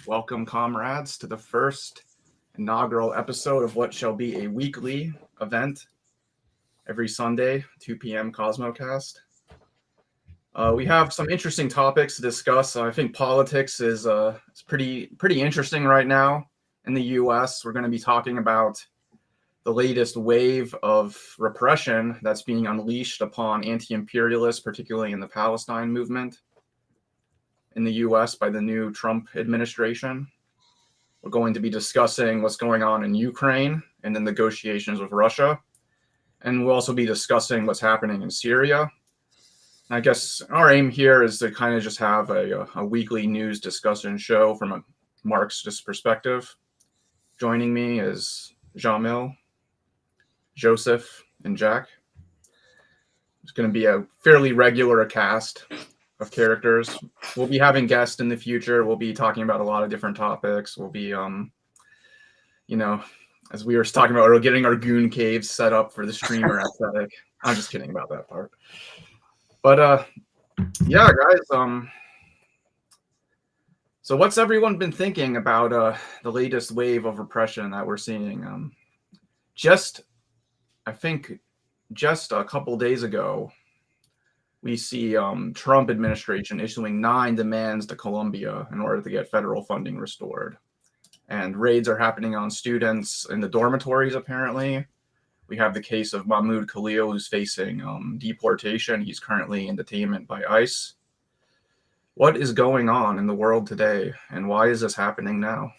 Welcome, comrades, to the first inaugural episode of what shall be a weekly event every Sunday, 2 p.m. Cosmocast. We have some interesting topics to discuss. I think politics is it's pretty interesting right now in the U.S. We're going to be talking about the latest wave of repression that's being unleashed upon anti-imperialists, particularly in the Palestine movement in the U.S. by the new Trump administration. We're going to be discussing what's going on in Ukraine and the negotiations with Russia. And we'll also be discussing what's happening in Syria. I guess our aim here is to kind of just have a weekly news discussion show from a Marxist perspective. Joining me is Jamil, Joseph, and Jack. It's going to be a fairly regular cast of characters. We'll be having guests in the future. We'll be talking about a lot of different topics. We'll be, as we were talking about, we're getting our goon caves set up for the streamer aesthetic. I'm just kidding about that part. But yeah, guys. So what's everyone been thinking about the latest wave of repression that we're seeing? I think just a couple days ago, we see Trump administration issuing 9 demands to Colombia in order to get federal funding restored. And raids are happening on students in the dormitories, apparently. We have the case of Mahmoud Khalil, who's facing deportation. He's currently in detainment by ICE. What is going on in the world today, and why is this happening now?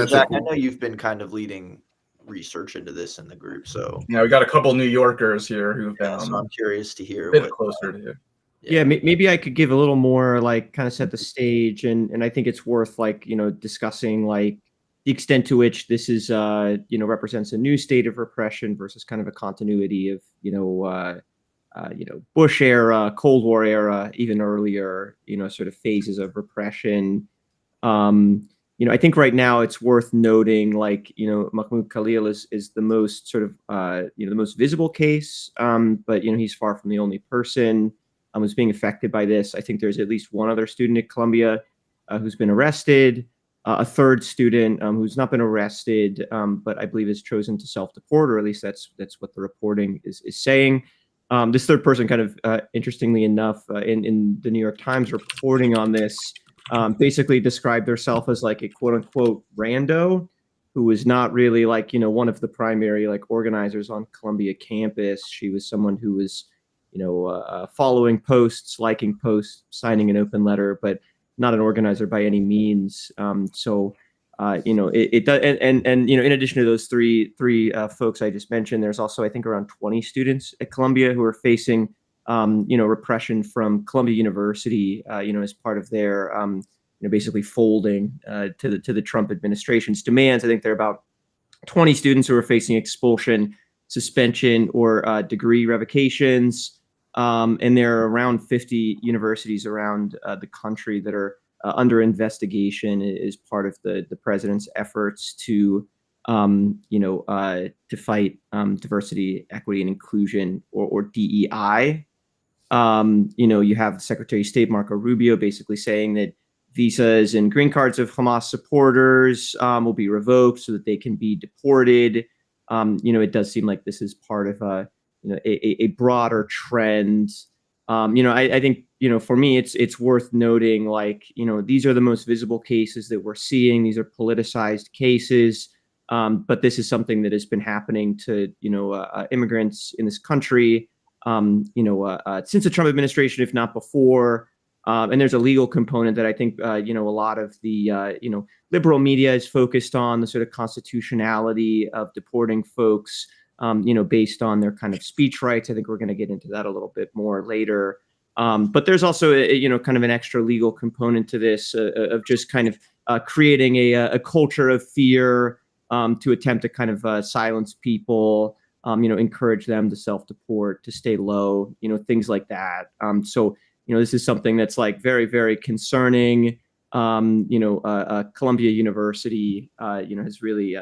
Jack, I know you've been kind of leading research into this in the group, so yeah, we got a couple New Yorkers here who've been so I'm curious to hear a bit closer to you. Yeah, maybe I could give a little more, like, kind of set the stage, and I think it's worth, like, discussing, like, the extent to which this is represents a new state of repression versus kind of a continuity of Bush era, Cold War era, even earlier sort of phases of repression. I think right now it's worth noting, like, Mahmoud Khalil is the most sort of, the most visible case, but, he's far from the only person who's being affected by this. I think there's at least one other student at Columbia who's been arrested, a third student who's not been arrested, but I believe has chosen to self-deport, or at least that's what the reporting is saying. This third person, kind of interestingly enough, in the New York Times reporting on this, basically described herself as like a quote unquote rando who was not really like, one of the primary like organizers on Columbia campus. She was someone who was, following posts, liking posts, signing an open letter, but not an organizer by any means. It does. And in addition to those three folks I just mentioned, there's also, I think, around 20 students at Columbia who are facing repression from Columbia University, as part of their, basically folding to the Trump administration's demands. I think there are about 20 students who are facing expulsion, suspension, or degree revocations. And there are around 50 universities around the country that are under investigation as part of the president's efforts to fight diversity, equity, and inclusion, or DEI. You have Secretary of State Marco Rubio basically saying that visas and green cards of Hamas supporters will be revoked so that they can be deported. It does seem like this is part of a broader trend. I think, for me, it's worth noting, like, these are the most visible cases that we're seeing. These are politicized cases. But this is something that has been happening to, immigrants in this country, since the Trump administration, if not before. And there's a legal component that I think, a lot of the, liberal media is focused on, the sort of constitutionality of deporting folks, based on their kind of speech rights. I think we're going to get into that a little bit more later. But there's also, kind of an extra legal component to this of just kind of creating a culture of fear to attempt to kind of silence people, encourage them to self-deport, to stay low, things like that. So this is something that's like very, very concerning. Columbia University, has really,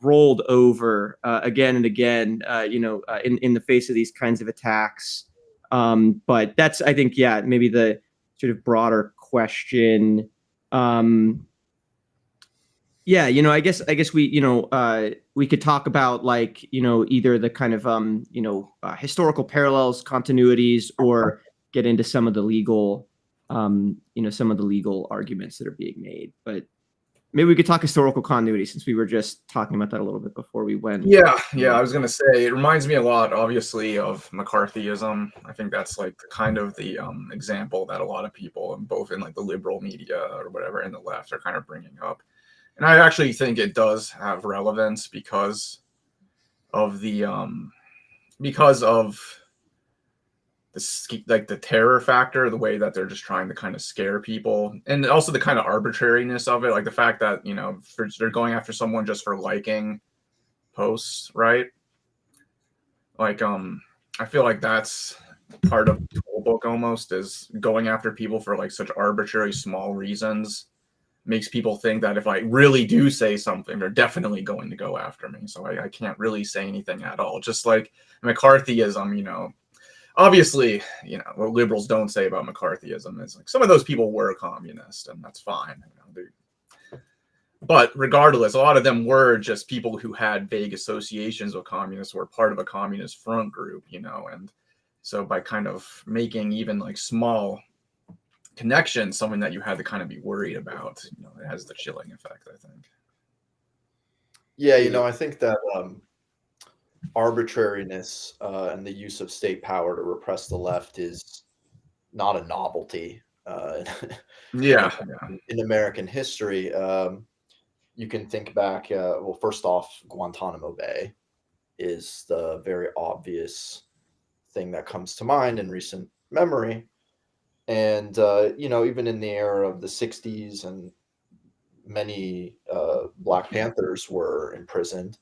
rolled over again and again, in the face of these kinds of attacks. But that's, I think, yeah, maybe the sort of broader question. Yeah, I guess we, we could talk about like, either the kind of, historical parallels, continuities, or get into some of the legal, some of the legal arguments that are being made. But maybe we could talk historical continuity, since we were just talking about that a little bit before we went. Yeah, I was gonna say it reminds me a lot, obviously, of McCarthyism. I think that's like kind of the example that a lot of people, both in like the liberal media or whatever, and the left, are kind of bringing up. And I actually think it does have relevance because of the like the terror factor, the way that they're just trying to kind of scare people, and also the kind of arbitrariness of it, like the fact that they're going after someone just for liking posts, right? Like I feel like that's part of the toolbook almost, is going after people for like such arbitrary small reasons makes people think that if I really do say something, they're definitely going to go after me. So I can't really say anything at all. Just like McCarthyism, obviously, what liberals don't say about McCarthyism is like some of those people were communist, and that's fine. But regardless, a lot of them were just people who had vague associations with communists, were part of a communist front group, and so by kind of making even like small connections something that you had to kind of be worried about, it has the chilling effect, I think. Yeah, I think that arbitrariness and the use of state power to repress the left is not a novelty in American history. You can think back, well, first off, Guantanamo Bay is the very obvious thing that comes to mind in recent memory. And, even in the era of the 60s, and many Black Panthers were imprisoned.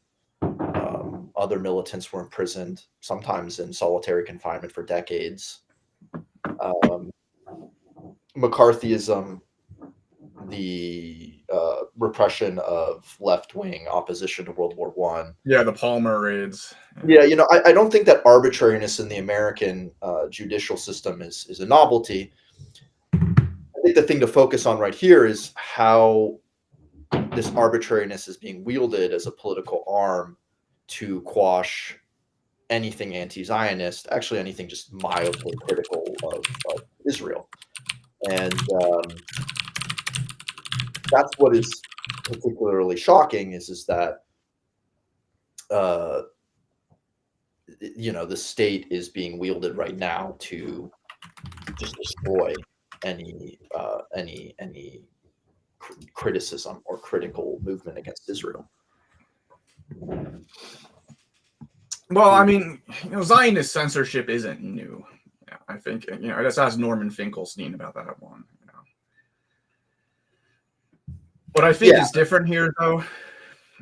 Other militants were imprisoned, sometimes in solitary confinement for decades. McCarthyism, the repression of left-wing opposition to World War I. Yeah, the Palmer raids. Yeah, I don't think that arbitrariness in the American judicial system is a novelty. I think the thing to focus on right here is how this arbitrariness is being wielded as a political arm to quash anything anti-Zionist, actually anything just mildly critical of Israel. And that's what is particularly shocking is that the state is being wielded right now to just destroy any criticism or critical movement against Israel. Well, I mean, Zionist censorship isn't new. I think, I just asked Norman Finkelstein about that one. What I think is different here, though,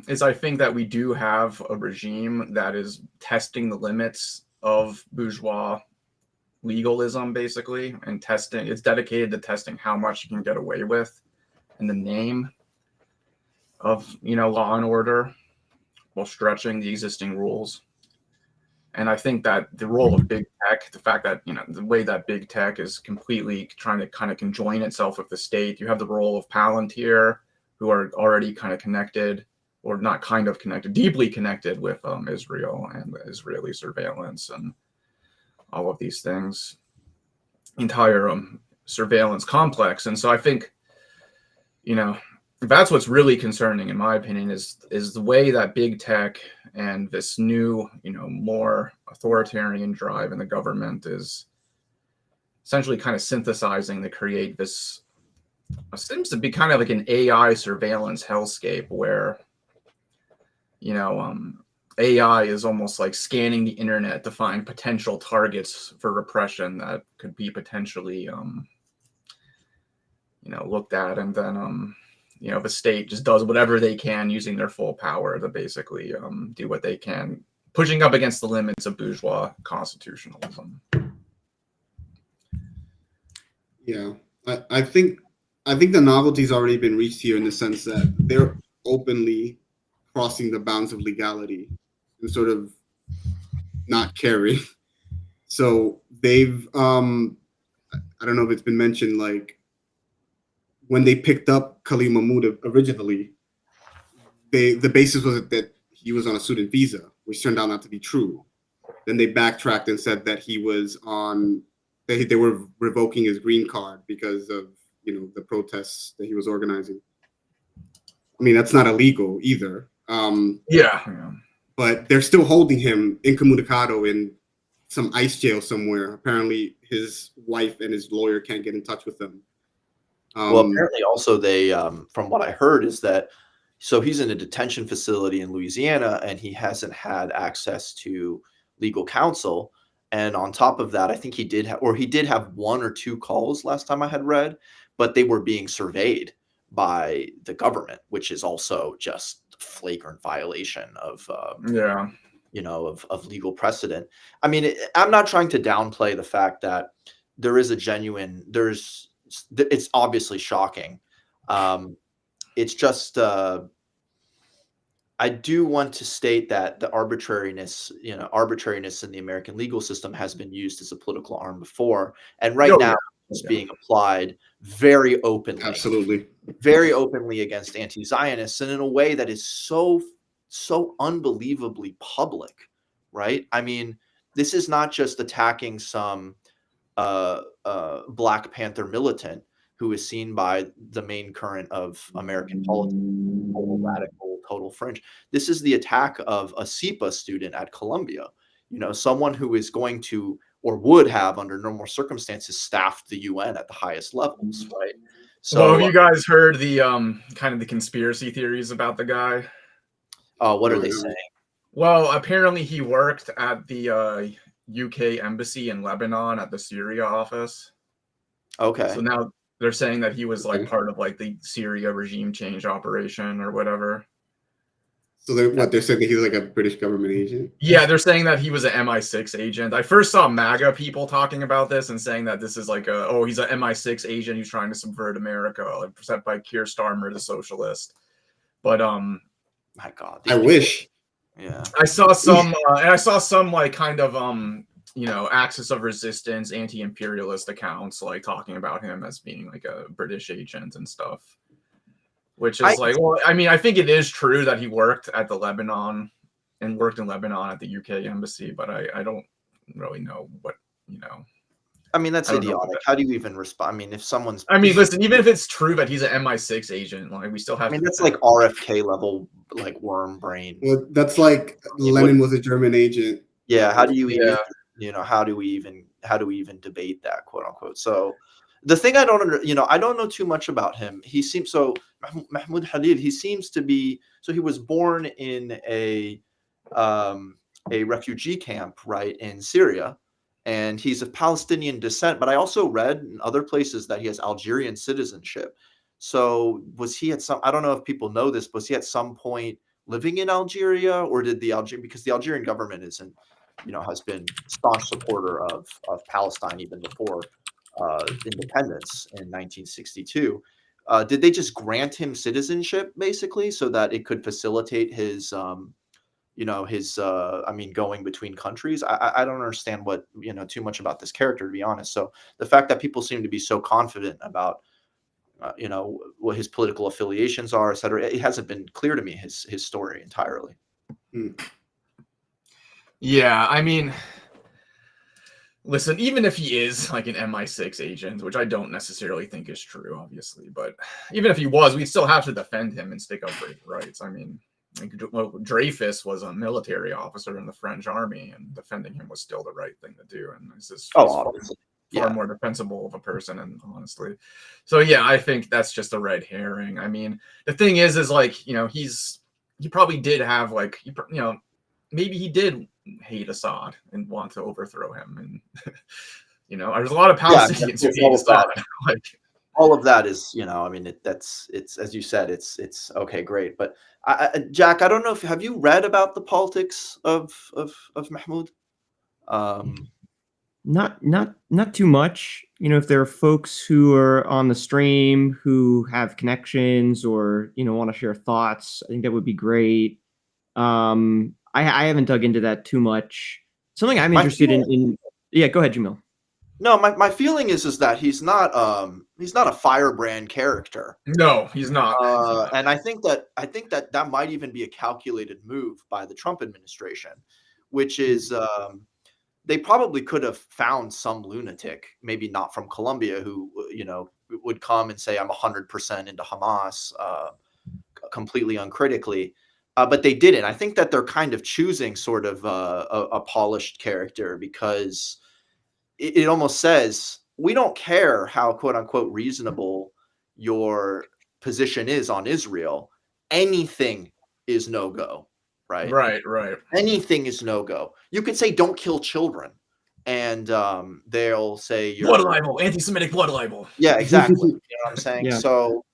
is I think that we do have a regime that is testing the limits of bourgeois legalism, basically, and it's dedicated to testing how much you can get away with in the name of, law and order, while stretching the existing rules. And I think that the role of big tech, the fact that, the way that big tech is completely trying to kind of conjoin itself with the state, you have the role of Palantir, who are already kind of connected, or not kind of connected, deeply connected with Israel and the Israeli surveillance and all of these things, entire surveillance complex. And so I think, that's what's really concerning, in my opinion, is the way that big tech and this new, more authoritarian drive in the government is essentially kind of synthesizing to create this, seems to be kind of like an AI surveillance hellscape where, AI is almost like scanning the internet to find potential targets for repression that could be potentially, looked at, and then, the state just does whatever they can using their full power to basically do what they can, pushing up against the limits of bourgeois constitutionalism. Yeah, I think the novelty's already been reached here, in the sense that they're openly crossing the bounds of legality and sort of not caring. So they've I don't know if it's been mentioned, like when they picked up Khalil Mahmoud originally, the basis was that he was on a student visa, which turned out not to be true. Then they backtracked and said that he was on they were revoking his green card because of the protests that he was organizing. I mean, that's not illegal either. Yeah. But they're still holding him incommunicado in some ICE jail somewhere. Apparently, his wife and his lawyer can't get in touch with him. Well, apparently also they, from what I heard, is that so he's in a detention facility in Louisiana and he hasn't had access to legal counsel. And on top of that, I think he did have 1 or 2 calls last time I had read, but they were being surveyed by the government, which is also just flagrant violation of of legal precedent. I mean, I'm not trying to downplay the fact that there is it's obviously shocking. It's just I do want to state that the arbitrariness in the American legal system has been used as a political arm before, and now it's being applied very openly. Absolutely. Very openly against anti-Zionists, and in a way that is so unbelievably public, right? I mean, this is not just attacking some Black Panther militant who is seen by the main current of American politics, total radical, total fringe. This is the attack of a SIPA student at Columbia, someone who is going to or would have, under normal circumstances, staffed the UN at the highest levels, right? So, have you guys heard the kind of the conspiracy theories about the guy? What are they saying? Well, apparently he worked at the UK embassy in Lebanon at the Syria office. Okay. So now they're saying that he was like part of like the Syria regime change operation or whatever. So they're saying that he's like a British government agent? Yeah, they're saying that he was an MI6 agent. I first saw MAGA people talking about this and saying that this is like he's an MI6 agent who's trying to subvert America, like set by Keir Starmer, the socialist. But my God, I wish. Yeah, I saw some, and I saw some like kind of Axis of Resistance, anti-imperialist accounts like talking about him as being like a British agent and stuff. Which is I think it is true that he worked at the Lebanon and worked in Lebanon at the UK embassy, but I don't really know what, I mean, that's idiotic. How do you even respond? I mean, if someone's... I mean, listen, even if it's true that he's an MI6 agent, like we still have... I mean, that's like RFK level, like worm brain. Well, that's like Lenin was a German agent. Yeah, how do you even, how do we even debate that, quote unquote? So... The thing I don't know too much about him. He seems so Mahmoud Khalil. He seems to be he was born in a refugee camp right in Syria, and he's of Palestinian descent. But I also read in other places that he has Algerian citizenship. So was he at some? I don't know if people know this. Was he at some point living in Algeria, or did because the Algerian government isn't has been staunch supporter of Palestine even before independence in 1962. Did they just grant him citizenship basically so that it could facilitate his going between countries? I don't understand too much about this character, to be honest. So the fact that people seem to be so confident about what his political affiliations are, etc., it hasn't been clear to me his story entirely. Yeah, I mean, listen, even if he is like an MI6 agent, which I don't necessarily think is true, obviously, but even if he was, we'd still have to defend him and stick up for his rights. I mean, Dreyfus was a military officer in the French army, and defending him was still the right thing to do. And this is far more defensible of a person, and honestly. So yeah, I think that's just a red herring. I mean, the thing is like, he probably did have like, maybe he did hate Assad and want to overthrow him, and there's a lot of Palestinians who hate Assad. All of that is, I mean, it's as you said, it's okay, great. But Jack, I don't know have you read about the politics of Mahmoud? Not too much. If there are folks who are on the stream who have connections or want to share thoughts, I think that would be great. I haven't dug into that too much. Something I'm interested in. Yeah, go ahead, Jamil. No, my feeling is that he's not a firebrand character. No, he's not. And I think that might even be a calculated move by the Trump administration, which is they probably could have found some lunatic, maybe not from Colombia, who would come and say I'm 100% into Hamas, completely uncritically. But they didn't. I think that they're kind of choosing sort of a polished character because it almost says we don't care how quote unquote reasonable your position is on Israel. Anything is no go, right? Right. Anything is no go. You could say don't kill children, and they'll say you're Blood libel, anti-Semitic blood libel. Yeah, exactly. You know what I'm saying? Yeah. So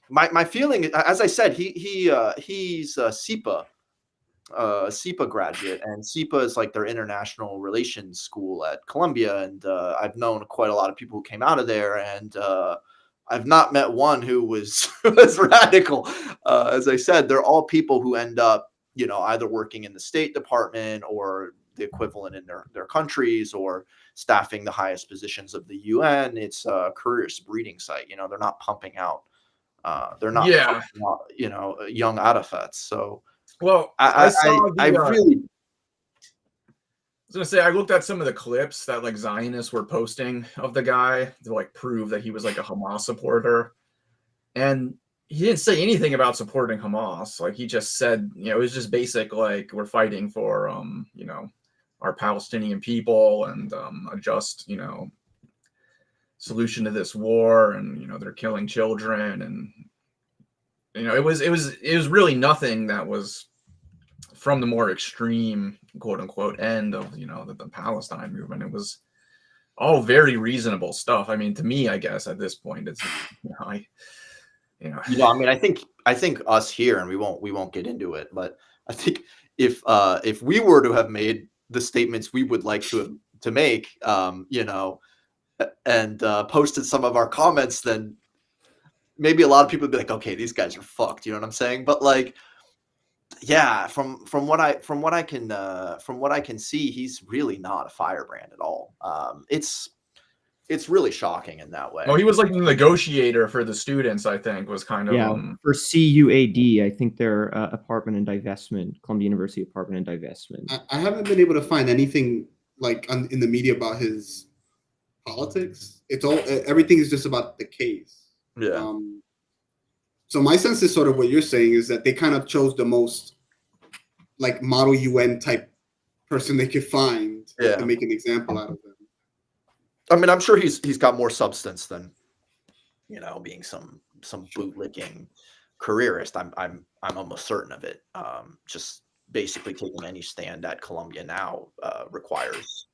my feeling, as I said, he's a SIPA graduate, and SIPA is like their international relations school at Columbia, and I've known quite a lot of people who came out of there, and I've not met one who was radical. As I said, they're all people who end up, either working in the State Department or the equivalent in their countries, or staffing the highest positions of the UN. It's a careers breeding site. They're not pumping out. They're not, pumping out, young Arafats. So. Well, I really. I was gonna say I looked at some of the clips that like Zionists were posting of the guy to like prove that he was like a Hamas supporter, and he didn't say anything about supporting Hamas. Like he just said, it was just basic like we're fighting for our Palestinian people and a just solution to this war, and they're killing children, and it was really nothing that was from the more extreme quote unquote end of the Palestine movement. It was all very reasonable stuff. I mean, to me, I guess at this point it's I mean, I think us here, and we won't get into it, but I think if we were to have made the statements we would like to make, and posted some of our comments, then maybe a lot of people would be like, okay, these guys are fucked. You know what I'm saying? But like, yeah, from what I can see, he's really not a firebrand at all. It's really shocking in that way. Oh, he was like the negotiator for the students, I think, was kind of for CUAD, I think their apartment and divestment, Columbia University apartment and divestment. I haven't been able to find anything like in the media about his politics. It's all everything is just about the case. Yeah. So my sense is sort of what you're saying is that they kind of chose the most like model UN type person they could find to make an example out of them. I mean, I'm sure he's got more substance than being some bootlicking careerist. I'm almost certain of it. Just basically taking any stand at Columbia now requires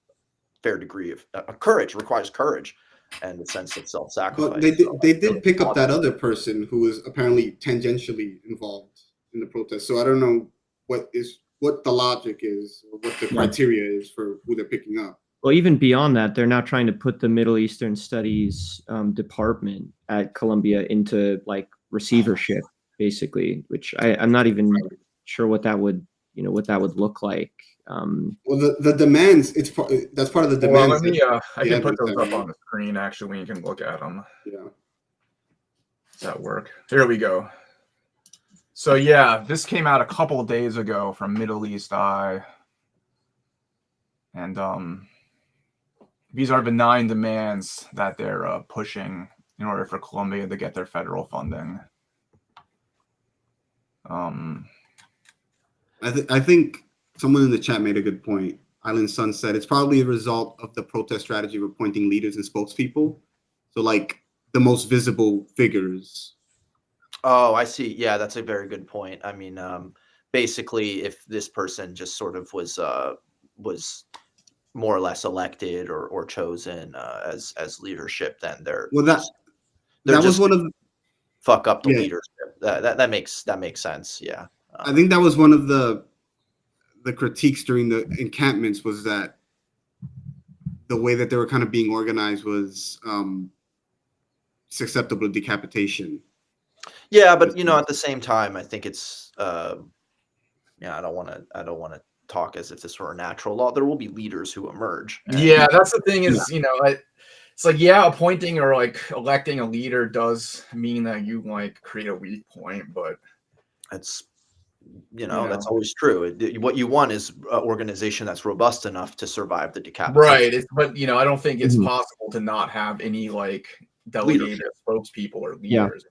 fair degree of courage. Requires courage and a sense of self-sacrifice. But they did pick up that other person who was apparently tangentially involved in the protest. So I don't know what the logic is or what the criteria is for who they're picking up. Well, even beyond that, they're now trying to put the Middle Eastern Studies department at Columbia into like receivership, basically, which I'm not even sure what that would look like. Well, the demands, that's part of the demands. Well, let me, I can put those up on the screen, actually, you can look at them. Yeah. Does that work? Here we go. So, yeah, this came out a couple of days ago from Middle East Eye. And these are the 9 demands that they're pushing in order for Columbia to get their federal funding. I think someone in the chat made a good point. Island Sun said it's probably a result of the protest strategy of appointing leaders and spokespeople. So like the most visible figures. Oh, I see. Yeah, that's a very good point. I mean, basically, if this person just sort of was more or less elected or chosen as leadership, then they're that was one of the, fuck up the leadership. That makes sense. Yeah. I think that was one of the critiques during the encampments was that the way that they were kind of being organized was susceptible to decapitation. Yeah, but at the same time, I think it's I don't want to talk as if this were a natural law. There will be leaders who emerge. Yeah, that's the thing is, it's like, yeah, appointing or like electing a leader does mean that you like create a weak point, but It's, that's always true. What you want is an organization that's robust enough to survive the decapitation. right. But I don't think it's Mhm. possible to not have any like delegated spokespeople or Yeah. leaders.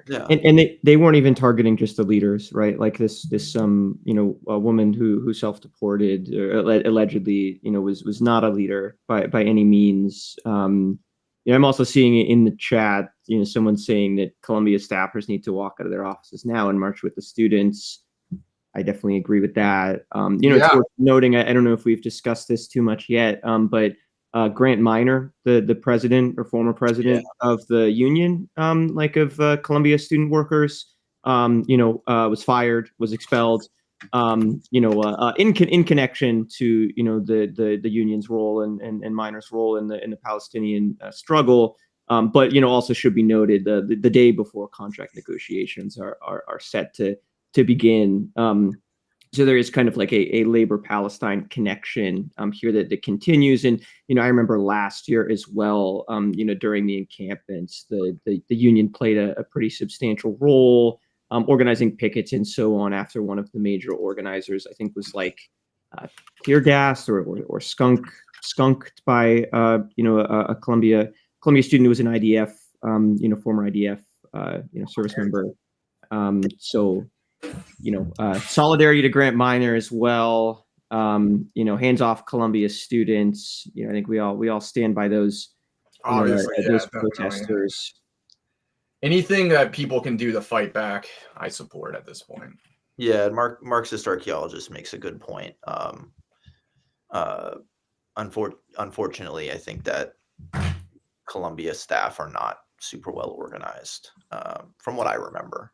Yeah. And they weren't even targeting just the leaders, right? Like this a woman who self-deported or allegedly was not a leader by any means. I'm also seeing it in the chat, someone saying that Columbia staffers need to walk out of their offices now and march with the students. I definitely agree with that. It's worth noting, I don't know if we've discussed this too much yet, but Grant Minor, the president or former president of the union, of Columbia student workers, was fired, was expelled, in connection to the union's role and Minor's role in the Palestinian struggle. But also should be noted the day before contract negotiations are set to begin. So there is kind of like a labor-Palestine connection here that continues. And, I remember last year as well, during the encampments, the union played a pretty substantial role organizing pickets and so on after one of the major organizers, I think, was like tear gassed or skunked by, a Columbia student who was an IDF, former IDF, service member. Solidarity to Grant Minor as well. Hands off Columbia students. I think we all stand by those. Obviously, those definitely. protesters. Anything that people can do to fight back, I support at this point. Yeah, Marxist archaeologist makes a good point. Unfortunately, I think that Columbia staff are not super well organized, from what I remember.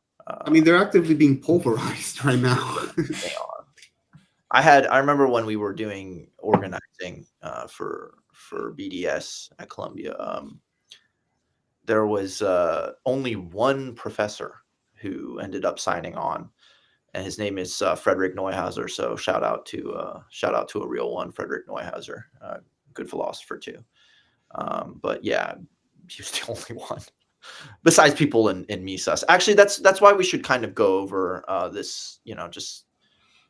They're actively being pulverized right now. They are. I remember when we were doing organizing for BDS at Columbia, there was only one professor who ended up signing on, and his name is Frederick Neuhauser. So shout out to a real one, Frederick Neuhauser, good philosopher too. But yeah, he was the only one. Besides people in Mises. Actually, that's why we should kind of go over this, just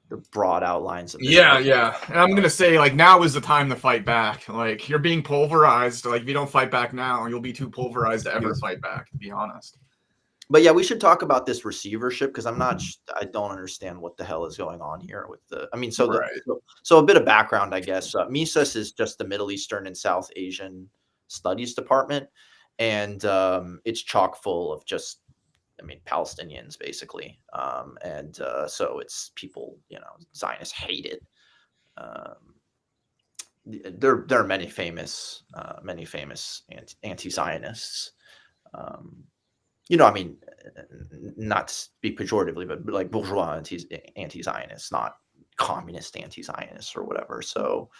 the broad outlines of this. Yeah. And I'm gonna say, like, now is the time to fight back. Like, you're being pulverized. Like, if you don't fight back now, you'll be too pulverized to ever fight back, to be honest. But yeah, we should talk about this receivership because I don't understand what the hell is going on here with so a bit of background, I guess. Mises is just the Middle Eastern and South Asian Studies Department. And it's chock full of just, Palestinians, basically. So it's people, Zionists hate it. There are many famous anti-Zionists. Not to speak pejoratively, but like bourgeois anti-Zionists, not communist anti-Zionists or whatever. So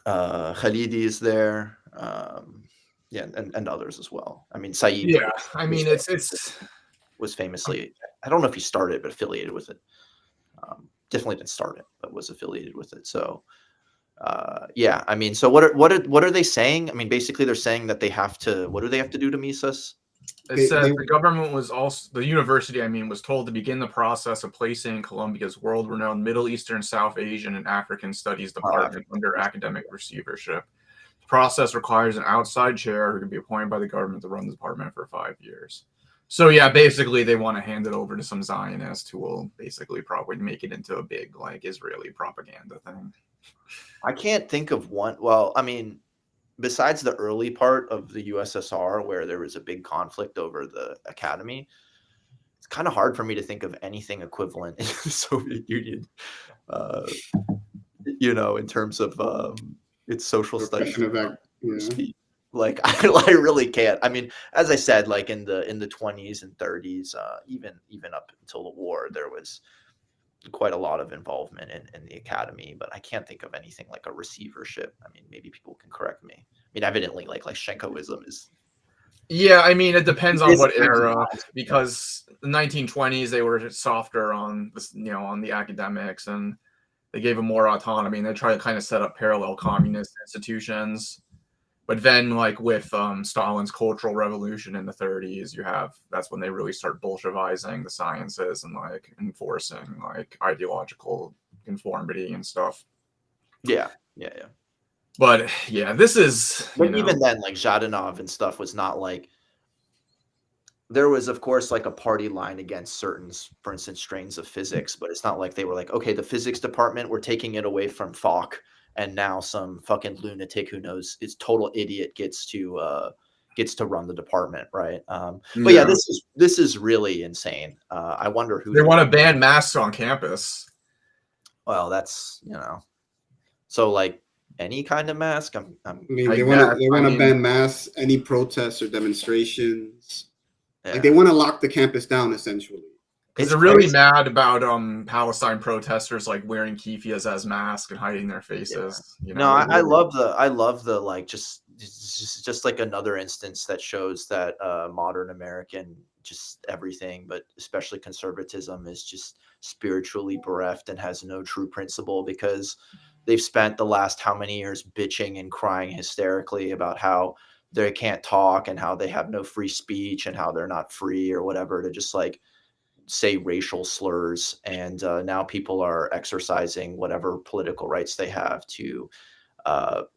Khalidi is there. And others as well. Saeed. Yeah, was famously, I don't know if he started, but affiliated with it. Definitely didn't start it, but was affiliated with it. So, so what are they saying? Basically they're saying that they have to. What do they have to do to Mises? It says the government the university was told to begin the process of placing Columbia's world-renowned Middle Eastern, South Asian, and African Studies Department under academic receivership. The process requires an outside chair who can be appointed by the government to run the department for 5 years. So yeah, basically they want to hand it over to some Zionist who will basically probably make it into a big like Israeli propaganda thing. I can't think of one. Well, besides the early part of the USSR where there was a big conflict over the academy, it's kind of hard for me to think of anything equivalent in the Soviet Union, in terms of its social studies. Like I really can't. As I said, like in the 20s and 30s, even up until the war, there was quite a lot of involvement in the academy, but I can't think of anything like a receivership. Maybe people can correct me. Evidently, like Shenkoism is Yeah, I mean, it depends on It's what era, marginalized, because the 1920s they were softer on this, on the academics, and they gave them more autonomy, and they tried to kind of set up parallel communist institutions. But then, like with Stalin's Cultural Revolution in the 30s, that's when they really start Bolshevizing the sciences and like enforcing like ideological conformity and stuff. yeah. But yeah, this is But even then, like Zhadanov and stuff was not like, there was of course like a party line against certain, for instance, strains of physics, but it's not like they were like, okay, the physics department, we're taking it away from Falk, and now some fucking lunatic who knows is total idiot gets to run the department, right? But yeah, this is really insane. I wonder who they want to ban masks on campus. Well, that's so like any kind of mask. I mean, they want to ban masks, any protests or demonstrations. Yeah. Like they want to lock the campus down essentially. Because they're really mad about Palestine protesters like wearing kefias as masks and hiding their faces. Yeah. No, I love the like just like another instance that shows that modern American just everything, but especially conservatism, is just spiritually bereft and has no true principle, because they've spent the last how many years bitching and crying hysterically about how they can't talk and how they have no free speech and how they're not free or whatever to just like say racial slurs. And now people are exercising whatever political rights they have to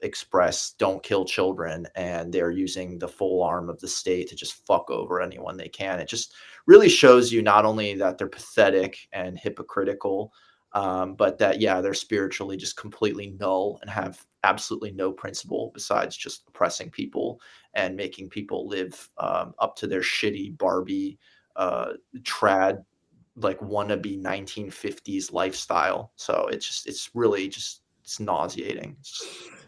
express don't kill children, and they're using the full arm of the state to just fuck over anyone they can. It just really shows you not only that they're pathetic and hypocritical, but that they're spiritually just completely null and have absolutely no principle besides just oppressing people and making people live up to their shitty Barbie trad like wannabe 1950s lifestyle. So it's really just nauseating.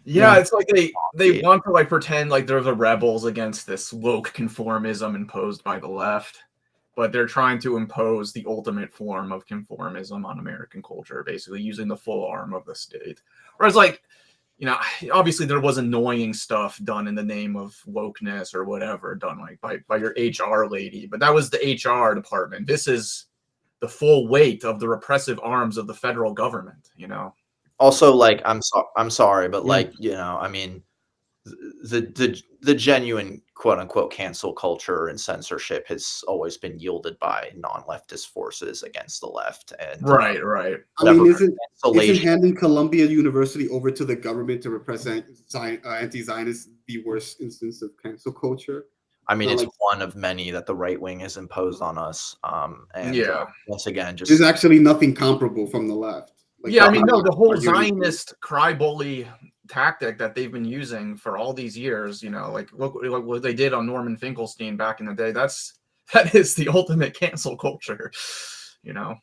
It's like they want to like pretend like they're the rebels against this woke conformism imposed by the left, but they're trying to impose the ultimate form of conformism on American culture, basically using the full arm of the state. Whereas like, obviously there was annoying stuff done in the name of wokeness or whatever, done like by your HR lady, but that was the HR department. This is the full weight of the repressive arms of the federal government, Also, like, I'm sorry, but like, I mean, the genuine quote unquote cancel culture and censorship has always been yielded by non-leftist forces against the left. And right. I mean, isn't handing Columbia University over to the government to represent anti-Zionists the worst instance of cancel culture? I mean, it's one of many that the right wing has imposed on us. Once again, there's actually nothing comparable from the left. Like, I mean, no, the whole Zionist cry bully tactic that they've been using for all these years, like look what they did on Norman Finkelstein back in the day. That is the ultimate cancel culture,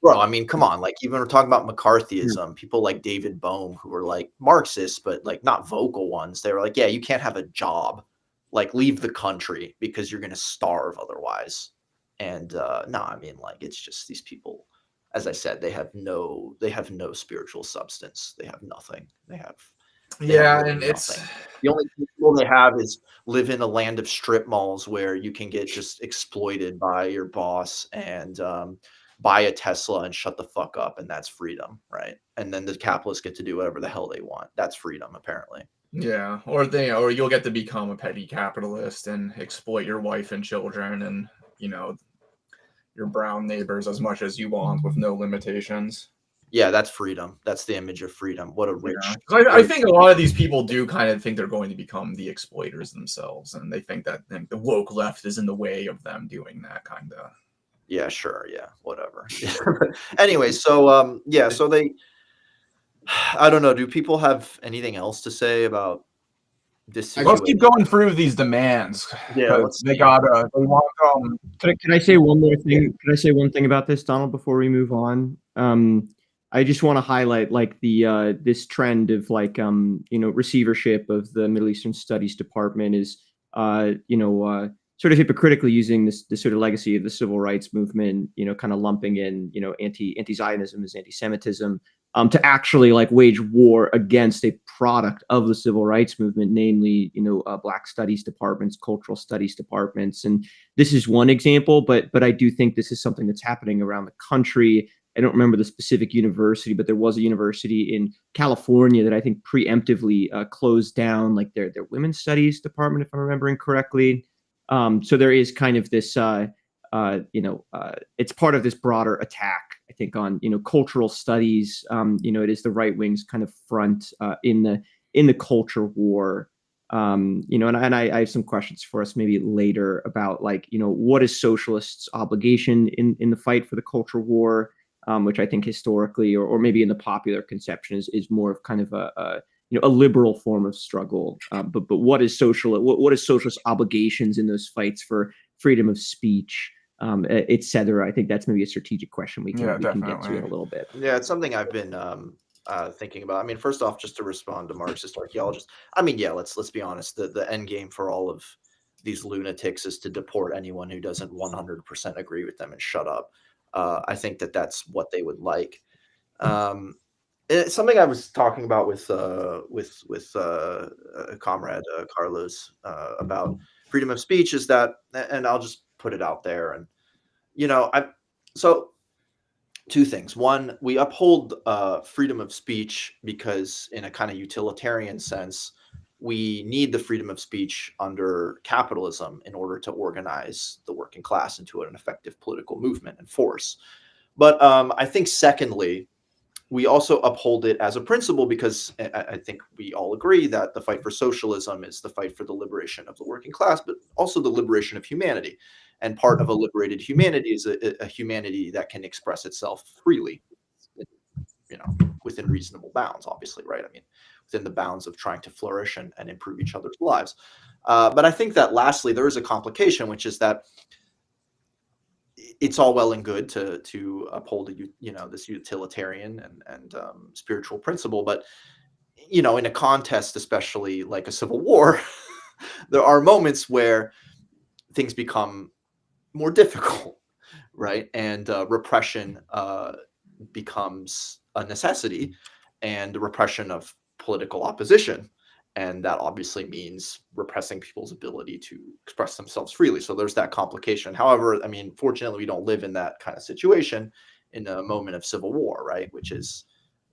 Bro, I mean, come on, like even we're talking about McCarthyism, people like David Bohm who were like Marxists, but like not vocal ones. They were like, yeah, you can't have a job, like leave the country because you're going to starve otherwise. And no, I mean, like it's just these people. As I said, they have no spiritual substance. They have nothing. They have and nothing. it's the only people they have is live in a land of strip malls where you can get just exploited by your boss and buy a Tesla and shut the fuck up, and that's freedom, right? And then the capitalists get to do whatever the hell they want. That's freedom, apparently. Yeah, or you'll get to become a petty capitalist and exploit your wife and children and your brown neighbors as much as you want with no limitations. Yeah, that's freedom. That's the image of freedom. What a rich. I think a lot of these people do kind of think they're going to become the exploiters themselves, and they think that the woke left is in the way of them doing that kind of. Yeah, sure. Yeah, whatever. Anyway, so so they. I don't know. Do people have anything else to say about this? Let's keep going through these demands. Yeah, they want. Can I say one more thing? Can I say one thing about this, Donald, before we move on? I just want to highlight like the this trend of like receivership of the Middle Eastern Studies Department is sort of hypocritically using this sort of legacy of the civil rights movement, kind of lumping in anti-Zionism as anti-Semitism, to actually like wage war against a product of the civil rights movement, namely, Black studies departments, cultural studies departments. And this is one example, but I do think this is something that's happening around the country. I don't remember the specific university, but there was a university in California that I think preemptively closed down like their women's studies department, if I'm remembering correctly. So there is kind of this, it's part of this broader attack, I think, on cultural studies. It is the right wing's kind of front in the culture war. And I have some questions for us maybe later about what is socialists' obligation in the fight for the culture war, which I think historically or maybe in the popular conception is more of kind of a liberal form of struggle. But what is socialist obligations in those fights for freedom of speech, et cetera? I think that's maybe a strategic question we can get to in a little bit. Yeah, it's something I've been thinking about. I mean, first off, just to respond to Marxist archaeologists, I mean, yeah, let's be honest. The end game for all of these lunatics is to deport anyone who doesn't 100% agree with them and shut up. I think that's what they would like. It's something I was talking about with a comrade Carlos about freedom of speech is that, and I'll just put it out there, and so two things. One, we uphold freedom of speech because, in a kind of utilitarian sense, we need the freedom of speech under capitalism in order to organize the working class into an effective political movement and force. But I think, secondly, we also uphold it as a principle because I think we all agree that the fight for socialism is the fight for the liberation of the working class, but also the liberation of humanity. And part of a liberated humanity is a humanity that can express itself freely, within reasonable bounds, obviously, right? I mean, within the bounds of trying to flourish and improve each other's lives. But I think that lastly, there is a complication, which is that it's all well and good to uphold this utilitarian and spiritual principle, but in a contest, especially like a civil war, there are moments where things become more difficult, right? And repression becomes a necessity, and the repression of political opposition. And that obviously means repressing people's ability to express themselves freely. So there's that complication. However, I mean, fortunately, we don't live in that kind of situation in a moment of civil war, right? Which is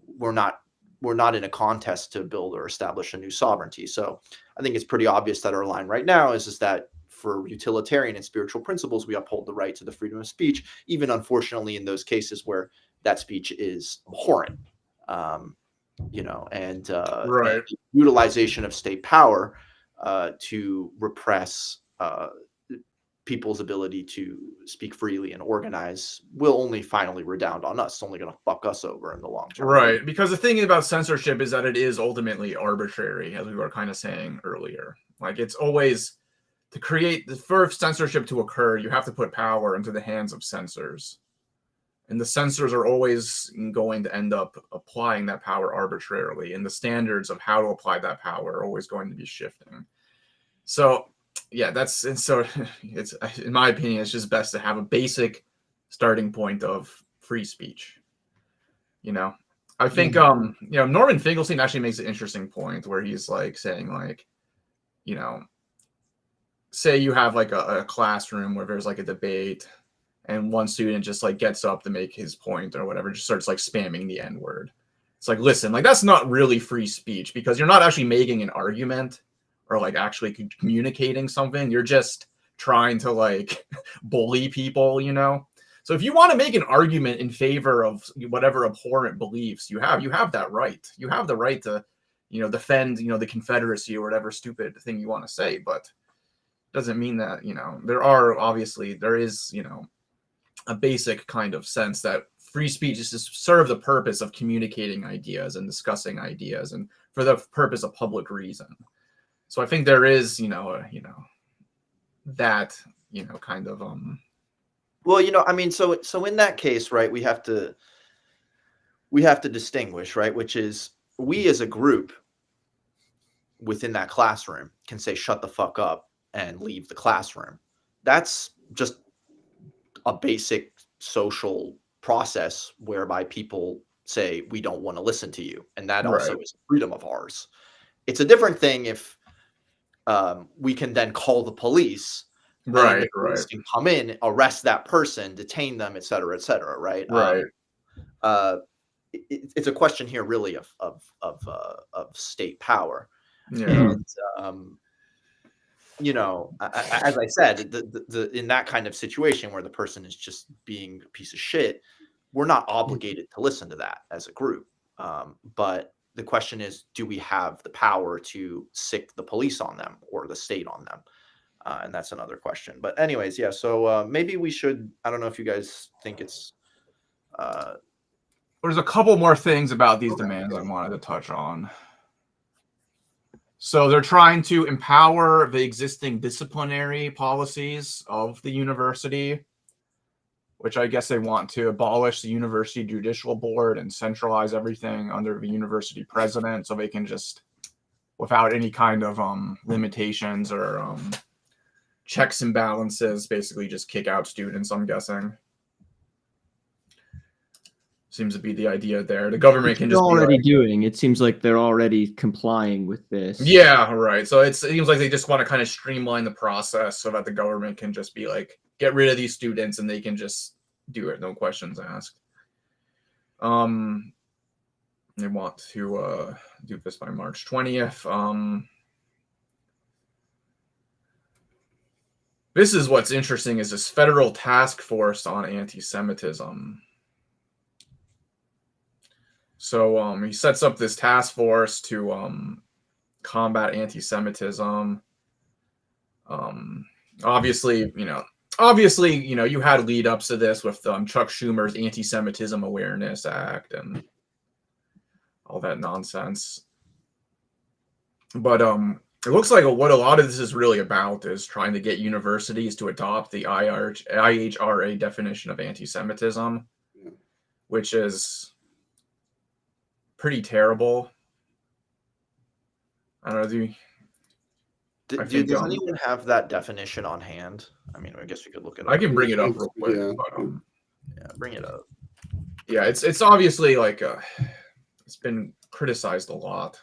we're not in a contest to build or establish a new sovereignty. So I think it's pretty obvious that our line right now is that for utilitarian and spiritual principles, we uphold the right to the freedom of speech, even unfortunately in those cases where that speech is abhorrent. And utilization of state power to repress people's ability to speak freely and organize will only finally redound on us. It's only going to fuck us over in the long term. Right. Because the thing about censorship is that it is ultimately arbitrary, as we were kind of saying earlier. Like, it's always to create for censorship to occur, you have to put power into the hands of censors. And the censors are always going to end up applying that power arbitrarily. And the standards of how to apply that power are always going to be shifting. So, yeah, it's in my opinion, it's just best to have a basic starting point of free speech. I think, Norman Finkelstein actually makes an interesting point where he's like saying, like, say you have like a classroom where there's like a debate, and one student just like gets up to make his point or whatever, just starts like spamming the N-word. It's like, listen, like that's not really free speech because you're not actually making an argument or like actually communicating something. You're just trying to like bully people, So if you want to make an argument in favor of whatever abhorrent beliefs you have that right. You have the right to, defend, the Confederacy or whatever stupid thing you want to say, but it doesn't mean that, there is, a basic kind of sense that free speech is to serve the purpose of communicating ideas and discussing ideas and for the purpose of public reason. So I think there is, that, kind of, well, I mean, so in that case, right, we have to distinguish, right, which is we as a group within that classroom can say, shut the fuck up and leave the classroom. That's just a basic social process whereby people say we don't want to listen to you, and that Right. also is freedom of ours. It's a different thing if we can then call the police, and then the police can come in, arrest that person, detain them, et cetera, right? Right. It's a question here really of state power. Yeah. And you know, as I said, the in that kind of situation where the person is just being a piece of shit, we're not obligated to listen to that as a group. But the question is, do we have the power to sic the police on them or the state on them? And that's another question. But anyways, yeah. So maybe we should. I don't know if you guys think it's. There's a couple more things about these demands I wanted to touch on. So they're trying to empower the existing disciplinary policies of the university, which I guess they want to abolish the university judicial board and centralize everything under the university president, so they can just, without any kind of limitations or checks and balances, basically just kick out students, I'm guessing. Seems to be the idea there. The government can just already doing. It seems like they're already complying with this. Yeah, right. So it seems like they just want to kind of streamline the process so that the government can just be like, get rid of these students and they can just do it, no questions asked. They want to do this by March 20th. This is what's interesting, is this federal task force on anti-Semitism. So he sets up this task force to combat anti-Semitism. Obviously, you know, you had lead ups to this with Chuck Schumer's Anti-Semitism Awareness Act and all that nonsense. But it looks like what a lot of this is really about is trying to get universities to adopt the IHRA definition of anti-Semitism, which is pretty terrible. I don't know. Does anyone have that definition on hand? I mean, I guess we could look it up. I can bring it up real quick. Yeah. But, yeah, bring it up. Yeah, it's obviously like it's been criticized a lot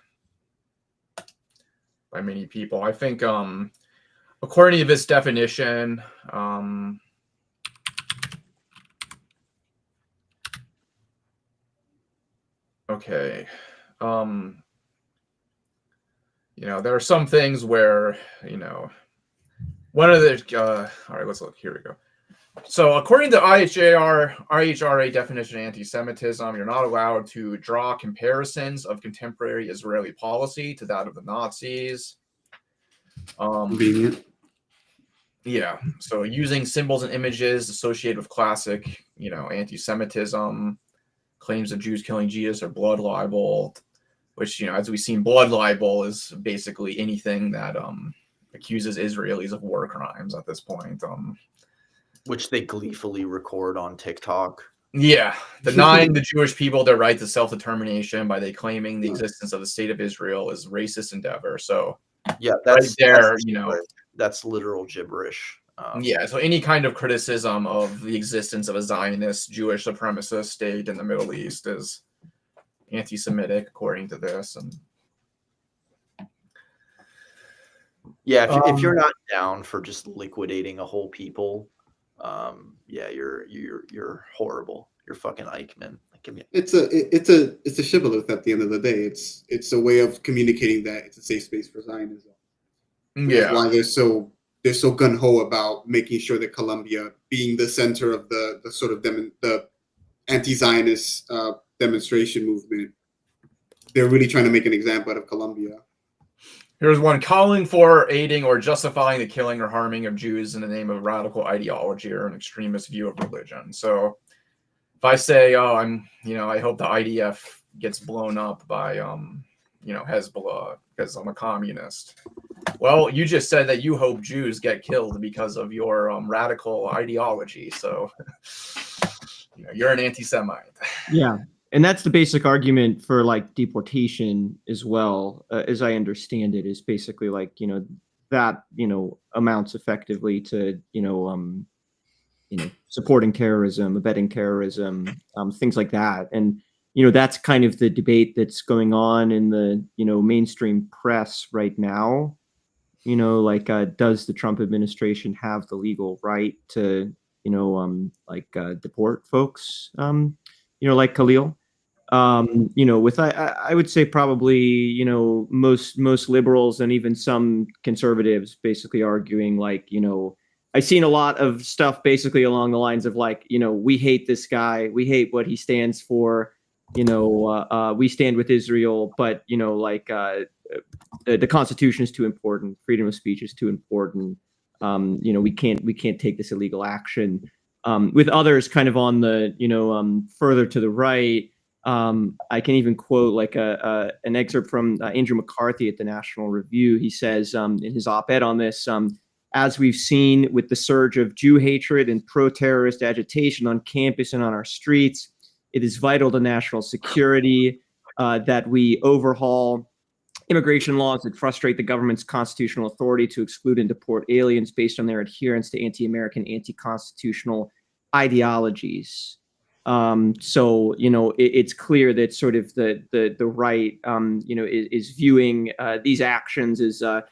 by many people. I think according to this definition, okay. You know, there are some things where, you know, one of the all right, let's look. Here we go. So according to IHRA definition of anti-Semitism, you're not allowed to draw comparisons of contemporary Israeli policy to that of the Nazis. Convenient. Yeah. So using symbols and images associated with classic, you know, anti-Semitism, claims of Jews killing Jesus or blood libel, which, you know, as we've seen, blood libel is basically anything that accuses Israelis of war crimes at this point. Which they gleefully record on TikTok. Yeah, denying the Jewish people their right to self-determination by they claiming the existence of the state of Israel is racist endeavor. So yeah, that's right there, that's you know, that's literal gibberish. Yeah, so any kind of criticism of the existence of a Zionist Jewish supremacist state in the Middle East is anti-Semitic, according to this. And yeah, if you're not down for just liquidating a whole people, yeah, you're horrible. You're fucking Eichmann. It's a shibboleth at the end of the day. It's a way of communicating that it's a safe space for Zionism. yeah, Why they're so gun ho about making sure that Colombia, being the center of the sort of the anti-Zionist demonstration movement, they're really trying to make an example out of Colombia. Here's one: calling for, aiding, or justifying the killing or harming of Jews in the name of radical ideology or an extremist view of religion. So if I say, oh, I hope the IDF gets blown up by, Hezbollah because I'm a communist. Well, you just said that you hope Jews get killed because of your radical ideology. So, you're an anti-Semite. Yeah. And that's the basic argument for like deportation as well, as I understand it, is basically like, that, amounts effectively to, supporting terrorism, abetting terrorism, things like that. And that's kind of the debate that's going on in the, mainstream press right now. Does the Trump administration have the legal right to, deport folks, like Khalil? With I would say probably, most liberals and even some conservatives basically arguing I've seen a lot of stuff basically along the lines of we hate this guy, we hate what he stands for, we stand with Israel, but the Constitution is too important, freedom of speech is too important. We can't take this illegal action. With others kind of on the further to the right. I can even quote an excerpt from Andrew McCarthy at the National Review. He says in his op-ed on this, as we've seen with the surge of Jew hatred and pro-terrorist agitation on campus and on our streets, it is vital to national security that we overhaul immigration laws that frustrate the government's constitutional authority to exclude and deport aliens based on their adherence to anti-American, anti-constitutional ideologies. So it's clear that sort of the right is viewing these actions as a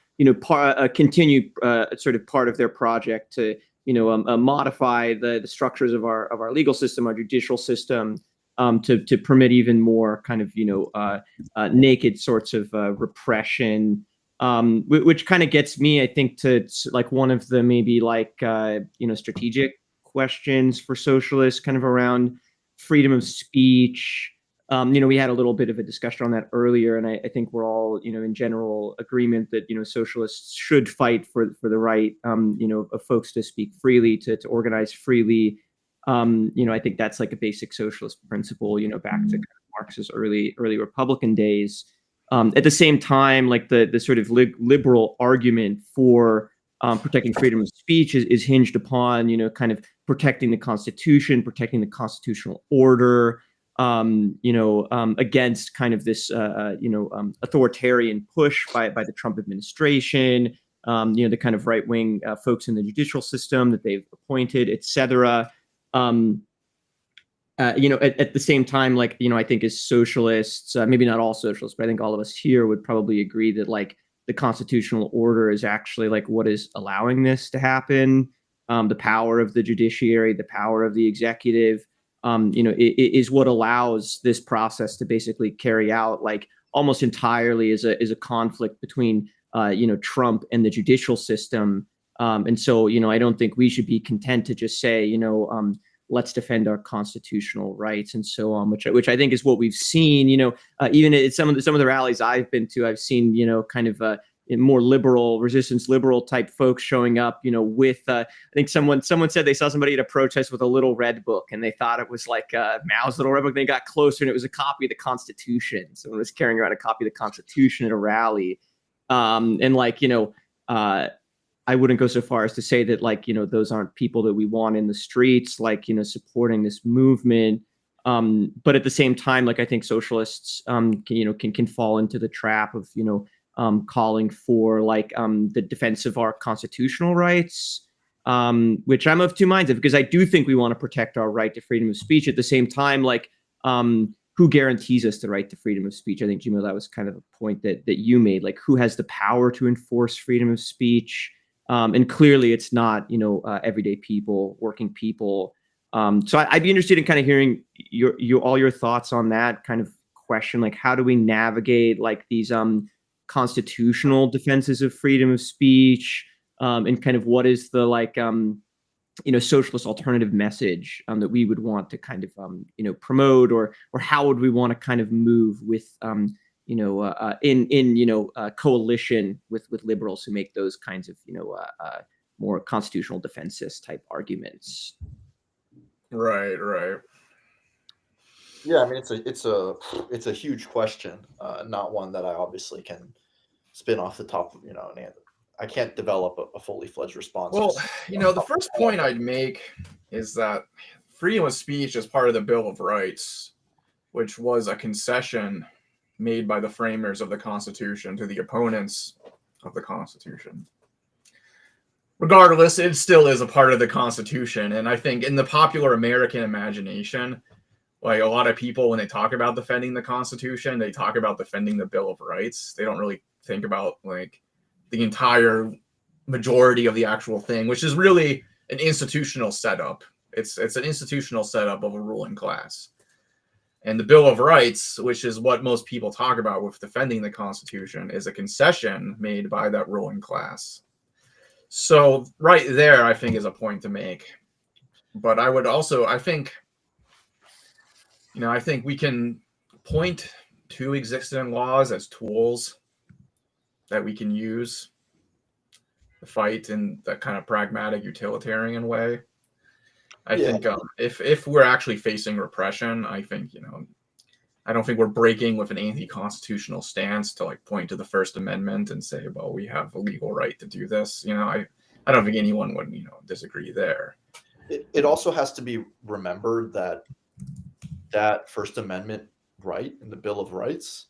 continued sort of part of their project to modify the structures of our legal system, our judicial system, to permit even more kind of naked sorts of repression, which kind of gets me, I think, to one of the maybe strategic questions for socialists kind of around freedom of speech. We had a little bit of a discussion on that earlier, and I think we're all, in general agreement that, socialists should fight for the right, of folks to speak freely, to organize freely. I think that's like a basic socialist principle, back to kind of Marx's early Republican days. At the same time, the sort of liberal argument for protecting freedom of speech is hinged upon, kind of protecting the Constitution, protecting the constitutional order, against kind of this, authoritarian push by the Trump administration, the kind of right-wing folks in the judicial system that they've appointed, et cetera. At the same time, I think as socialists, maybe not all socialists, but I think all of us here would probably agree that the constitutional order is actually what is allowing this to happen. The power of the judiciary, the power of the executive, is what allows this process to basically carry out almost entirely as a conflict between, Trump and the judicial system. And so, I don't think we should be content to just say, let's defend our constitutional rights and so on, which I think is what we've seen, even at some of the rallies I've been to, I've seen, kind of more liberal, resistance liberal type folks showing up, with, I think someone said they saw somebody at a protest with a little red book and they thought it was Mao's little red book. They got closer and it was a copy of the Constitution. Someone was carrying around a copy of the Constitution at a rally. I wouldn't go so far as to say that those aren't people that we want in the streets, supporting this movement. But at the same time, I think socialists can fall into the trap of calling for the defense of our constitutional rights, which I'm of two minds of, because I do think we want to protect our right to freedom of speech. At the same time, who guarantees us the right to freedom of speech? I think, Jimmo, that was kind of a point that you made. Who has the power to enforce freedom of speech? And clearly it's not, everyday people, working people. So I'd be interested in kind of hearing all your thoughts on that kind of question. How do we navigate these constitutional defenses of freedom of speech, and kind of what is the socialist alternative message that we would want to kind of promote, or how would we want to kind of move with in coalition with liberals who make those kinds of more constitutional defenses type arguments. Right. Yeah, I mean it's a huge question, not one that I obviously can spin off the top of and I can't develop a fully fledged response. Well, the first point I'd make is that freedom of speech is part of the Bill of Rights, which was a concession made by the framers of the Constitution to the opponents of the Constitution. Regardless, it still is a part of the Constitution, and I think in the popular American imagination, like a lot of people, when they talk about defending the Constitution, they talk about defending the Bill of Rights. They don't really think about like the entire majority of the actual thing, which is really an institutional setup. It's an institutional setup of a ruling class. And the Bill of Rights, which is what most people talk about with defending the Constitution, is a concession made by that ruling class. So right there, I think, is a point to make. But I would also, I think we can point to existing laws as tools that we can use to fight in that kind of pragmatic, utilitarian way. I think if we're actually facing repression, I think, I don't think we're breaking with an anti-constitutional stance to like point to the First Amendment and say, well, we have a legal right to do this. I don't think anyone would, disagree there. It also has to be remembered that First Amendment right in the Bill of Rights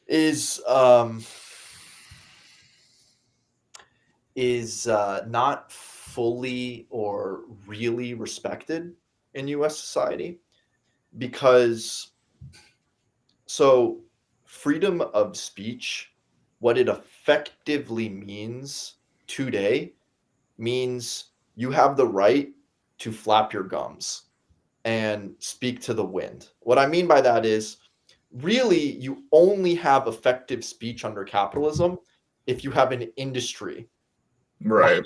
is not fully or really respected in U.S. society, because freedom of speech, what it effectively means today, means you have the right to flap your gums and speak to the wind. What I mean by that is, really, you only have effective speech under capitalism if you have an industry. Right.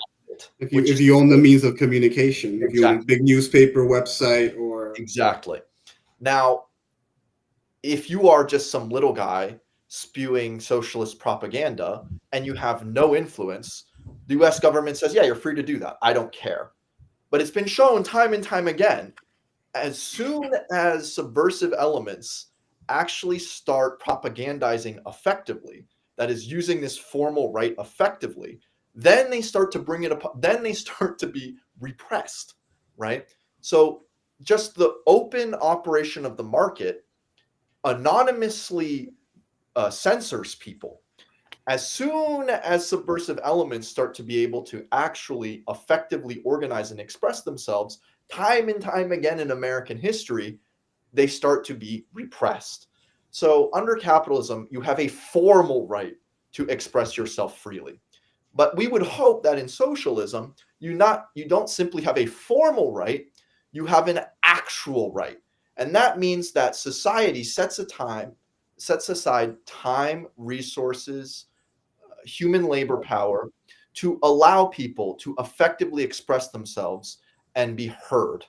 If you own the means of communication, if you own a big newspaper, website, or... Exactly. Now, if you are just some little guy spewing socialist propaganda and you have no influence, the U.S. government says, yeah, you're free to do that. I don't care. But it's been shown time and time again, as soon as subversive elements actually start propagandizing effectively, that is, using this formal right effectively, then they start to bring it up, then they start to be repressed, right? So just the open operation of the market anonymously censors people. As soon as subversive elements start to be able to actually effectively organize and express themselves, time and time again in American history, they start to be repressed. So under capitalism, you have a formal right to express yourself freely. But we would hope that in socialism, you don't simply have a formal right, you have an actual right. And that means that society sets aside time, resources, human labor power to allow people to effectively express themselves and be heard.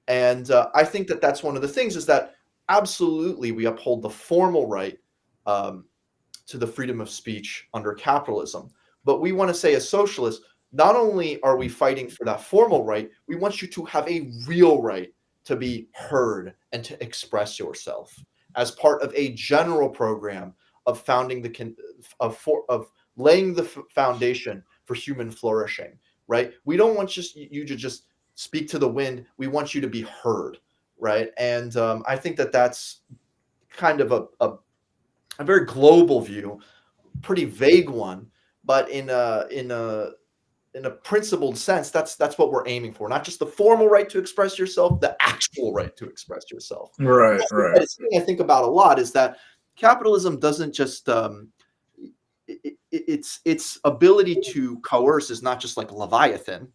And I think that that's one of the things, is that absolutely we uphold the formal right to the freedom of speech under capitalism. But we want to say, as socialists, not only are we fighting for that formal right, we want you to have a real right to be heard and to express yourself as part of a general program of laying the foundation for human flourishing, right? We don't want you to just speak to the wind. We want you to be heard, right? And I think that that's kind of a very global view, pretty vague one, but in a principled sense, that's what we're aiming for. Not just the formal right to express yourself, the actual right to express yourself. Right. I think about a lot is that capitalism doesn't just its ability to coerce is not just like Leviathan.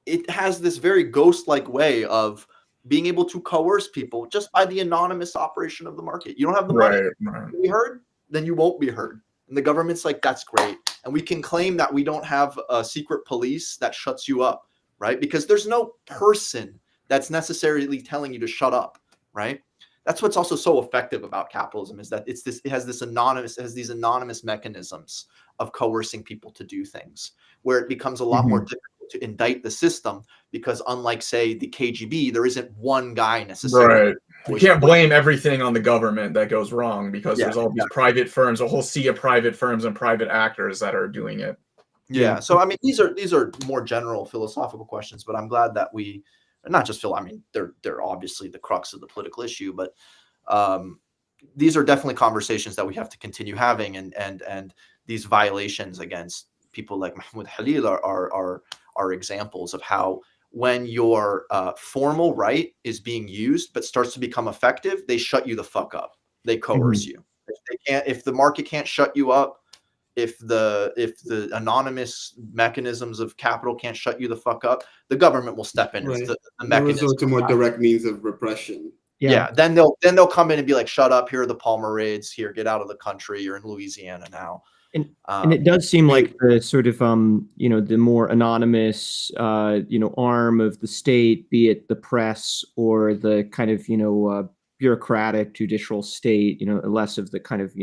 It has this very ghost-like way of being able to coerce people just by the anonymous operation of the market. You don't have the money to be heard, then you won't be heard. And the government's like, that's great. And we can claim that we don't have a secret police that shuts you up, right? Because there's no person that's necessarily telling you to shut up, right? That's what's also so effective about capitalism, is that it has these anonymous mechanisms of coercing people to do things, where it becomes a lot more difficult to indict the system, because unlike, say, the KGB, there isn't one guy necessarily. Right. You can't blame everything on the government that goes wrong, because there's all these private firms, a whole sea of private firms and private actors that are doing it. Yeah. So I mean, these are more general philosophical questions, but I'm glad that we not just I mean, they're obviously the crux of the political issue, but these are definitely conversations that we have to continue having, and these violations against people like Mahmoud Halil are examples of how when your formal right is being used but starts to become effective, they shut you the fuck up. They coerce you. If the market can't shut you up, if the anonymous mechanisms of capital can't shut you the fuck up, the government will step in. Right. It's the They mechanism. resort to more direct means of repression. Yeah. Then they'll come in and be like, shut up, here are the Palmer raids, here, get out of the country, you're in Louisiana now. And it does seem like the sort of the more anonymous arm of the state, be it the press or the kind of bureaucratic judicial state, less of the kind of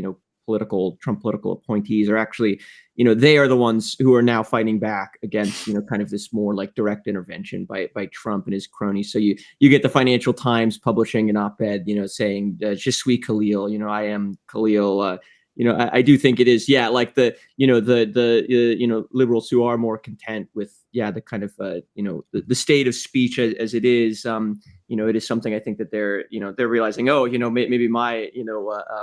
Trump political appointees, are actually they are the ones who are now fighting back against kind of this more like direct intervention by Trump and his cronies. So you get the Financial Times publishing an op-ed saying je suis Khalil, I am Khalil. I do think it is, like the liberals who are more content with, the kind of, the state of speech as it is, it is something I think that they're realizing, maybe my,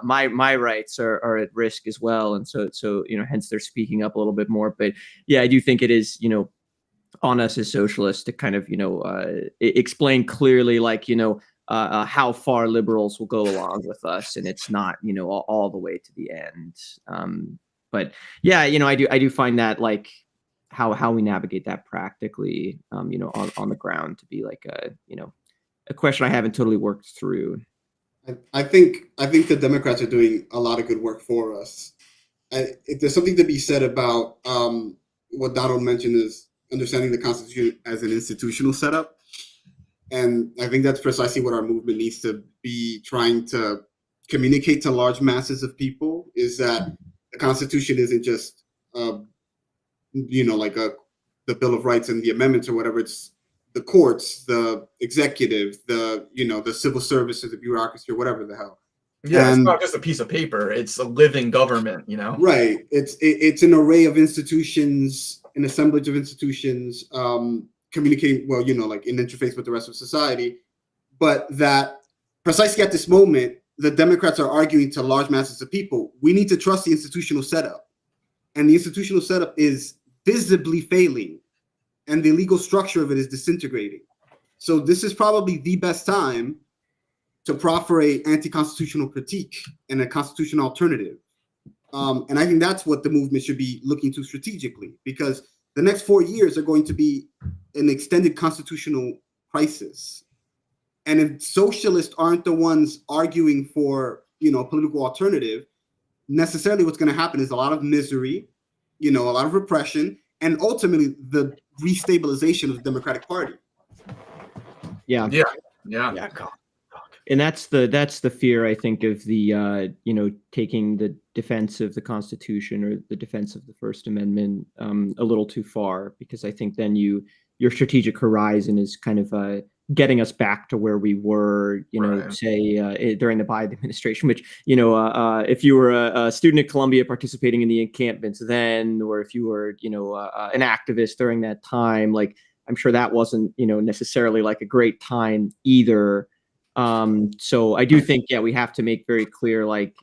my rights are at risk as well. And so, hence they're speaking up a little bit more. But I do think it is, on us as socialists to kind of, explain clearly, like, how far liberals will go along with us, and it's not all the way to the end. But I do find that, like, how we navigate that practically on the ground to be like a question I haven't totally worked through. I think the Democrats are doing a lot of good work for us. There's something to be said about what Donald mentioned, is understanding the Constitution as an institutional setup. And I think that's precisely what our movement needs to be trying to communicate to large masses of people, is that the Constitution isn't just, like the Bill of Rights and the amendments or whatever. It's the courts, the executive, the civil services, the bureaucracy, or whatever the hell. Yeah, it's not just a piece of paper. It's a living government, Right. It's an array of institutions, an assemblage of institutions, communicating, like in interface with the rest of society. But that precisely at this moment, the Democrats are arguing to large masses of people, we need to trust the institutional setup. And the institutional setup is visibly failing, and the legal structure of it is disintegrating. So this is probably the best time to proffer a anti-constitutional critique and a constitutional alternative. And I think that's what the movement should be looking to strategically, because the next 4 years are going to be an extended constitutional crisis. And if socialists aren't the ones arguing for, a political alternative, necessarily what's going to happen is a lot of misery, a lot of repression, and ultimately the restabilization of the Democratic Party. Yeah. And that's the fear, I think, of the taking the defense of the Constitution or the defense of the First Amendment a little too far, because I think then your strategic horizon is kind of getting us back to where we were, right. say during the Biden administration, which, if you were a student at Columbia participating in the encampments then, or if you were, an activist during that time, like, I'm sure that wasn't, necessarily like a great time either. So I do think, we have to make very clear, like,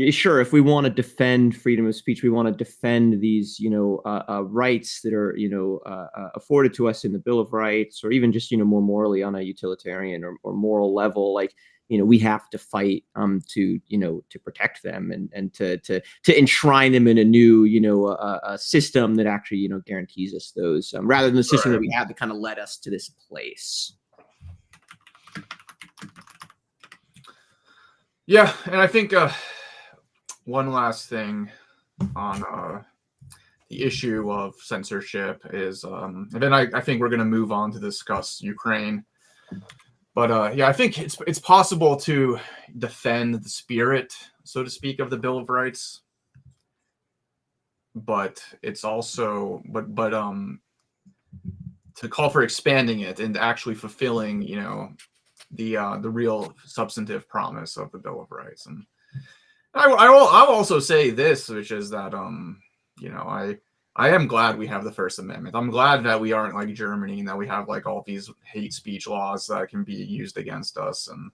sure, if we want to defend freedom of speech, we want to defend these, rights that are, afforded to us in the Bill of Rights, or even just, more morally on a utilitarian or moral level, like, we have to fight to protect them and to enshrine them in a new, a system that actually, guarantees us those, rather than the system that we have that kind of led us to this place. Yeah, and I think one last thing on the issue of censorship is, and then I think we're going to move on to discuss Ukraine. But I think it's possible to defend the spirit, so to speak, of the Bill of Rights, but it's also to call for expanding it and actually fulfilling, the real substantive promise of the Bill of Rights. And I'll also say this, which is that I am glad we have the First Amendment. I'm glad that we aren't like Germany and that we have like all these hate speech laws that can be used against us. And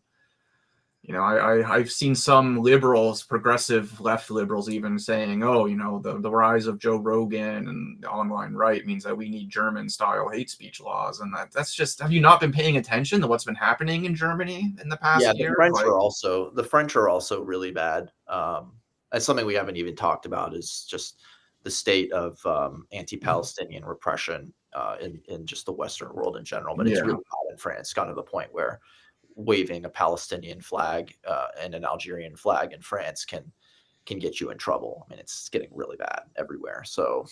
I've seen some liberals, progressive left liberals, even saying, "Oh, the rise of Joe Rogan and the online right means that we need German-style hate speech laws," and that's just. Have you not been paying attention to what's been happening in Germany in the past Yeah, year? the French are also really bad. That's something we haven't even talked about is just the state of anti-Palestinian repression in just the Western world in general. But it's Yeah. really bad in France, gotten to the point where waving a Palestinian flag and an Algerian flag in France can get you in trouble. I mean, it's getting really bad everywhere. So,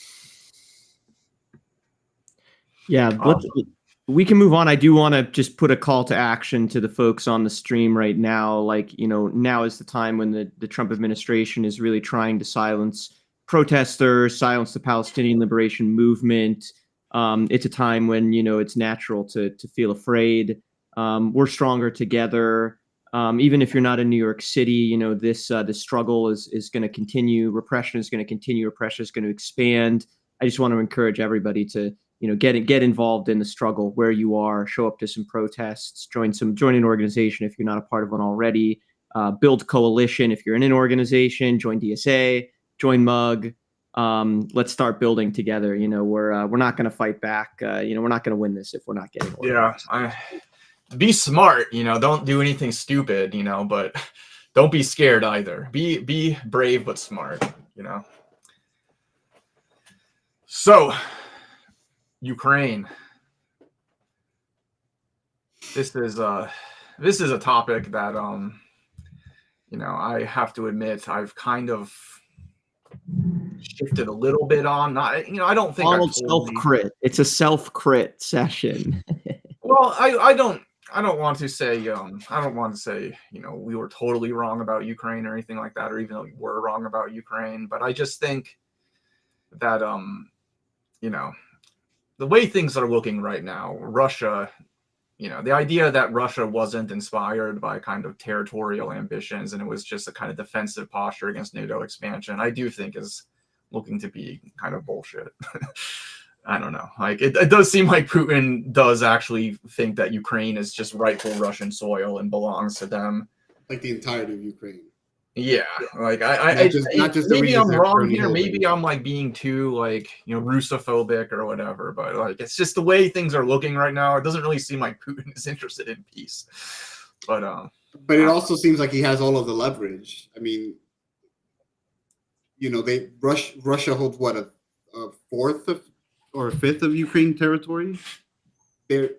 Yeah, we can move on. I do want to just put a call to action to the folks on the stream right now. Like, now is the time when the Trump administration is really trying to silence protesters, silence the Palestinian liberation movement. It's a time when, it's natural to feel afraid. We're stronger together. Even if you're not in New York City, this struggle is going to continue. Repression is going to continue. Repression is going to expand. I just want to encourage everybody to, get involved in the struggle where you are. Show up to some protests. Join an organization if you're not a part of one already. Build coalition if you're in an organization. Join DSA. Join MUG. Let's start building together. We're not going to fight back. We're not going to win this if we're not getting organized. Yeah. Be smart, don't do anything stupid, but don't be scared either. Be brave but smart, So, Ukraine. This is a topic that I have to admit I've kind of shifted a little bit on. Not, I don't think Donald self-crit. It's a self-crit session. Well, I don't want to say we were totally wrong about Ukraine or anything like that, or even though we were wrong about Ukraine, but I just think that the way things are looking right now, Russia, the idea that Russia wasn't inspired by kind of territorial ambitions and it was just a kind of defensive posture against NATO expansion, I do think is looking to be kind of bullshit. I don't know. Like it does seem like Putin does actually think that Ukraine is just rightful Russian soil and belongs to them. Like the entirety of Ukraine. Yeah, like not just maybe I'm wrong here. Maybe I'm like being too Russophobic or whatever. But like it's just the way things are looking right now. It doesn't really seem like Putin is interested in peace. But it also seems like he has all of the leverage. I mean, Russia holds what a fourth or a fifth of Ukraine territory. They're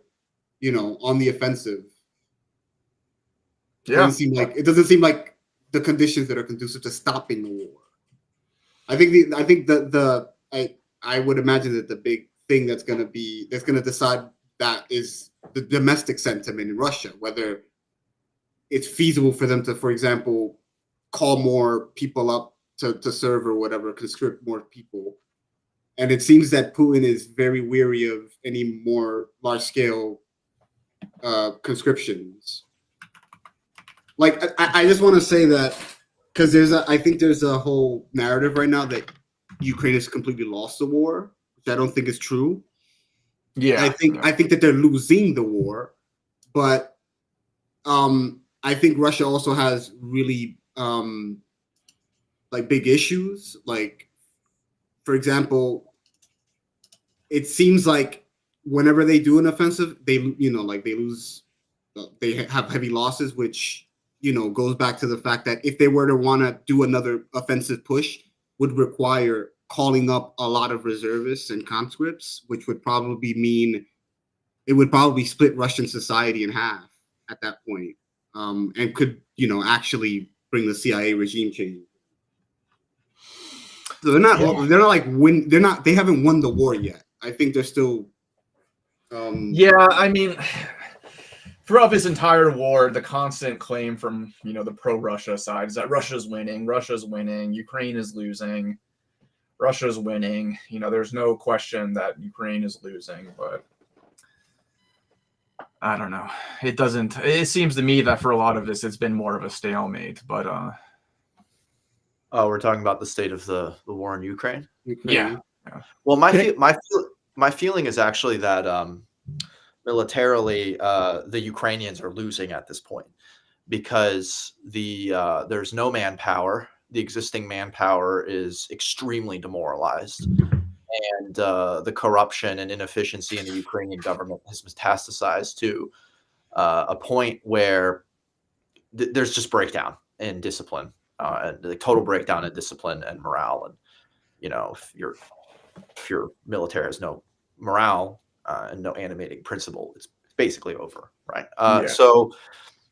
on the offensive. Yeah, it doesn't seem like the conditions that are conducive to stopping the war. I would imagine that the big thing that's going to decide that is the domestic sentiment in Russia, whether it's feasible for them to, for example, call more people up to serve or whatever, conscript more people. And it seems that Putin is very weary of any more large-scale conscriptions. Like, I just want to say that because I think there's a whole narrative right now that Ukraine has completely lost the war, which I don't think is true. Yeah, I think that they're losing the war, but I think Russia also has really big issues. Like, for example, it seems like whenever they do an offensive, they lose. They have heavy losses, which goes back to the fact that if they were to want to do another offensive push, would require calling up a lot of reservists and conscripts, which would probably mean it would probably split Russian society in half at that point, and could actually bring the CIA regime change. So they haven't won the war yet. I think they're still. I mean, throughout this entire war, the constant claim from the pro-Russia side is that Russia's winning, Ukraine is losing, Russia's winning. There's no question that Ukraine is losing, but I don't know. It seems to me that for a lot of this, it's been more of a stalemate. But we're talking about the state of the war in Ukraine. Yeah. Well, my feeling is actually that militarily, the Ukrainians are losing at this point, because there's no manpower. The existing manpower is extremely demoralized, and the corruption and inefficiency in the Ukrainian government has metastasized to a point where there's just breakdown in discipline, and the total breakdown in discipline and morale. And if your military has no morale and no animating principle, it's basically over, right? So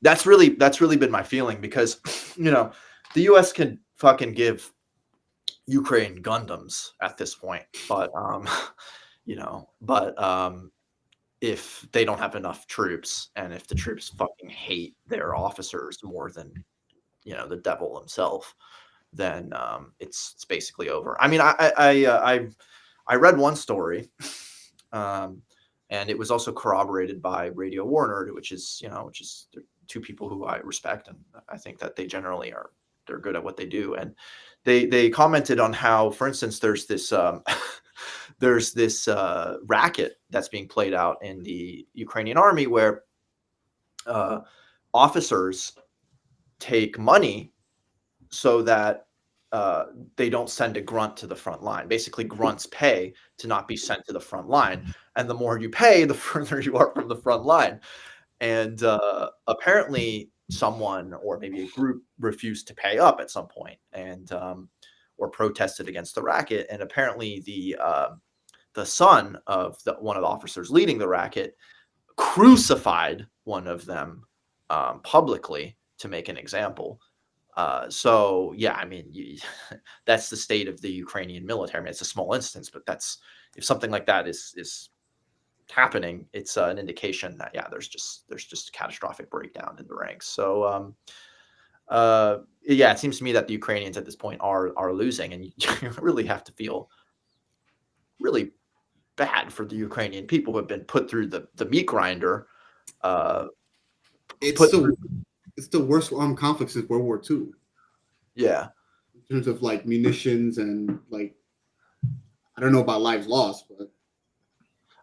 that's really been my feeling, because the U.S. can fucking give Ukraine Gundams at this point, but if they don't have enough troops, and if the troops fucking hate their officers more than the devil himself, then it's basically over. I mean, I read one story, and it was also corroborated by Radio Warner, which is two people who I respect, and I think that they generally they're good at what they do. And they commented on how, for instance, there's this racket that's being played out in the Ukrainian army, where officers take money so that they don't send a grunt to the front line. Basically, grunts pay to not be sent to the front line, and the more you pay, the further you are from the front line. And apparently someone, or maybe a group, refused to pay up at some point, and or protested against the racket. And apparently the son of one of the officers leading the racket crucified one of them publicly to make an example. So yeah, I mean, that's the state of the Ukrainian military. I mean, it's a small instance, but if something like that is happening, it's an indication that there's just a catastrophic breakdown in the ranks. So it seems to me that the Ukrainians at this point are losing, and you really have to feel really bad for the Ukrainian people who have been put through the meat grinder. It's the worst armed conflict since World War II. Yeah. In terms of like munitions and like, I don't know about lives lost, but.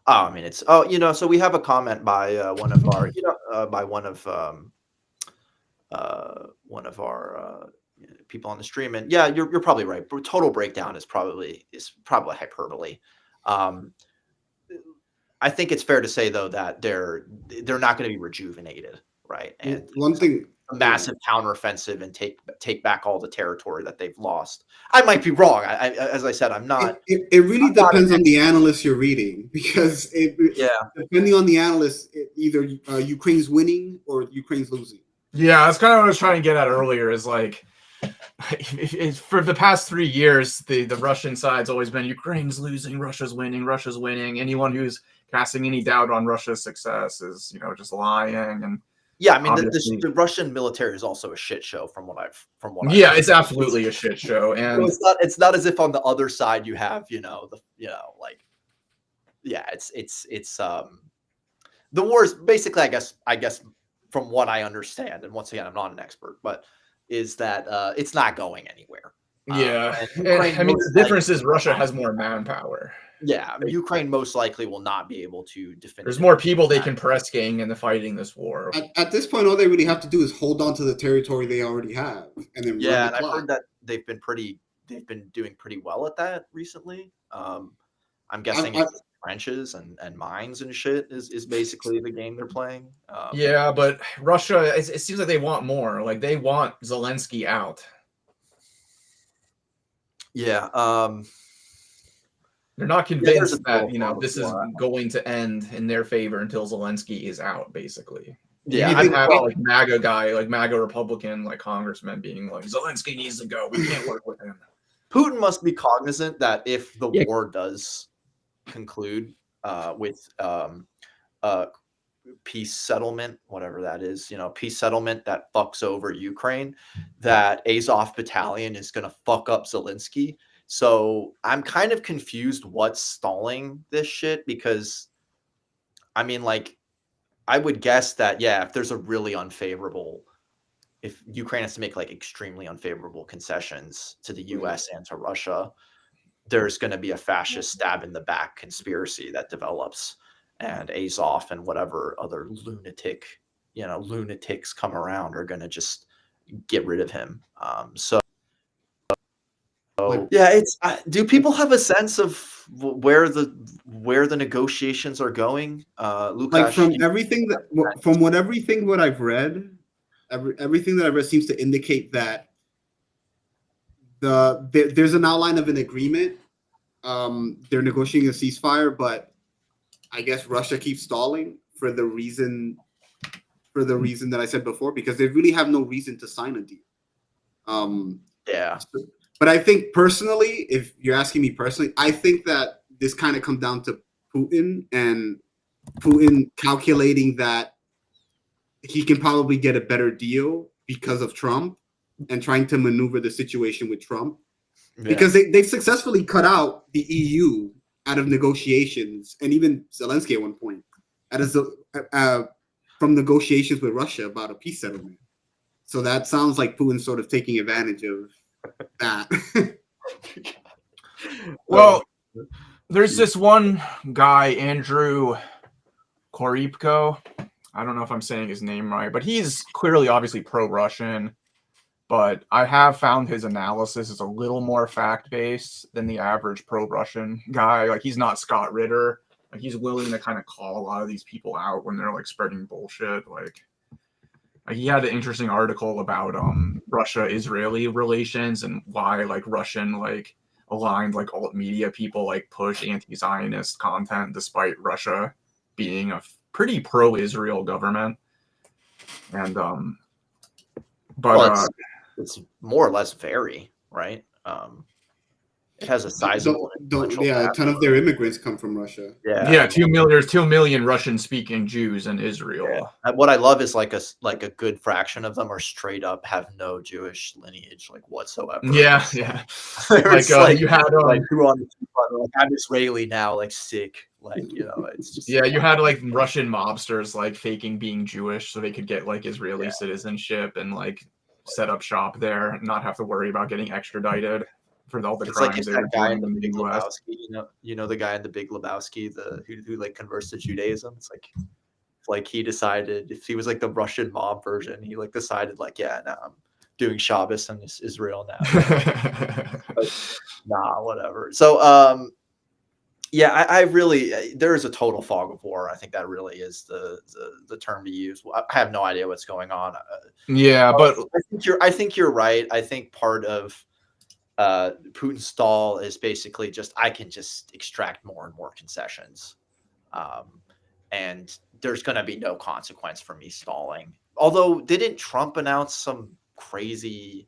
I mean, so we have a comment by one of our, people on the stream, and you're probably right. Total breakdown is probably hyperbole. I think it's fair to say, though, that they're not going to be rejuvenated, right? And one thing, a massive counteroffensive and take back all the territory that they've lost. I might be wrong. As I said, I'm not. It really depends on the analyst you're reading, because depending on the analyst, either Ukraine's winning or Ukraine's losing. Yeah, that's kind of what I was trying to get at earlier. Is like, for the past 3 years, the Russian side's always been Ukraine's losing, Russia's winning, Russia's winning. Anyone who's casting any doubt on Russia's success is just lying. And I mean, the Russian military is also a shit show from what I've it's absolutely a shit show. And so it's not as if on the other side you have it's the war is basically, I guess from what I understand, and once again, I'm not an expert, but is that it's not going anywhere. I mean, the difference is Russia has more manpower. Ukraine most likely will not be able to defend. There's more people they can press gang in the fighting this war. At this point, all they really have to do is hold on to the territory they already have, and then and I've heard that they've been doing pretty well at that recently. I'm guessing trenches and mines and shit is basically the game they're playing. But Russia, it seems like they want more. Like, they want Zelensky out. They're not convinced that this is going to end in their favor until Zelensky is out, basically. I have like MAGA guy, like MAGA Republican, like congressman being like, Zelensky needs to go. We can't work with him. Putin must be cognizant that if the war does conclude with peace settlement, whatever that is, peace settlement that fucks over Ukraine, that Azov battalion is going to fuck up Zelensky. So I'm kind of confused what's stalling this shit, because I mean, like, I would guess that, if there's a really if Ukraine has to make like extremely unfavorable concessions to the US and to Russia, there's going to be a fascist stab in the back conspiracy that develops, and Azov and whatever other lunatic lunatics come around are going to just get rid of him. So yeah, it's do people have a sense of where the negotiations are going? Lukasz, Like from everything what I've read, everything that I've read seems to indicate that there's an outline of an agreement. They're negotiating a ceasefire, but I guess Russia keeps stalling for the reason that I said before, because they really have no reason to sign a deal. Yeah. But I think personally, if you're asking me personally, I think that this kind of comes down to Putin, and Putin calculating that he can probably get a better deal because of Trump, and trying to maneuver the situation with Trump. Yeah. Because they've successfully cut out the EU out of negotiations, and even Zelensky at one point, from negotiations with Russia about a peace settlement. So that sounds like Putin's sort of taking advantage of that. Well, there's this one guy, Andrew Koripko. I don't know if I'm saying his name right, but he's clearly obviously pro-Russian. But I have found his analysis is a little more fact-based than the average pro-Russian guy. Like, he's not Scott Ritter. Like, he's willing to kind of call a lot of these people out when they're like spreading bullshit. Like he had an interesting article about Russia-Israeli relations and why like Russian like aligned like alt media people like push anti-Zionist content despite Russia being a pretty pro-Israel government. And it's more or less very right. It has a sizable a ton of their immigrants come from Russia. Yeah, 2 million. There's 2 million Russian-speaking Jews in Israel. Yeah. What I love is like a good fraction of them are straight up have no Jewish lineage like whatsoever. Yeah. Like you had who on like I'm Israeli now, like sick, like it's just you had like Russian mobsters like faking being Jewish so they could get like Israeli citizenship and like set up shop there and not have to worry about getting extradited for all the crimes they were doing in the US. The guy in the Big Lebowski, who like converts to Judaism. It's like he decided, if he was like the Russian mob version, he like decided like, yeah, now I'm doing Shabbos in Israel now. But, nah, whatever. So I really there is a total fog of war. I think that really is the term to use. I have no idea what's going on. But I think you're right. I think part of Putin's stall is basically just I can just extract more and more concessions, and there's going to be no consequence for me stalling. Although, didn't Trump announce some crazy,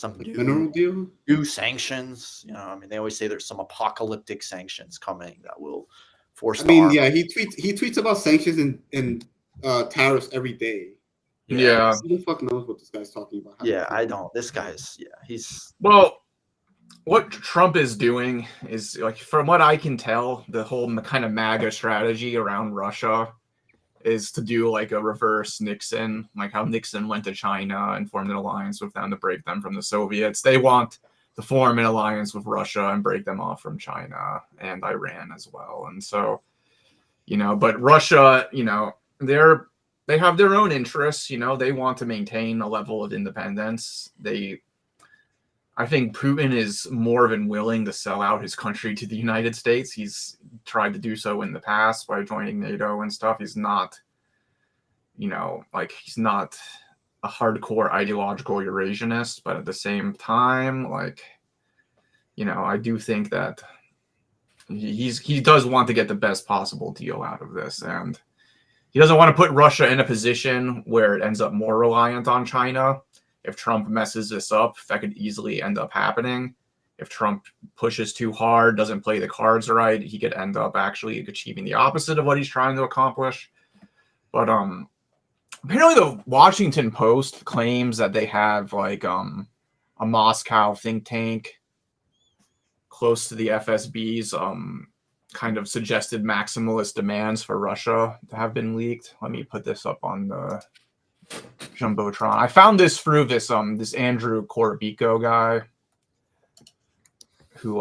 new sanctions? They always say there's some apocalyptic sanctions coming that will force. He tweets about sanctions and tariffs every day. Yeah. Who the fuck knows what this guy's talking about? I don't. This guy's he's what Trump is doing is, like, from what I can tell, the whole kind of MAGA strategy around Russia is to do like a reverse Nixon, like how Nixon went to China and formed an alliance with them to break them from the Soviets. They want to form an alliance with Russia and break them off from China and Iran as well. And so, but Russia, they have their own interests, they want to maintain a level of independence. I think Putin is more than willing to sell out his country to the United States. He's tried to do so in the past by joining NATO and stuff. He's not, he's not a hardcore ideological Eurasianist, but at the same time, I do think that he does want to get the best possible deal out of this. And he doesn't want to put Russia in a position where it ends up more reliant on China. If Trump messes this up, that could easily end up happening. If Trump pushes too hard, doesn't play the cards right, he could end up actually achieving the opposite of what he's trying to accomplish. But apparently the Washington Post claims that they have like a Moscow think tank close to the FSB's kind of suggested maximalist demands for Russia to have been leaked. Let me put this up on the Jumbotron. I found this through this Andrew Korobiko guy who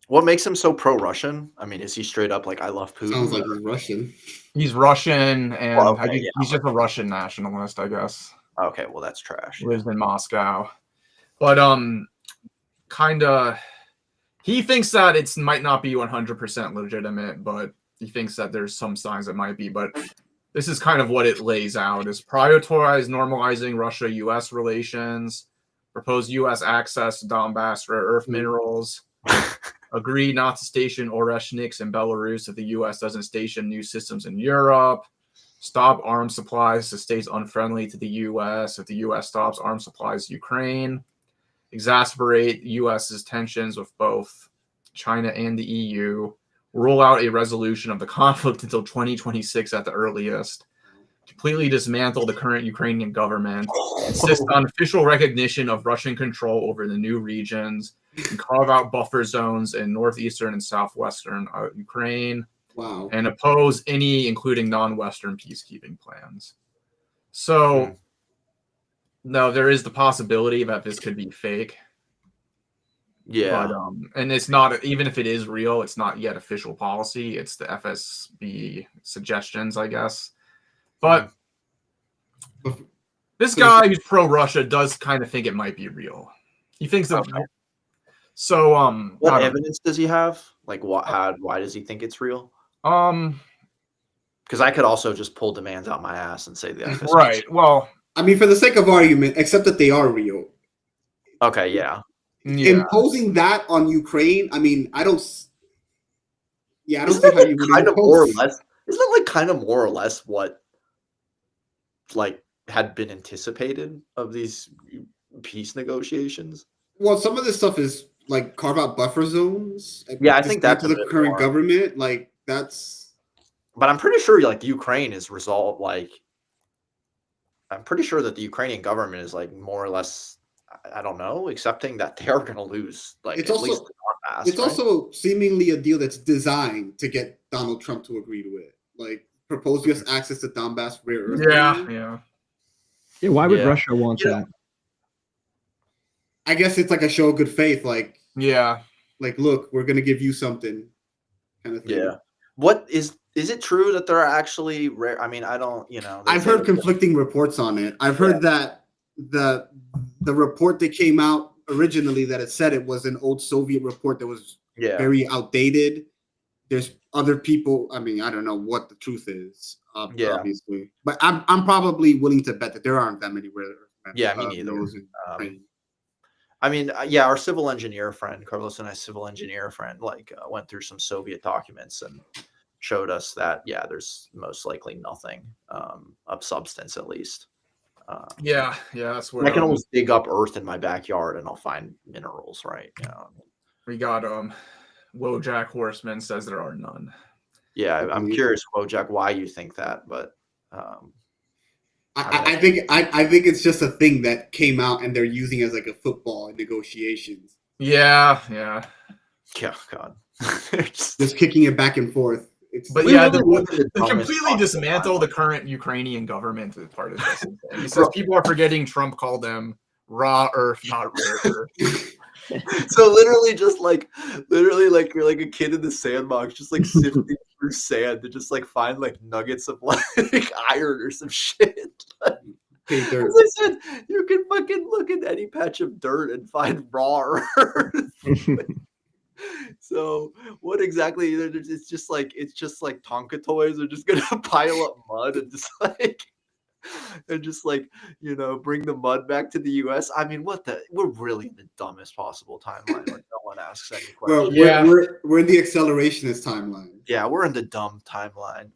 What makes him so pro-Russian? I mean, is he straight up like I love Putin? Sounds like he's Russian. He's Russian, and Well, I okay, think yeah, he's just a Russian nationalist, I guess. Okay, well that's trash. Lives in Moscow, but kind of. He thinks that it might not be 100% legitimate, but he thinks that there's some signs it might be. But this is kind of what it lays out: is prioritize normalizing Russia-U.S. relations, propose U.S. access to Donbass rare earth minerals, agree not to station Oreshniks in Belarus if the U.S. doesn't station new systems in Europe, stop arms supplies to states unfriendly to the U.S. if the U.S. stops arms supplies to Ukraine, exacerbate U.S.'s tensions with both China and the EU, rule out a resolution of the conflict until 2026 at the earliest, completely dismantle the current Ukrainian government, insist on official recognition of Russian control over the new regions, and carve out buffer zones in northeastern and southwestern Ukraine, Wow. and oppose any, including non-Western peacekeeping plans. So, no, there is the possibility that this could be fake. Yeah. But and it's not, even if it is real, it's not yet official policy. It's the FSB suggestions, I guess. But this guy who's pro-Russia does kind of think it might be real. He thinks of so what evidence does he have? Like why does he think it's real? Because I could also just pull demands out my ass and say the FSB. Right. Well, I mean, for the sake of argument, accept that they are real. Okay, yeah. Imposing that on Ukraine, I mean, I don't see how you would kind of impose. more or less. Isn't that like kind of more or less what like had been anticipated of these peace negotiations? Well, some of this stuff is like carve out buffer zones. Yeah, I think that's to the current government. Like that's. But I'm pretty sure like Ukraine is resolved. Like I'm pretty sure that the Ukrainian government is like more or less. I don't know, accepting that they're going to lose. Like it's at also least the Donbass, it's right? also seemingly a deal that's designed to get Donald Trump to agree to it. Like propose U.S. access to Donbass rare earth. Yeah. Why would Russia want that? I guess it's like a show of good faith. Like like look, we're gonna give you something, kind of thing. Yeah. What is it true that there are actually rare? I mean, I don't. I've heard conflicting reports on it. I've heard that the report that came out originally that it said it was an old Soviet report that was very outdated. There's other people. I mean, I don't know what the truth is, obviously, but I'm probably willing to bet that there aren't that many rare earth. Yeah, me neither. I mean, our civil engineer friend, Carlos and I, civil engineer friend, like went through some Soviet documents and showed us that there's most likely nothing of substance, at least. That's what I can always dig up earth in my backyard and I'll find minerals, right? We got Wojak Horseman says there are none. Yeah, I'm curious, Wojak, why you think that, but I think it's just a thing that came out and they're using as like a football in negotiations. Yeah, God, just kicking it back and forth. But they completely dismantle the current Ukrainian government as part of this. He says people are forgetting Trump called them raw earth, not rare earth. So literally you're like a kid in the sandbox, just like sifting through sand to just like find like nuggets of like iron or some shit. As I said, you can fucking look at any patch of dirt and find raw earth. So what exactly? It's just like Tonka toys are just gonna pile up mud and just like bring the mud back to the U.S. I mean, we're really in the dumbest possible timeline where no one asks any questions. Well, we're in the accelerationist timeline. Yeah, we're in the dumb timeline.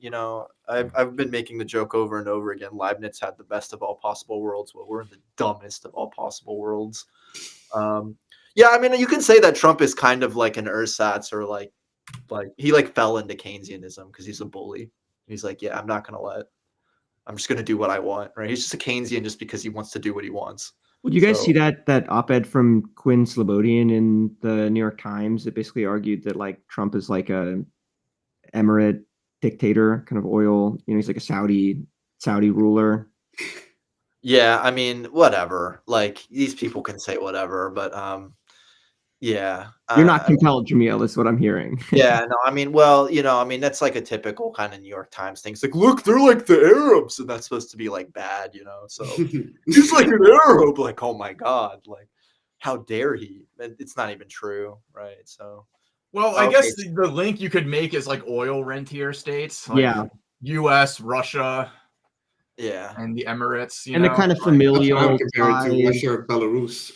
I've been making the joke over and over again. Leibniz had the best of all possible worlds. Well, we're in the dumbest of all possible worlds. Yeah, I mean, you can say that Trump is kind of like an ersatz, or like he like fell into Keynesianism because he's a bully. He's like, I'm just going to do what I want, right? He's just a Keynesian just because he wants to do what he wants. Would you guys see that op-ed from Quinn Slobodian in the New York Times that basically argued that like Trump is like a emirate dictator, kind of oil, he's like a Saudi ruler. Yeah, I mean, whatever. Like these people can say whatever, but Yeah. You're not compelled, Jamil, is what I'm hearing. Yeah, no, I mean, well, that's like a typical kind of New York Times thing. It's like, look, they're like the Arabs, and that's supposed to be like bad, So he's like an Arab, like, oh my God, like, how dare he? And it's not even true, right? So, Well, I guess the link you could make is like oil rentier states, like U.S., Russia, yeah, and the Emirates. And the kind of familial I would compare it to ties. Russia or Belarus,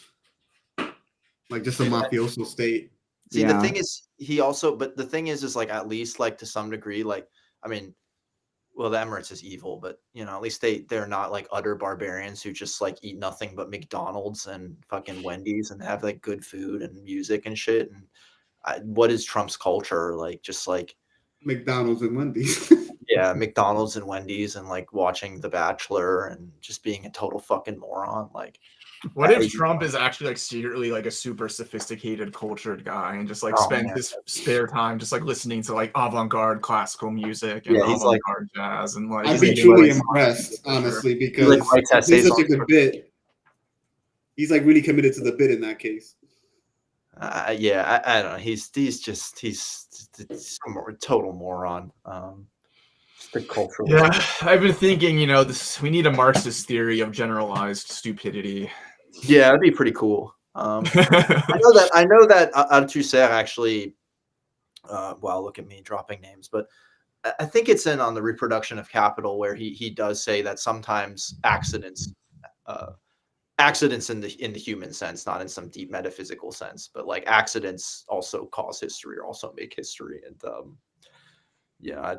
like just a mafioso state. See, the thing is, but the thing is like, at least like to some degree, like, I mean, well, the Emirates is evil, but at least they're not like utter barbarians who just like eat nothing but McDonald's and fucking Wendy's and have like good food and music and shit. And what is Trump's culture like? Just like McDonald's and Wendy's. Yeah, McDonald's and Wendy's and like watching The Bachelor and just being a total fucking moron. Like, what if Trump is actually like secretly like a super sophisticated, cultured guy and just like spends his spare time just like listening to like avant-garde classical music and avant-garde jazz and like I'd be truly impressed, honestly, because he's such a good bit. He's like really committed to the bit in that case. I don't know. He's a total moron. The cultural. Yeah, I've been thinking, we need a Marxist theory of generalized stupidity. Yeah, that'd be pretty cool. I know that Althusser actually. Wow, look at me dropping names, but I think it's on the Reproduction of Capital where he does say that sometimes accidents in the human sense, not in some deep metaphysical sense, but like accidents also cause history or also make history. And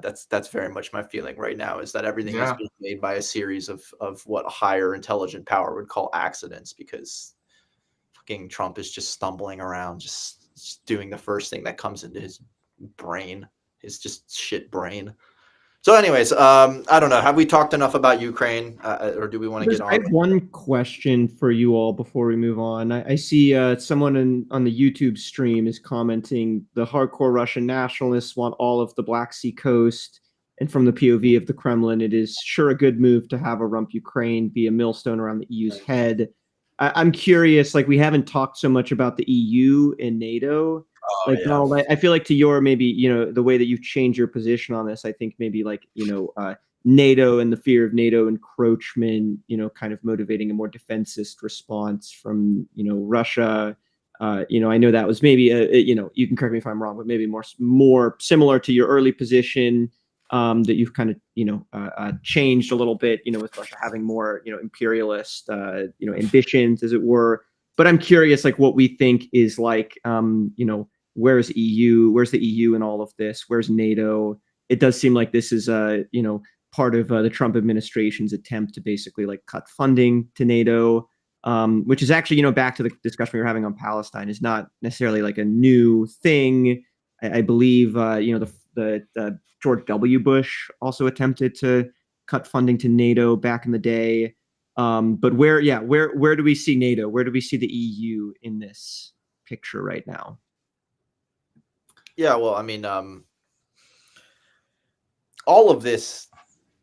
that's very much my feeling right now, is that everything is being made by a series of what a higher intelligent power would call accidents, because fucking Trump is just stumbling around, just doing the first thing that comes into his brain, his just shit brain. So anyways, I don't know. Have we talked enough about Ukraine, or do we want to get on? I have one question for you all before we move on. I see someone on the YouTube stream is commenting the hardcore Russian nationalists want all of the Black Sea coast, and from the POV of the Kremlin, it is sure a good move to have a rump Ukraine be a millstone around the EU's head. I'm curious, like we haven't talked so much about the EU and NATO. Donald, I feel like to your maybe, the way that you've changed your position on this, I think maybe like, NATO and the fear of NATO encroachment, kind of motivating a more defensist response from, Russia. I know that was maybe, you can correct me if I'm wrong, but maybe more similar to your early position that you've kind of, changed a little bit, with Russia having more, imperialist, ambitions, as it were. But I'm curious, like what we think is like, where's EU? Where's the EU in all of this? Where's NATO? It does seem like this is, part of the Trump administration's attempt to basically like cut funding to NATO, which is actually, back to the discussion we were having on Palestine, is not necessarily like a new thing. I believe, the George W. Bush also attempted to cut funding to NATO back in the day. But where do we see NATO? Where do we see the EU in this picture right now? Yeah, well, I mean, all of this,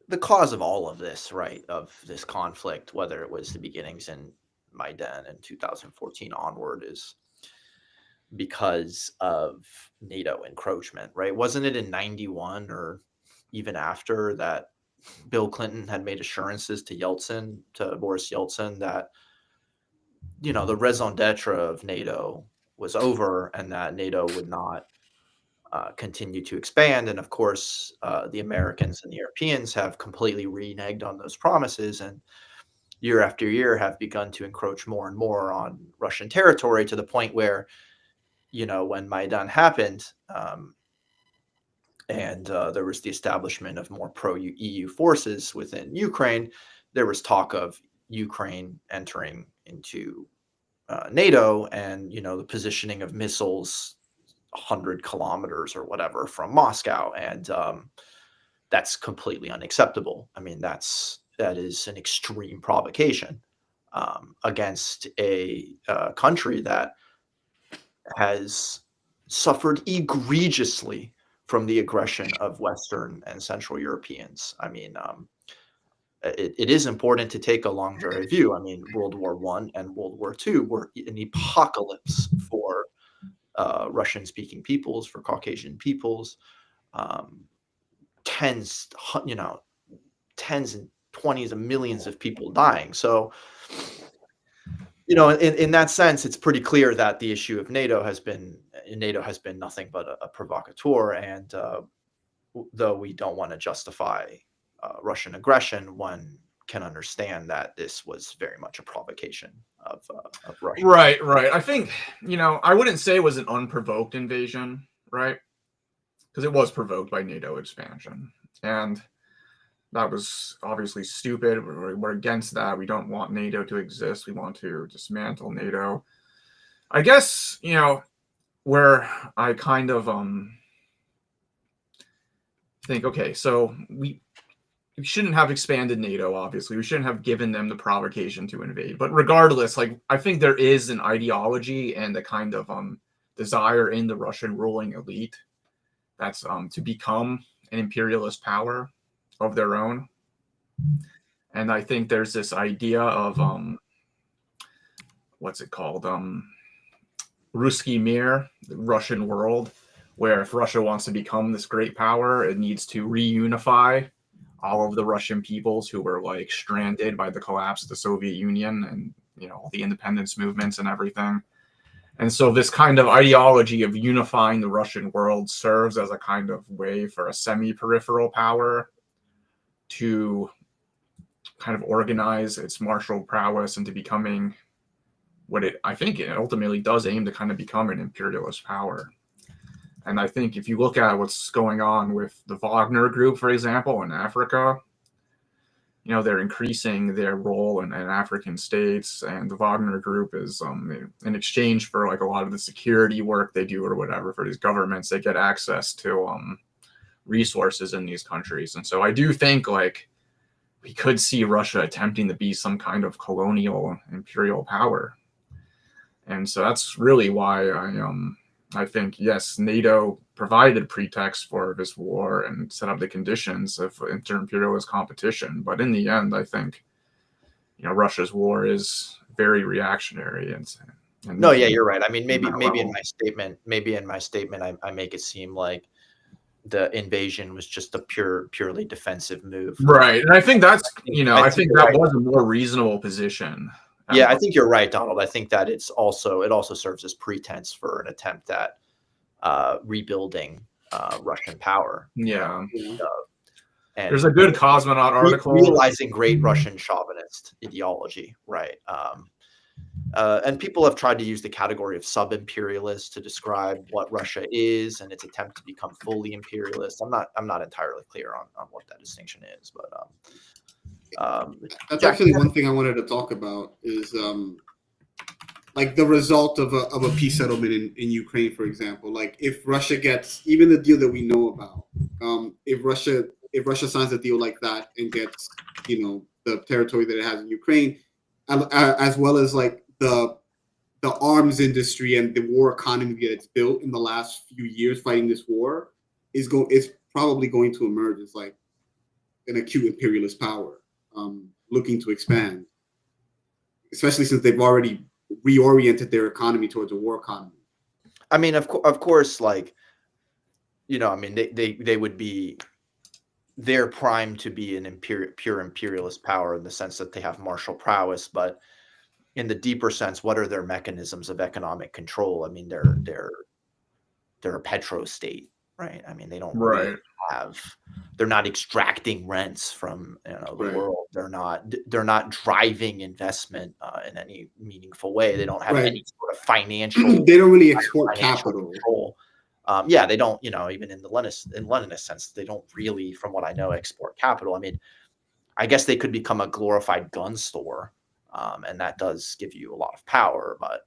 the cause of all of this, right, of this conflict, whether it was the beginnings in Maidan in 2014 onward, is because of NATO encroachment, right? Wasn't it in 91 or even after that Bill Clinton had made assurances to Boris Yeltsin, that, the raison d'etre of NATO was over and that NATO would not continue to expand. And of course, the Americans and the Europeans have completely reneged on those promises, and year after year have begun to encroach more and more on Russian territory, to the point where, when Maidan happened, and there was the establishment of more pro-EU forces within Ukraine, there was talk of Ukraine entering into NATO, and, the positioning of missiles 100 kilometers or whatever from Moscow. And that's completely unacceptable. I mean, that is an extreme provocation against a country that has suffered egregiously from the aggression of Western and Central Europeans. I mean, it is important to take a long-term view. I mean, World War I and World War II were an apocalypse for Russian-speaking peoples, for Caucasian peoples, tens and 20s of millions of people dying. So, in that sense, it's pretty clear that the issue of NATO has been nothing but a provocateur. And though we don't want to justify Russian aggression, one can understand that this was very much a provocation of Russia. Right. I think, I wouldn't say it was an unprovoked invasion, right? Because it was provoked by NATO expansion. And that was obviously stupid. We're against that. We don't want NATO to exist. We want to dismantle NATO. I guess, where I kind of think, okay, so we shouldn't have expanded NATO, obviously. We shouldn't have given them the provocation to invade. But regardless, I think there is an ideology and a kind of desire in the Russian ruling elite that's to become an imperialist power of their own. And I think there's this idea of what's it called? Ruski Mir, the Russian world, where if Russia wants to become this great power, it needs to reunify all of the Russian peoples who were stranded by the collapse of the Soviet Union and all the independence movements and everything. And so this kind of ideology of unifying the Russian world serves as a kind of way for a semi-peripheral power to kind of organize its martial prowess into becoming what I think it ultimately does aim to kind of become an imperialist power. And I think if you look at what's going on with the Wagner Group, for example, in Africa, they're increasing their role in African states, and the Wagner Group is in exchange for a lot of the security work they do or whatever for these governments, they get access to resources in these countries. And so I do think we could see Russia attempting to be some kind of colonial imperial power. And so that's really why I think, yes, NATO provided pretext for this war and set up the conditions of inter-imperialist competition. But in the end, I think, Russia's war is very reactionary. And no, yeah, you're right. I mean, maybe in my statement, I make it seem like the invasion was just a purely defensive move. Right. And I think that's, I think that was a more reasonable position. Yeah, I think you're right, Donald. I think that it also serves as pretense for an attempt at rebuilding Russian power. Yeah. And there's a good Cosmonaut article. Realizing great Russian chauvinist ideology, right? And people have tried to use the category of sub-imperialist to describe what Russia is and its attempt to become fully imperialist. I'm not entirely clear on what that distinction is, but that's actually one thing I wanted to talk about is the result of a peace settlement in Ukraine, for example. If Russia gets even the deal that we know about, if Russia signs a deal like that and gets the territory that it has in Ukraine, as well as the arms industry and the war economy that it's built in the last few years fighting this war is probably going to emerge as an acute imperialist power looking to expand, especially since they've already reoriented their economy towards a war economy. I mean, of course, I mean, they would be, they're primed to be an pure imperialist power in the sense that they have martial prowess, but in the deeper sense, what are their mechanisms of economic control? I mean, they're a petro state, right? I mean, they don't really they're not extracting rents from the world. They're not driving investment in any meaningful way. They don't have any sort of financial. They don't really export capital. Control. They don't. Even in the Leninist sense, they don't really, from what I know, export capital. I mean, I guess they could become a glorified gun store, and that does give you a lot of power. But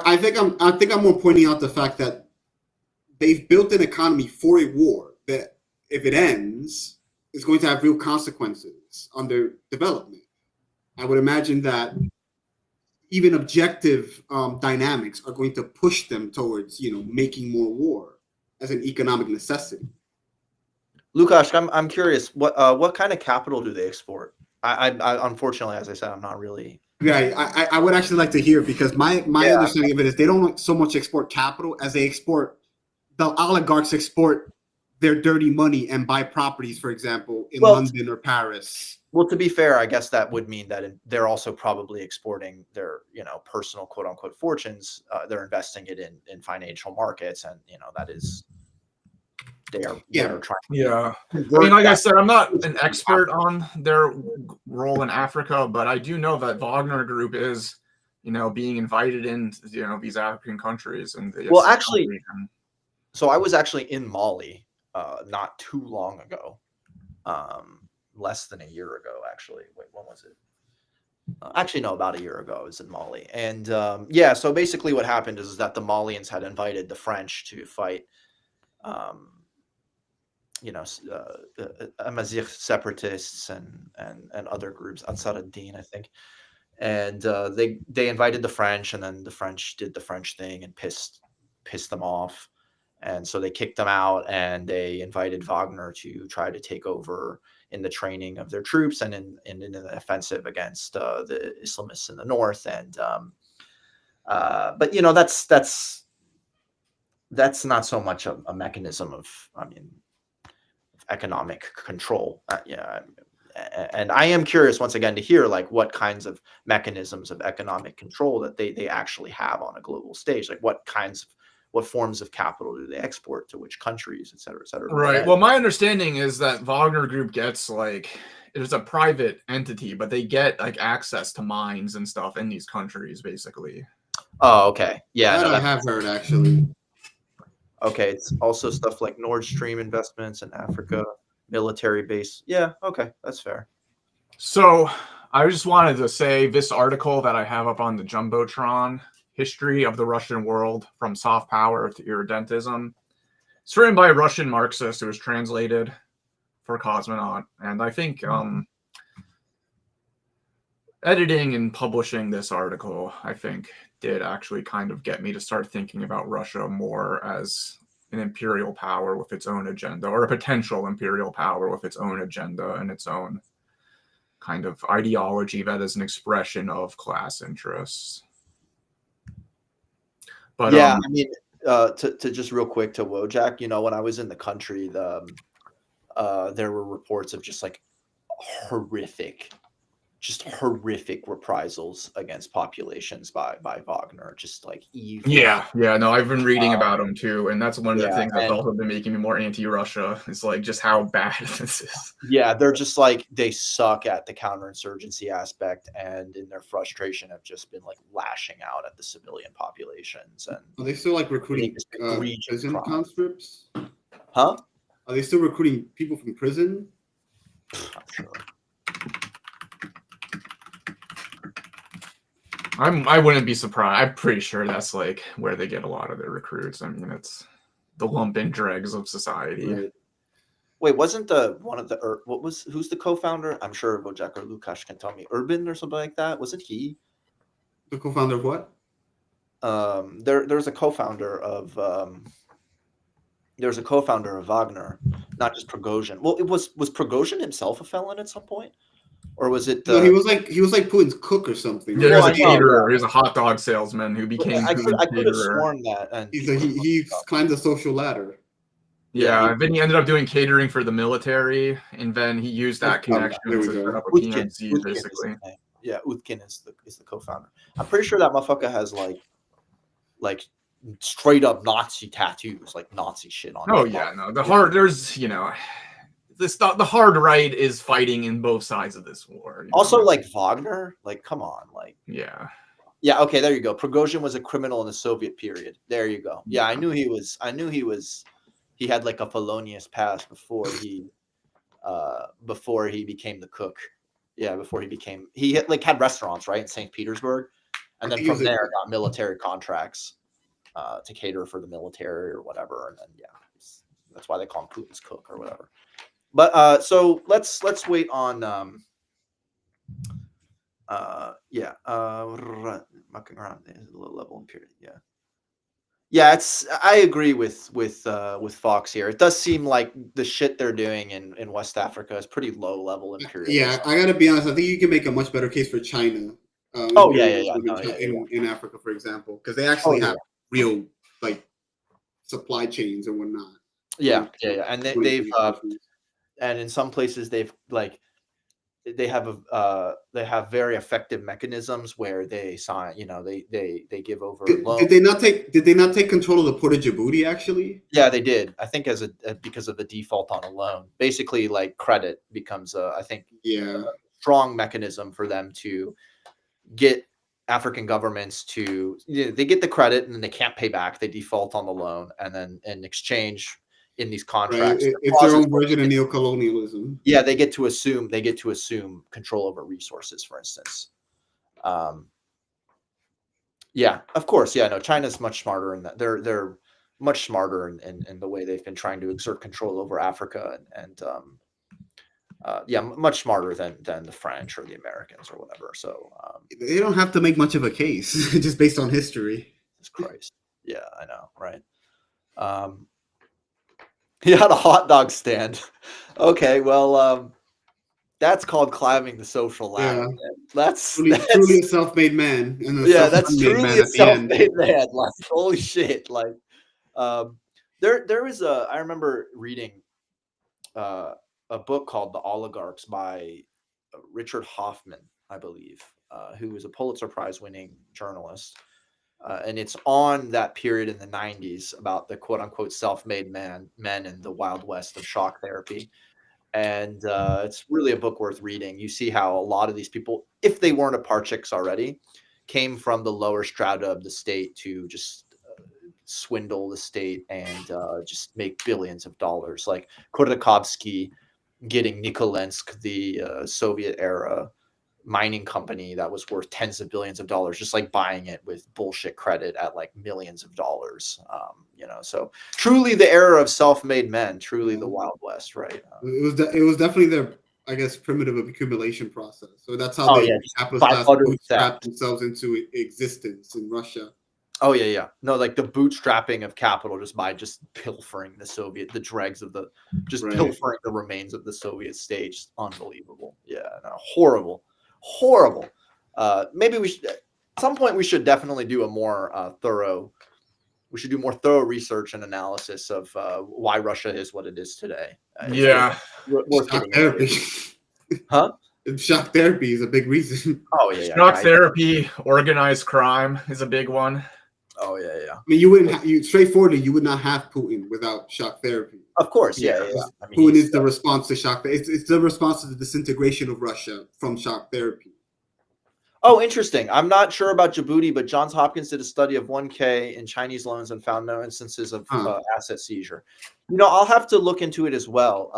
I think I'm more pointing out the fact that they've built an economy for a war that, if it ends, is going to have real consequences on their development. I would imagine that even objective dynamics are going to push them towards, making more war as an economic necessity. Lukash, I'm curious, what kind of capital do they export? I unfortunately, as I said, I'm not really Yeah, I would actually like to hear, because my Yeah. understanding of it is they don't so much export capital as they export, the oligarchs export their dirty money and buy properties, for example, in Well, London or Paris. Well, to be fair, I guess that would mean that they're also probably exporting their, personal quote unquote fortunes. They're investing it in financial markets, and that is they are trying. Yeah. I convert mean, like I that said, I'm not an into expert on their role in Africa, but I do know that Wagner Group is, being invited in, these African countries. And Well, actually, so I was actually in Mali not too long ago, less than a year ago, actually. Wait, when was it? Actually, no, about a year ago, I was in Mali. And so basically what happened is that the Malians had invited the French to fight, Amazigh separatists and other groups, Ansar ad-Din, I think. And they invited the French, and then the French did the French thing and pissed them off. And so they kicked them out, and they invited Wagner to try to take over in the training of their troops and in an offensive against the Islamists in the north. And but that's not so much a mechanism of, economic control. And I am curious once again to hear like what kinds of mechanisms of economic control that they actually have on a global stage. Like what forms of capital do they export to which countries, et cetera, et cetera. Right. Well, my understanding is that Wagner Group gets it's a private entity, but they get access to mines and stuff in these countries, basically. Oh, okay. Yeah. That I have heard, actually. Okay. It's also stuff like Nord Stream investments in Africa, military base. Yeah. Okay. That's fair. So I just wanted to say this article that I have up on the Jumbotron, History of the Russian World from Soft Power to Irredentism. It's written by a Russian Marxist who was translated for Cosmonaut. And I think editing and publishing this article, I think, did actually kind of get me to start thinking about Russia more as an imperial power with its own agenda, or a potential imperial power with its own agenda and its own kind of ideology that is an expression of class interests. But yeah, to just real quick to Wojak, when I was in the country, there were reports of just horrific reprisals against populations by Wagner, just evil. Yeah, no, I've been reading about them too, and that's one of the things that's also been making me more anti-Russia. Is just how bad this is. Yeah, they're just they suck at the counterinsurgency aspect, and in their frustration have just been lashing out at the civilian populations. And are they still recruiting prison conscripts? Huh? Are they still recruiting people from prison? I'm sure. I wouldn't be surprised. I'm pretty sure that's where they get a lot of their recruits. I mean, it's the lumpen dregs of society. Right. Wait, wasn't who's the co-founder? I'm sure Wojak or Lukasz can tell me. Urban or something like that. Wasn't he the co-founder of what? There's a co-founder of Wagner, not just Prigozhin. Well, was Prigozhin himself a felon at some point? Or was it? No, he was like Putin's cook or something. Yeah, he was a caterer. He was a hot dog salesman who became. I could have sworn that. And he climbed the social ladder. Yeah, and then he ended up doing catering for the military, and then he used that connection to set up a PMC, basically. Yeah, Utkin is the co-founder. I'm pretty sure that motherfucker has straight up Nazi tattoos, Nazi shit on. Oh yeah, no, the hard the hard right is fighting in both sides of this war. Also, Wagner, come on, yeah. Yeah, okay, there you go. Prigozhin was a criminal in the Soviet period. There you go. Yeah, I knew he was. He had a felonious past before he became the cook. Yeah, he had restaurants right in St. Petersburg, and then from there got military contracts to cater for the military or whatever, and then that's why they call him Putin's cook or whatever. But so let's wait on mucking around is a low level imperial. Yeah, I agree with Fox here. It does seem like the shit they're doing in West Africa is pretty low level imperialism. Yeah, I gotta be honest. I think you can make a much better case for China Oh, yeah. No, in Africa, for example, because they Oh, actually yeah. have real like supply chains and whatnot. Yeah. And they've and in some places they've like they have very effective mechanisms where they sign, they give over loans. Did they not take control of the port of Djibouti actually? Yeah, they did. I think because of the default on a loan, basically like credit becomes I think Yeah. strong mechanism for them to get African governments to, they get the credit and then they can't pay back. They default on the loan, and then in exchange in these contracts, Right. It's their own version of neocolonialism. Yeah, they get to assume control over resources, for instance. Yeah, of course. Yeah, no, China's much smarter in that. They're much smarter in the way they've been trying to exert control over Africa, and much smarter than the French or the Americans or whatever. So they don't have to make much of a case just based on history. Jesus Christ. Yeah, I know, right? He had a hot dog stand. Okay, well, that's called climbing the social ladder. Yeah. That's truly a self-made man. And that's truly a self-made man. Like, holy shit! Like, there was I remember reading a book called The Oligarchs by Richard Hoffman, I believe, who was a Pulitzer Prize-winning journalist. And it's on that period in the 90s about the quote-unquote self-made men in the Wild West of shock therapy. And it's really a book worth reading. You see how a lot of these people, if they weren't aparchiks already, came from the lower strata of the state to just swindle the state and just make billions of dollars. Like Khodorkovsky getting Nikolensk, the Soviet-era mining company that was worth tens of billions of dollars, just like buying it with bullshit credit at like millions of dollars. So truly the era of self-made men, truly the Wild West, right? It was definitely their, I guess, primitive accumulation process. So that's how capitalist class bootstrapped themselves into existence in Russia. Oh yeah. No, like the bootstrapping of capital just by pilfering the dregs of pilfering the remains of the Soviet state. Just unbelievable. Yeah, no, horrible. Maybe we should, at some point we should definitely do a more thorough research and analysis of why Russia is what it is today. Shock therapy. Huh? Shock therapy is a big reason. Oh yeah. Shock therapy, organized crime is a big one. Oh yeah. I mean, straightforwardly, you would not have Putin without shock therapy. Of course, yeah. I mean, Putin is the response to shock. It's the response to the disintegration of Russia from shock therapy. Oh, interesting. I'm not sure about Djibouti, but Johns Hopkins did a study of 1K in Chinese loans and found no instances of asset seizure. I'll have to look into it as well.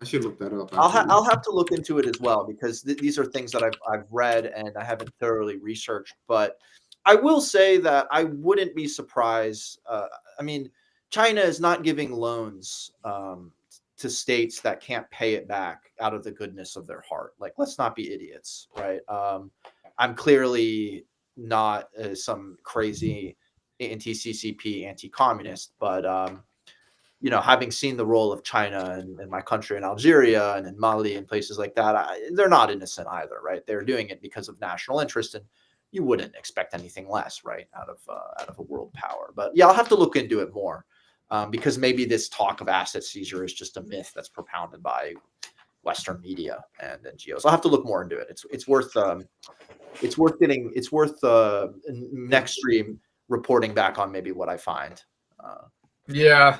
I should look that up. I'll have to look into it as well, because these are things that I've read and I haven't thoroughly researched. But I will say that I wouldn't be surprised. I mean, China is not giving loans to states that can't pay it back out of the goodness of their heart. Like, let's not be idiots, right? I'm clearly not some crazy anti-CCP, anti-communist, but having seen the role of China in my country, in Algeria and in Mali and places like that, they're not innocent either, right? They're doing it because of national interest, and you wouldn't expect anything less, right, out of a world power. But yeah, I'll have to look into it more, because maybe this talk of asset seizure is just a myth that's propounded by Western media and NGOs. I'll have to look more into it. It's worth next stream reporting back on maybe what I find. Yeah.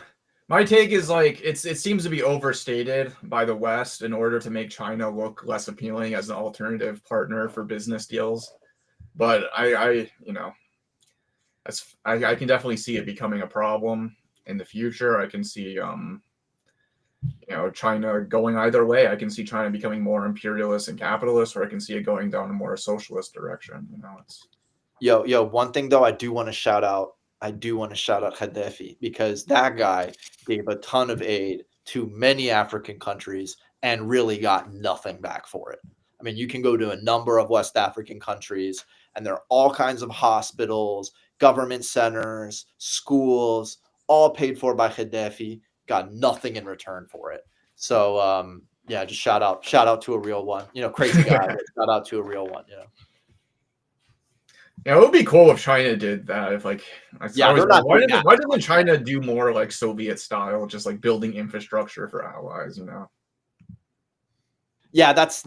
My take is like it seems to be overstated by the West in order to make China look less appealing as an alternative partner for business deals. But I can definitely see it becoming a problem in the future. I can see China going either way. I can see China becoming more imperialist and capitalist, or I can see it going down a more socialist direction. Yo, one thing though, I do want to shout out Gaddafi, because that guy gave a ton of aid to many African countries and really got nothing back for it. I mean, you can go to a number of West African countries and there are all kinds of hospitals, government centers, schools, all paid for by Gaddafi, got nothing in return for it. So, just shout out to a real one, crazy guy, but shout out to a real one, Yeah, it would be cool if China did that. If like, Yeah, always they're not why doing doesn't that. why doesn't China do more like Soviet style, just like building infrastructure for allies? You know. Yeah, that's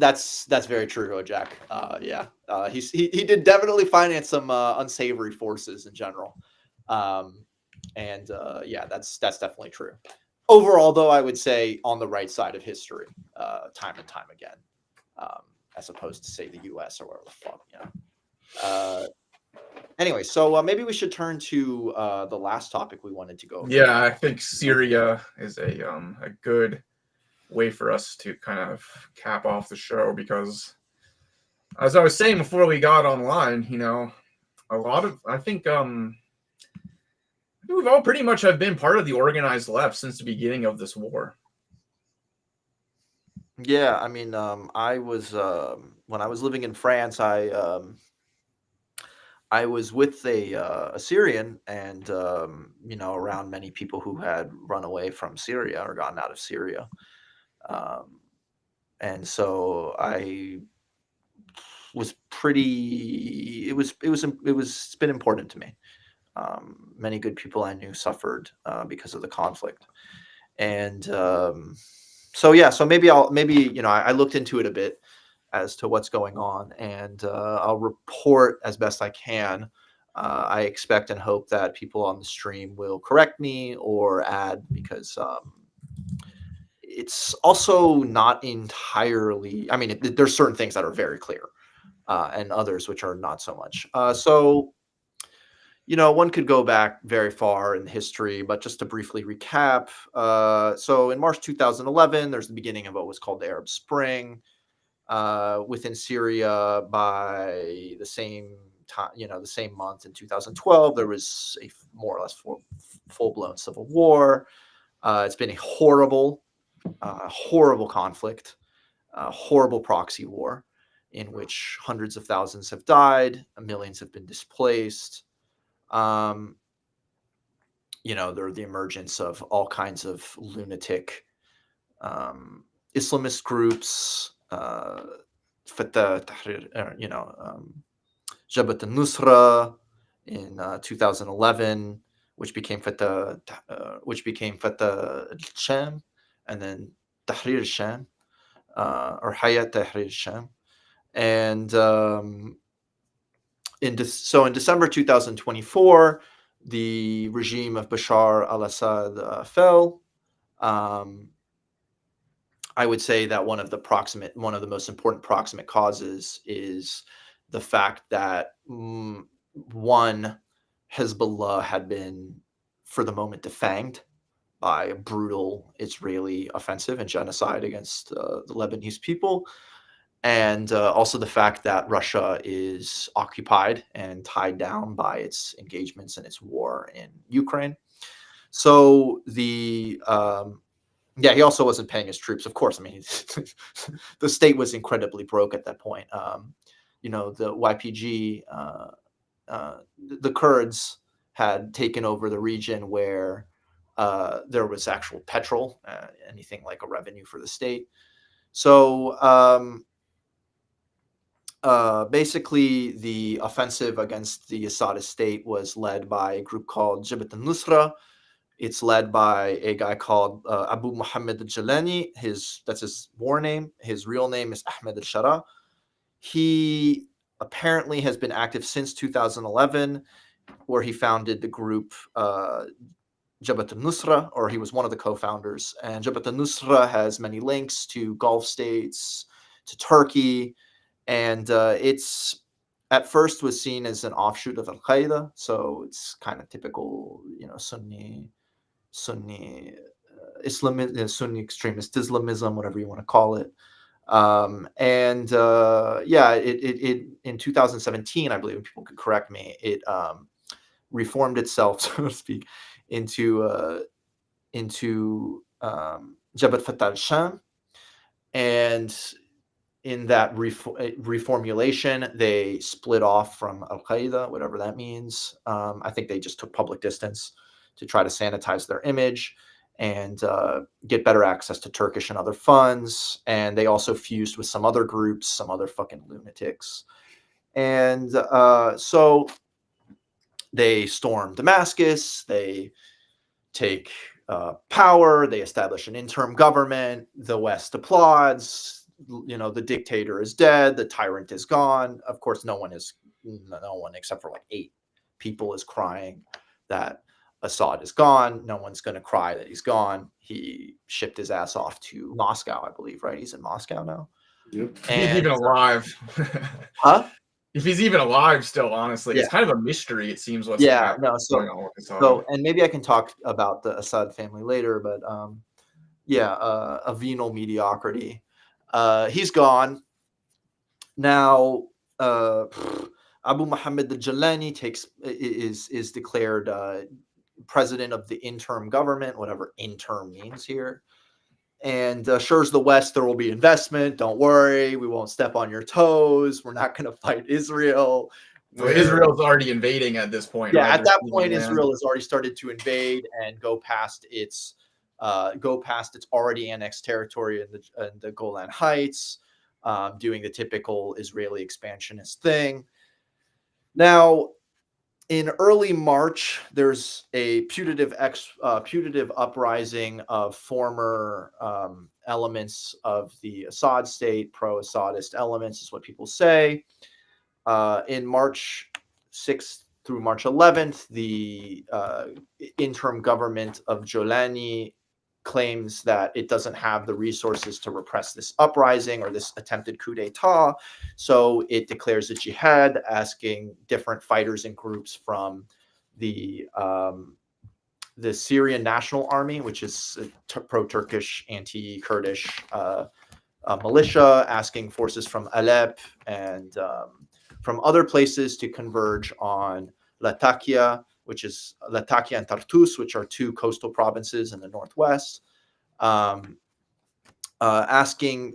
very true, Jack. Yeah, he did definitely finance some unsavory forces in general, and yeah, that's definitely true. Overall, though, I would say on the right side of history, time and time again, as opposed to say the U.S. or whatever the fuck. Anyway, so maybe we should turn to the last topic we wanted to go over. Yeah, I think Syria is a good way for us to kind of cap off the show because, as I was saying before we got online, you know, a lot of I think we've all pretty much have been part of the organized left since the beginning of this war. Yeah, I mean, I was when I was living in France, I was with a Syrian, and you know, around many people who had run away from Syria or gotten out of Syria, um, and so I was pretty. It's been important to me. Many good people I knew suffered because of the conflict, and so yeah, so maybe you know, I looked into it a bit as to what's going on, and I'll report as best I can. I expect and hope that people on the stream will correct me or add, because it's also not entirely. I mean, there's certain things that are very clear, and others which are not so much. So you know, one could go back very far in history, but just to briefly recap. So in March 2011, there's the beginning of what was called the Arab Spring. Within Syria, by the same time, you know, the same month in 2012, there was a more or less full-blown civil war. It's been a horrible, horrible conflict, horrible proxy war in which hundreds of thousands have died, millions have been displaced. Um, you know, there are the emergence of all kinds of lunatic Islamist groups, Fatah Tahrir, you know, Jabhat al-Nusra in 2011, which became Fatah al-Sham, and then Tahrir al-Sham, or Hayat Tahrir al-Sham. And so in December 2024, the regime of Bashar al-Assad fell. I would say that one of the most important proximate causes is the fact that one, Hezbollah had been, for the moment, defanged by a brutal Israeli offensive and genocide against the Lebanese people, and also the fact that Russia is occupied and tied down by its engagements and its war in Ukraine. So yeah, he also wasn't paying his troops, of course. I mean, the state was incredibly broke at that point. You know, the YPG, the Kurds had taken over the region where there was actual petrol, anything like a revenue for the state. So basically, the offensive against the Assad state was led by a group called Jabhat al-Nusra. It's led by a guy called Abu Muhammad al-Jalani. That's his war name. His real name is Ahmed al-Shara. He apparently has been active since 2011, where he founded the group Jabhat al-Nusra, or he was one of the co-founders. And Jabhat al-Nusra has many links to Gulf states, to Turkey, and it's at first was seen as an offshoot of Al-Qaeda. So it's kind of typical, you know, Sunni Islam, Sunni extremist Islamism, whatever you want to call it. And yeah, it in 2017, I believe, and people could correct me, it reformed itself, so to speak, into Jabhat Fatah al-Sham. And in that reformulation, they split off from Al-Qaeda, whatever that means. I think they just took public distance to try to sanitize their image and get better access to Turkish and other funds. And they also fused with some other groups, some other fucking lunatics. And so they storm Damascus, they take power, they establish an interim government, the West applauds, the dictator is dead, the tyrant is gone. Of course, no one except for like 8 people is crying that Assad is gone. No one's going to cry that he's gone. He shipped his ass off to Moscow, I believe, right? He's in Moscow now. Yep. If he's even alive. Huh? If he's even alive still, honestly. Yeah. It's kind of a mystery, it seems, what's Yeah, happening. no, so and maybe I can talk about the Assad family later, but a venal mediocrity. He's gone. Now Abu Muhammad al-Jalani is declared president of the interim government, whatever interim means here, and assures the West there will be investment. Don't worry, we won't step on your toes. We're not going to fight Israel. So Israel's already invading at this point. Yeah, right? at They're that seizing point, land. Israel has already started to invade and go past its already annexed territory in the Golan Heights, doing the typical Israeli expansionist thing. Now, in early March, there's a putative uprising of former elements of the Assad state, pro-Assadist elements, is what people say. In March 6th through March 11th, the interim government of Jolani claims that it doesn't have the resources to repress this uprising or this attempted coup d'etat. So it declares a jihad, asking different fighters and groups from the Syrian National Army, which is a pro-Turkish, anti-Kurdish militia, asking forces from Alep and from other places to converge on Latakia, which is Latakia and Tartus, which are 2 coastal provinces in the northwest, asking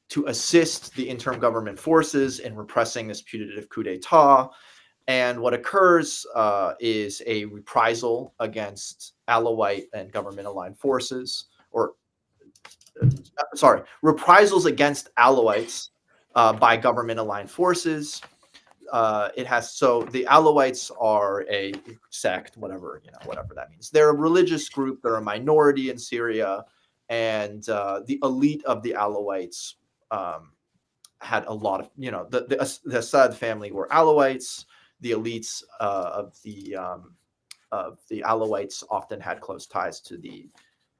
to assist the interim government forces in repressing this putative coup d'état. And what occurs is a reprisal against Alawite and government-aligned forces, reprisals against Alawites by government-aligned forces. The Alawites are a sect, whatever that means. They're a religious group. They're a minority in Syria, and the elite of the Alawites had a lot of, the Assad family were Alawites. The elites of the Alawites often had close ties to the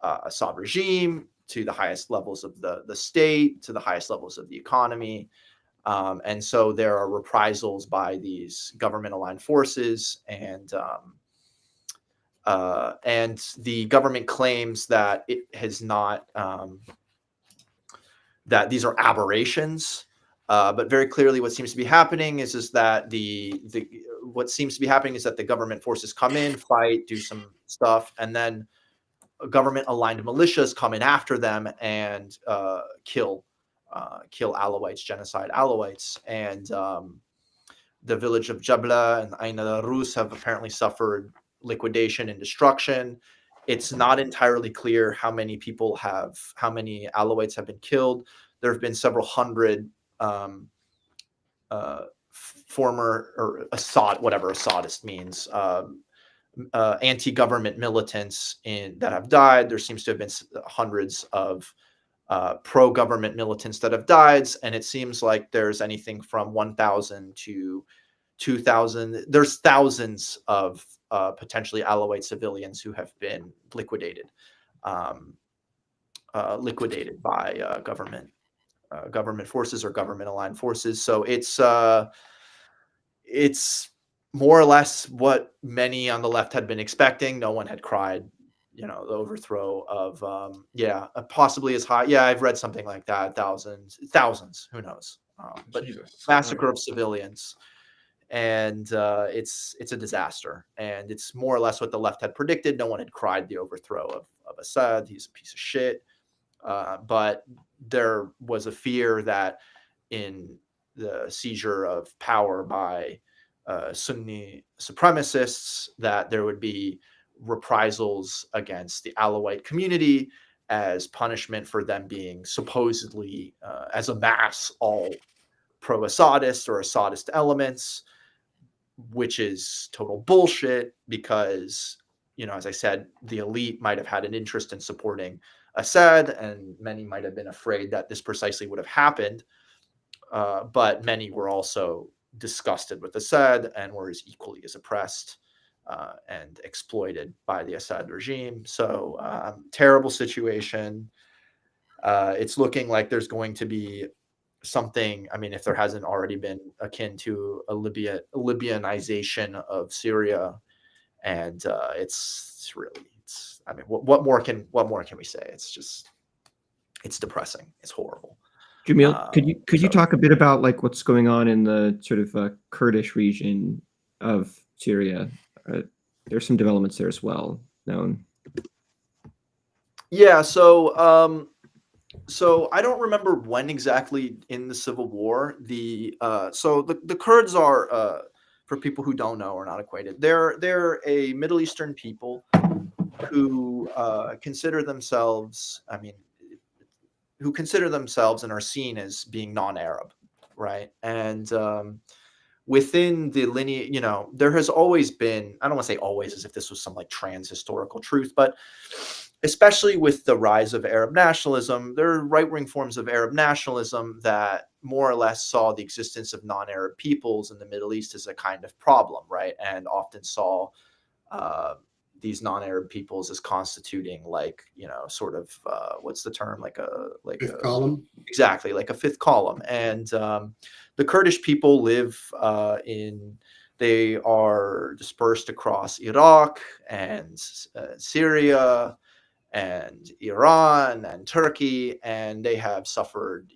Assad regime, to the highest levels of the state, to the highest levels of the economy. And so there are reprisals by these government-aligned forces, and the government claims that it has not, that these are aberrations. But very clearly, what seems to be happening is that the government forces come in, fight, do some stuff, and then government-aligned militias come in after them and kill Alawites, genocide Alawites. And the village of Jabla and Ain al-Rus have apparently suffered liquidation and destruction. It's not entirely clear how many Alawites have been killed. There have been several hundred former, or Assad, whatever Assadist means, anti-government militants that have died. There seems to have been hundreds of pro-government militants that have died, and it seems like there's anything from 1,000 to 2,000. There's thousands of potentially Alawite civilians who have been liquidated by government forces or government-aligned forces. So it's more or less what many on the left had been expecting. No one had cried, the overthrow of, possibly as high. Yeah, I've read something like that. Thousands, who knows? But Jesus. Massacre of civilians. And it's a disaster. And it's more or less what the left had predicted. No one had cried the overthrow of Assad. He's a piece of shit. But there was a fear that in the seizure of power by Sunni supremacists, that there would be reprisals against the Alawite community as punishment for them being supposedly, as a mass, all pro-Assadist or Assadist elements, which is total bullshit because, as I said, the elite might have had an interest in supporting Assad, and many might have been afraid that this precisely would have happened. But many were also disgusted with Assad and were equally as oppressed and exploited by the Assad regime. So terrible situation. It's looking like there's going to be something, if there hasn't already been, akin to a Libyanization of Syria. And it's what more can we say? It's depressing. It's horrible. Jamil, could you talk a bit about like what's going on in the sort of Kurdish region of Syria? There's some developments there as well known. Yeah. So I don't remember when exactly in the civil war the Kurds are, for people who don't know or not acquainted, they're a Middle Eastern people who consider themselves, and are seen as being non-Arab, right? And within the lineage, there has always been, I don't want to say always as if this was some like trans historical truth, but especially with the rise of Arab nationalism, there are right-wing forms of Arab nationalism that more or less saw the existence of non-Arab peoples in the Middle East as a kind of problem, right? And often saw these non-Arab peoples as constituting sort of what's the term, like a Fifth column. Exactly, like a fifth column. And the Kurdish people live they are dispersed across Iraq and Syria and Iran and Turkey, and they have suffered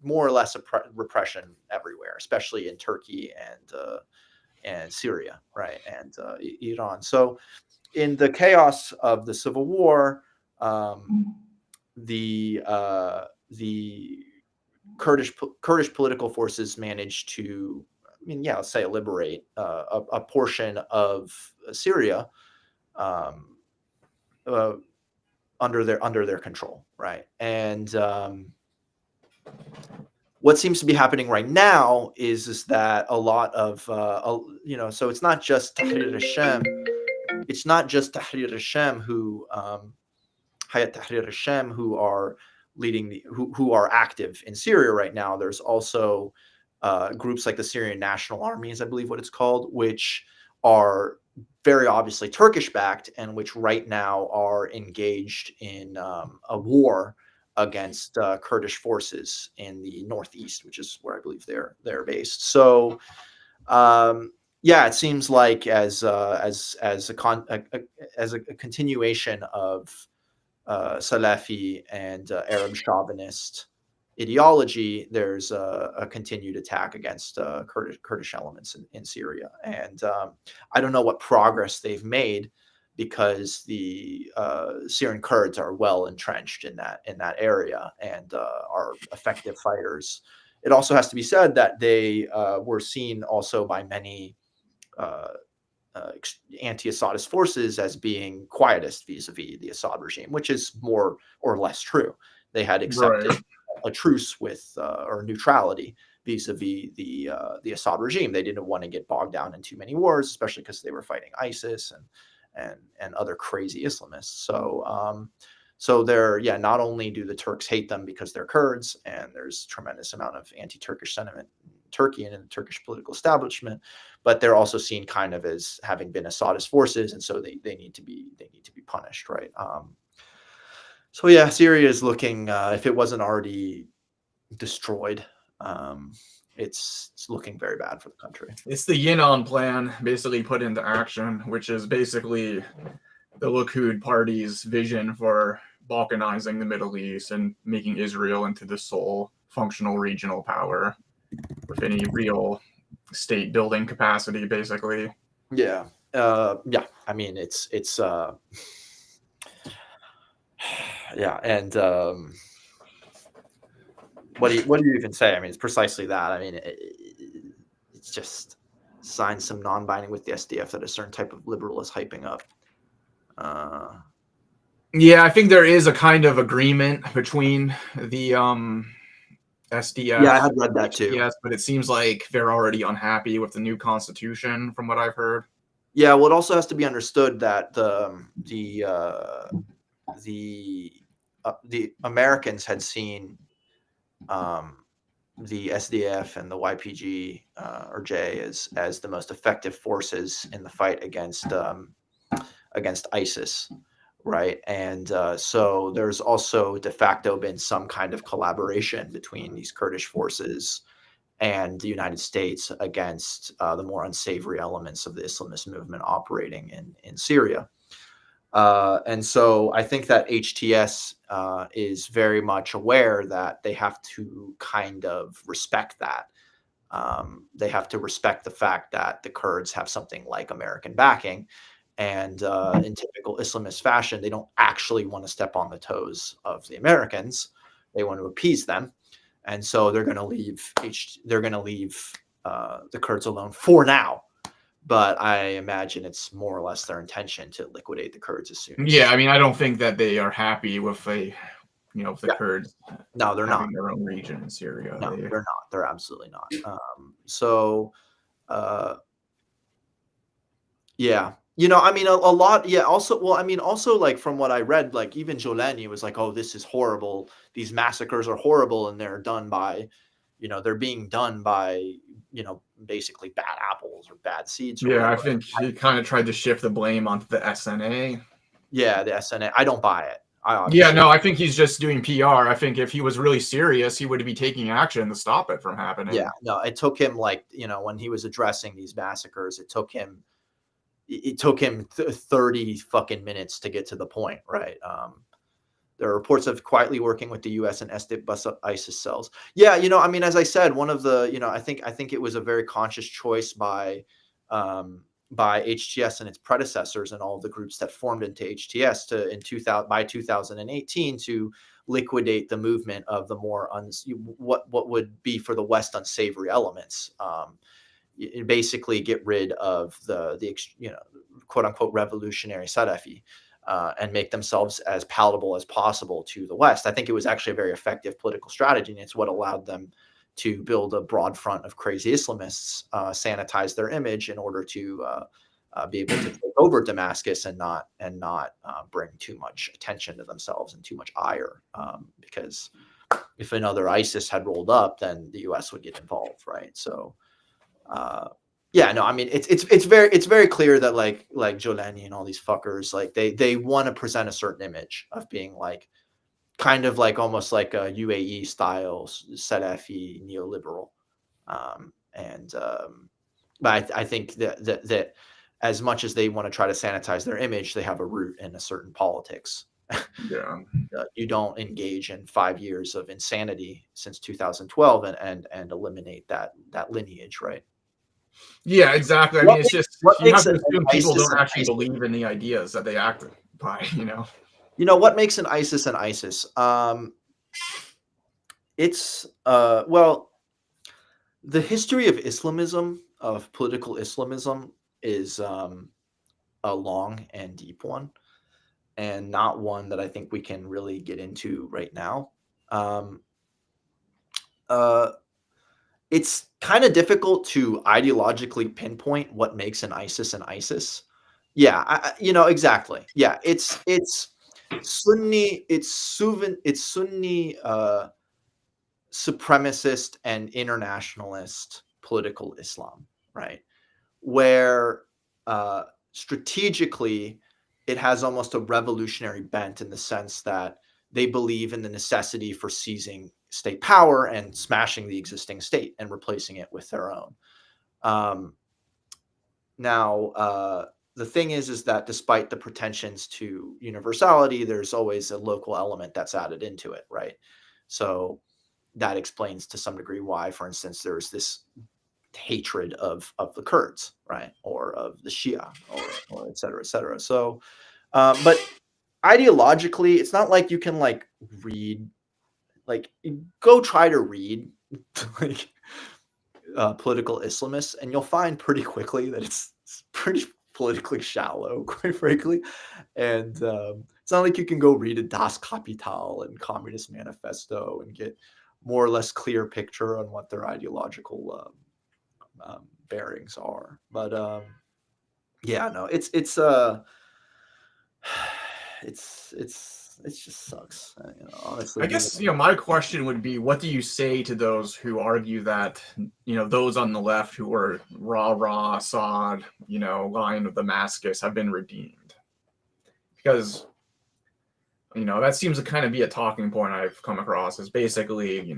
more or less repression everywhere, especially in Turkey and Syria, right, and Iran. So in the chaos of the civil war, the Kurdish political forces managed to, let's say, liberate a portion of Syria under their control, right? And what seems to be happening right now is that a lot of so it's not just Tahrir al-Sham. It's not just Tahrir al-Sham who Hayat Tahrir al-Sham who are leading who are active in Syria right now. There's also groups like the Syrian National Army, is I believe what it's called, which are very obviously Turkish-backed and which right now are engaged in a war against Kurdish forces in the northeast, which is where I believe they're based. So, it seems like as a continuation of Salafi and Arab chauvinist ideology, there's a continued attack against Kurdish elements in Syria. And I don't know what progress they've made because the Syrian Kurds are well entrenched in that area and are effective fighters. It also has to be said that they were seen also by many anti-Assadist forces as being quietist vis-a-vis the Assad regime, which is more or less true. They had accepted a truce with or neutrality vis-a-vis the Assad regime. They didn't want to get bogged down in too many wars, especially because they were fighting ISIS and other crazy Islamists. So they're not only do the Turks hate them because they're Kurds, and there's tremendous amount of anti-Turkish sentiment in Turkey and in the Turkish political establishment, but they're also seen kind of as having been Assadist forces, and so they need to be punished, right? So Syria is looking, if it wasn't already destroyed, it's looking very bad for the country. It's the Yinon plan basically put into action, which is basically the Likud party's vision for balkanizing the Middle East and making Israel into the sole functional regional power with any real state building capacity, basically. Yeah. I mean, it's and what do you even say? I mean, it's precisely that. I mean, it's just sign some non-binding with the SDF that a certain type of liberal is hyping up. I think there is a kind of agreement between the SDF. Yeah, I had read that too. Yes, but it seems like they're already unhappy with the new constitution, from what I've heard. Yeah, well, it also has to be understood that the Americans had seen the SDF and the YPG or J as the most effective forces in the fight against ISIS, right? And so there's also de facto been some kind of collaboration between these Kurdish forces and the United States against the more unsavory elements of the Islamist movement operating in Syria. And so I think that HTS is very much aware that they have to kind of respect that. They have to respect the fact that the Kurds have something like American backing. And in typical Islamist fashion, they don't actually want to step on the toes of the Americans. They want to appease them. And so they're going to leave the Kurds alone for now. But I imagine it's more or less their intention to liquidate the Kurds as soon as. Yeah, I mean, I don't think that they are happy with the Kurds. No, they're not. Their own region in Syria. No, they're not. They're absolutely not. Yeah. I mean, a lot. Yeah. Also, well, I mean, also, like, from what I read, like, even Jolani was like, "Oh, this is horrible. These massacres are horrible, and they're done by, they're being done by, basically bad apples or bad seeds." Or yeah, whatever. I think he kind of tried to shift the blame onto the SNA. Yeah, the SNA. I don't buy it. Yeah, no, I think he's just doing PR. I think if he was really serious, he would be taking action to stop it from happening. Yeah, no, it took him, like, when he was addressing these massacres, it took him 30 fucking minutes to get to the point, right? There are reports of quietly working with the U.S. and to bust up ISIS cells. Yeah, I mean, as I said, one of the, I think it was a very conscious choice by HTS and its predecessors and all of the groups that formed into HTS by 2018 to liquidate the movement of the more what would be for the West unsavory elements. Basically get rid of the quote unquote revolutionary Salafi and make themselves as palatable as possible to the West. I think it was actually a very effective political strategy, and it's what allowed them to build a broad front of crazy Islamists, sanitize their image in order to be able to take over Damascus and not bring too much attention to themselves and too much ire. Because if another ISIS had rolled up, then the U.S. would get involved, right? So. Yeah, no, I mean, it's very clear that like Jolani and all these fuckers, like they want to present a certain image of being like kind of like almost like a UAE style Salafi neoliberal, but I think that as much as they want to try to sanitize their image, they have a root in a certain politics. Yeah. You don't engage in 5 years of insanity since 2012 and eliminate that lineage, right? Yeah, exactly. I mean, it's just you have to assume people don't actually believe in the ideas that they act by. What makes an ISIS an ISIS? It's well, the history of Islamism, of political Islamism, is a long and deep one, and not one that I think we can really get into right now. It's kind of difficult to ideologically pinpoint what makes an ISIS an ISIS. Yeah, exactly. Yeah, it's Sunni, it's Sunni supremacist and internationalist political Islam, right? Where strategically it has almost a revolutionary bent in the sense that they believe in the necessity for seizing state power and smashing the existing state and replacing it with their own. Now, the thing is that despite the pretensions to universality, there's always a local element that's added into it, right? So that explains to some degree why, for instance, there's this hatred of the Kurds, right, or of the Shia, or et cetera, et cetera. So, but ideologically, it's not like you can like read. Like, go try to read like political Islamists, and you'll find pretty quickly that it's pretty politically shallow, quite frankly. And it's not like you can go read a Das Kapital and Communist Manifesto and get more or less clear picture on what their ideological bearings are. But yeah, no, it just sucks. Honestly, I guess, my question would be, what do you say to those who argue that, those on the left who were rah Assad, Lion of Damascus have been redeemed? Because, that seems to kind of be a talking point I've come across, is basically,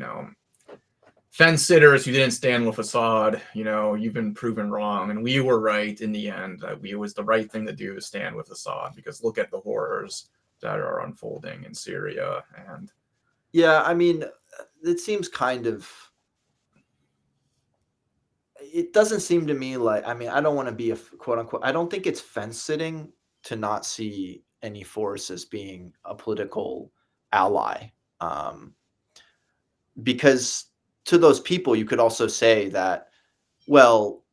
fence sitters who didn't stand with Assad, you've been proven wrong, and we were right in the end. It was the right thing to do to stand with Assad, because look at the horrors that are unfolding in Syria. And yeah, I mean, it seems kind of, it doesn't seem to me like, I mean, I don't want to be a quote unquote, I don't think it's fence sitting to not see any force as being a political ally. Because to those people, you could also say that, well,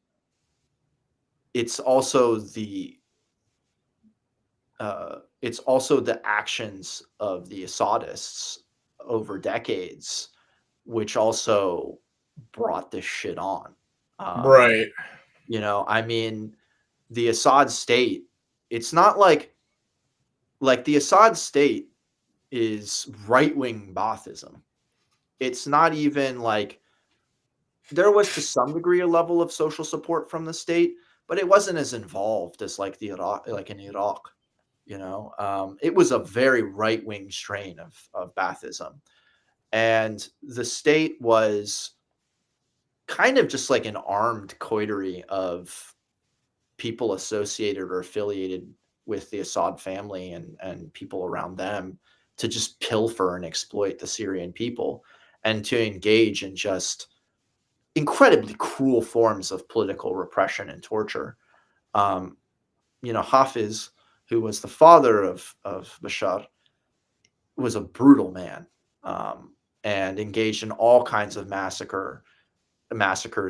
it's also the actions of the Assadists over decades, which also brought this shit on. right. I mean, the Assad state, it's not like the Assad state is right-wing Baathism. It's not even like, there was to some degree a level of social support from the state, but it wasn't as involved as like in Iraq. It was a very right-wing strain of Baathism, and the state was kind of just like an armed coterie of people associated or affiliated with the Assad family and people around them to just pilfer and exploit the Syrian people and to engage in just incredibly cruel forms of political repression and torture. Hafiz, who was the father of Bashar, was a brutal man, and engaged in all kinds of massacres,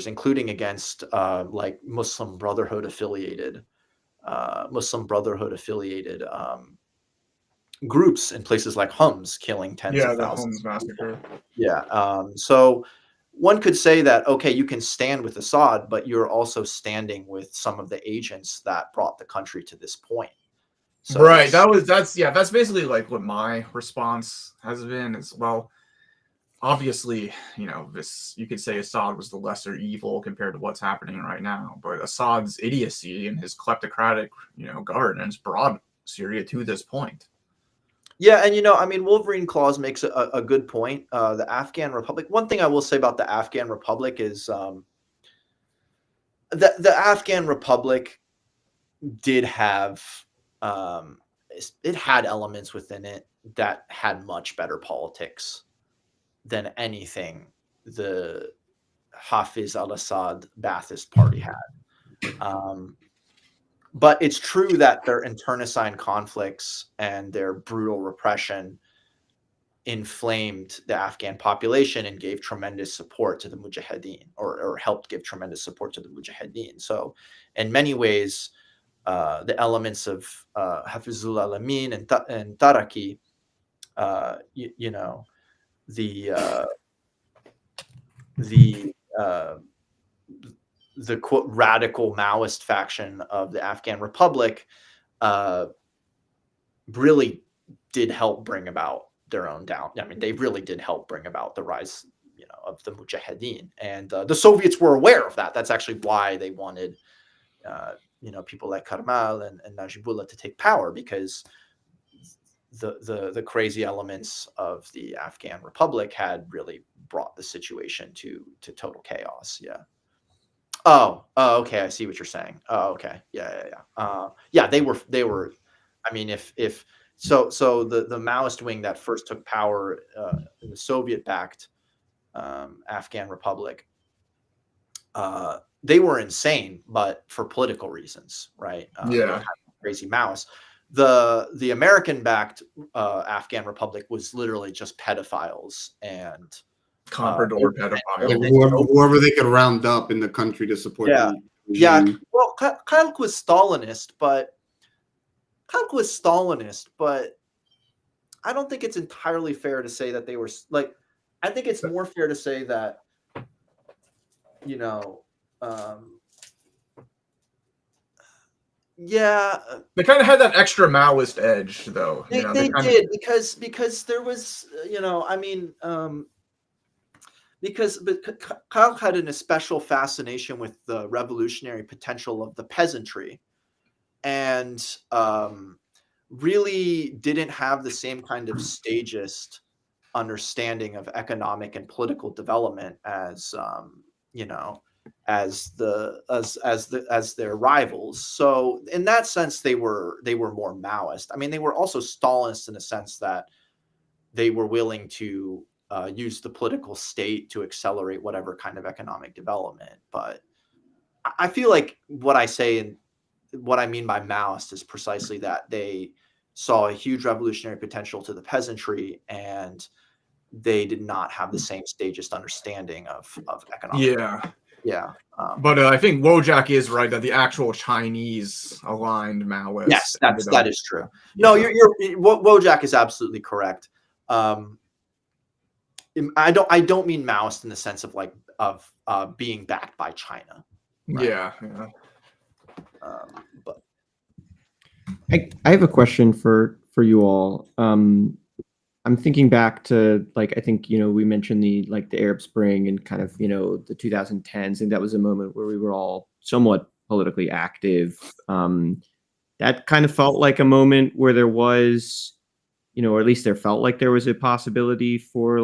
including against like Muslim Brotherhood affiliated groups in places like Homs, killing tens Yeah, of the thousands. Homs massacre. Yeah. So one could say that, okay, you can stand with Assad, but you're also standing with some of the agents that brought the country to this point. So Right. That's basically like what my response has been as well. Obviously, you could say Assad was the lesser evil compared to what's happening right now, but Assad's idiocy and his kleptocratic, governance brought Syria to this point. yeah, and I mean, Wolverine Claws makes a good point. The Afghan Republic. One thing I will say about the Afghan Republic is the Afghan Republic did have it had elements within it that had much better politics than anything the Hafiz al-Assad Ba'athist party had. But it's true that their internecine conflicts and their brutal repression inflamed the Afghan population and gave tremendous support to the Mujahideen, or helped give tremendous support to the Mujahideen. So in many ways, the elements of Hafizul Alamin and Taraki, the quote radical Maoist faction of the Afghan Republic really did help bring about their own down. I mean, they really did help bring about the rise, of the Mujahideen, and the Soviets were aware of that. That's actually why they wanted, people like Karmal and Najibullah to take power, because the crazy elements of the Afghan Republic had really brought the situation to total chaos. Yeah. Oh, okay. I see what you're saying. Oh, okay. Yeah. They were. I mean, so the Maoist wing that first took power in the Soviet-backed Afghan Republic, they were insane, but for political reasons, right? They were kind of crazy Maoists. The American-backed Afghan Republic was literally just pedophiles and Comprador pedophiles. Whoever they could round up in the country to support the regime. Yeah. Well, Khalk was Stalinist, but I don't think it's entirely fair to say that they were like, I think it's more fair to say that, you know, yeah, They kind of had that extra Maoist edge, though. they They kind did because there was, I mean, because Kyle had an especial fascination with the revolutionary potential of the peasantry, and really didn't have the same kind of stagist understanding of economic and political development as as their rivals. So in that sense, they were more Maoist. I mean, they were also Stalinist in a sense that they were willing to use the political state to accelerate whatever kind of economic development. But I feel like what I say and what I mean by Maoist is precisely that they saw a huge revolutionary potential to the peasantry, and they did not have the same stagist understanding of economic. yeah. Um, But I think Wojak is right that the actual Chinese aligned Maoists. yes, that is true. No, Wojak is absolutely correct. I don't mean Maoist in the sense of like being backed by China. Right? Yeah. But I have a question for you all. I'm thinking back to, like, I think, we mentioned the Arab Spring and kind of, the 2010s, and that was a moment where we were all somewhat politically active. That kind of felt like a moment where there was, or at least there felt like there was a possibility for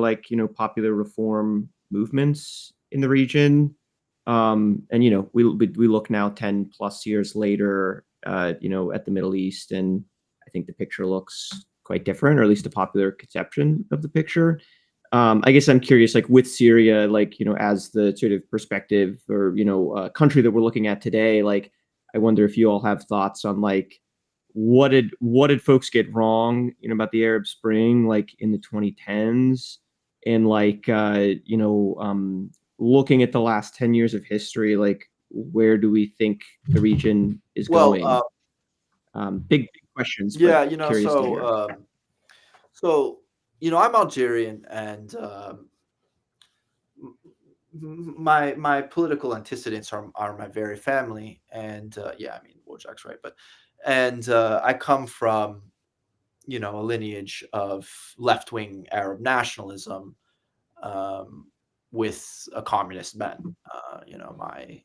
popular reform movements in the region. And, we look now 10 plus years later, at the Middle East, and I think the picture looks quite different, or at least a popular conception of the picture. I guess I'm curious, with Syria, as the sort of perspective or, country that we're looking at today, I wonder if you all have thoughts on what did folks get wrong, about the Arab Spring, in the 2010s, and looking at the last 10 years of history, where do we think the region is going? Big questions. Yeah, I'm Algerian, and my political antecedents are my very family, and Wojak's right, but I come from a lineage of left-wing Arab nationalism, with a communist bent.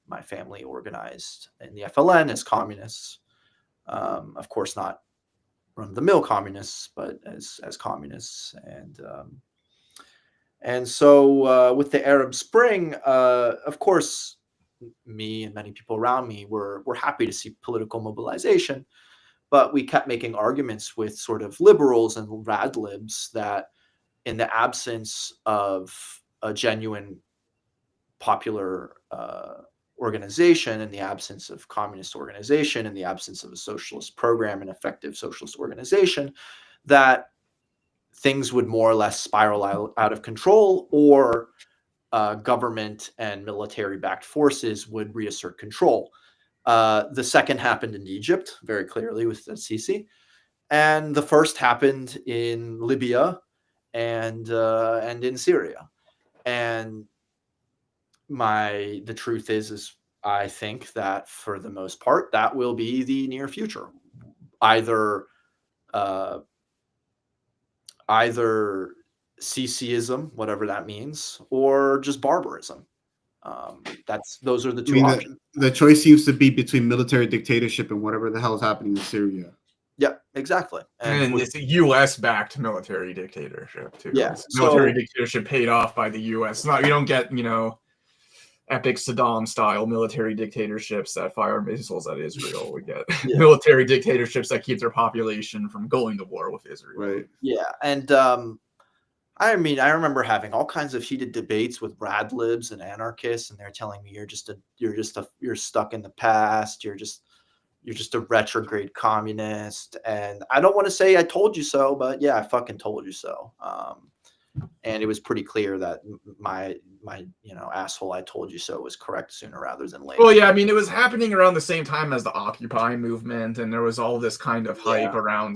My family organized in the FLN as communists. Of course, not run-of-the-mill communists, but as communists, and so with the Arab Spring, of course, me and many people around me were happy to see political mobilization, but we kept making arguments with sort of liberals and rad libs that in the absence of a genuine popular organization, in the absence of communist organization, in the absence of a socialist program and effective socialist organization, that things would more or less spiral out of control, or government and military-backed forces would reassert control. The second happened in Egypt, very clearly with the Sisi, and the first happened in Libya and in Syria. And the truth is I think that for the most part that will be the near future, either Sisiism, whatever that means, or just barbarism. Those are the two options. The choice seems to be between military dictatorship and whatever the hell is happening in Syria. Yeah, exactly. And it's a U.S.-backed military dictatorship too. Yeah, it's military dictatorship paid off by the U.S. You don't get epic Saddam-style military dictatorships that fire missiles at Israel. We get military dictatorships that keep their population from going to war with Israel. Right. Yeah, and I remember having all kinds of heated debates with rad libs and anarchists, and they're telling me you're stuck in the past. You're just a retrograde communist. And I don't want to say I told you so, but yeah, I fucking told you so. And it was pretty clear that my asshole I told you so was correct sooner rather than later. Well, yeah, it was happening around the same time as the Occupy movement, and there was all this kind of hype around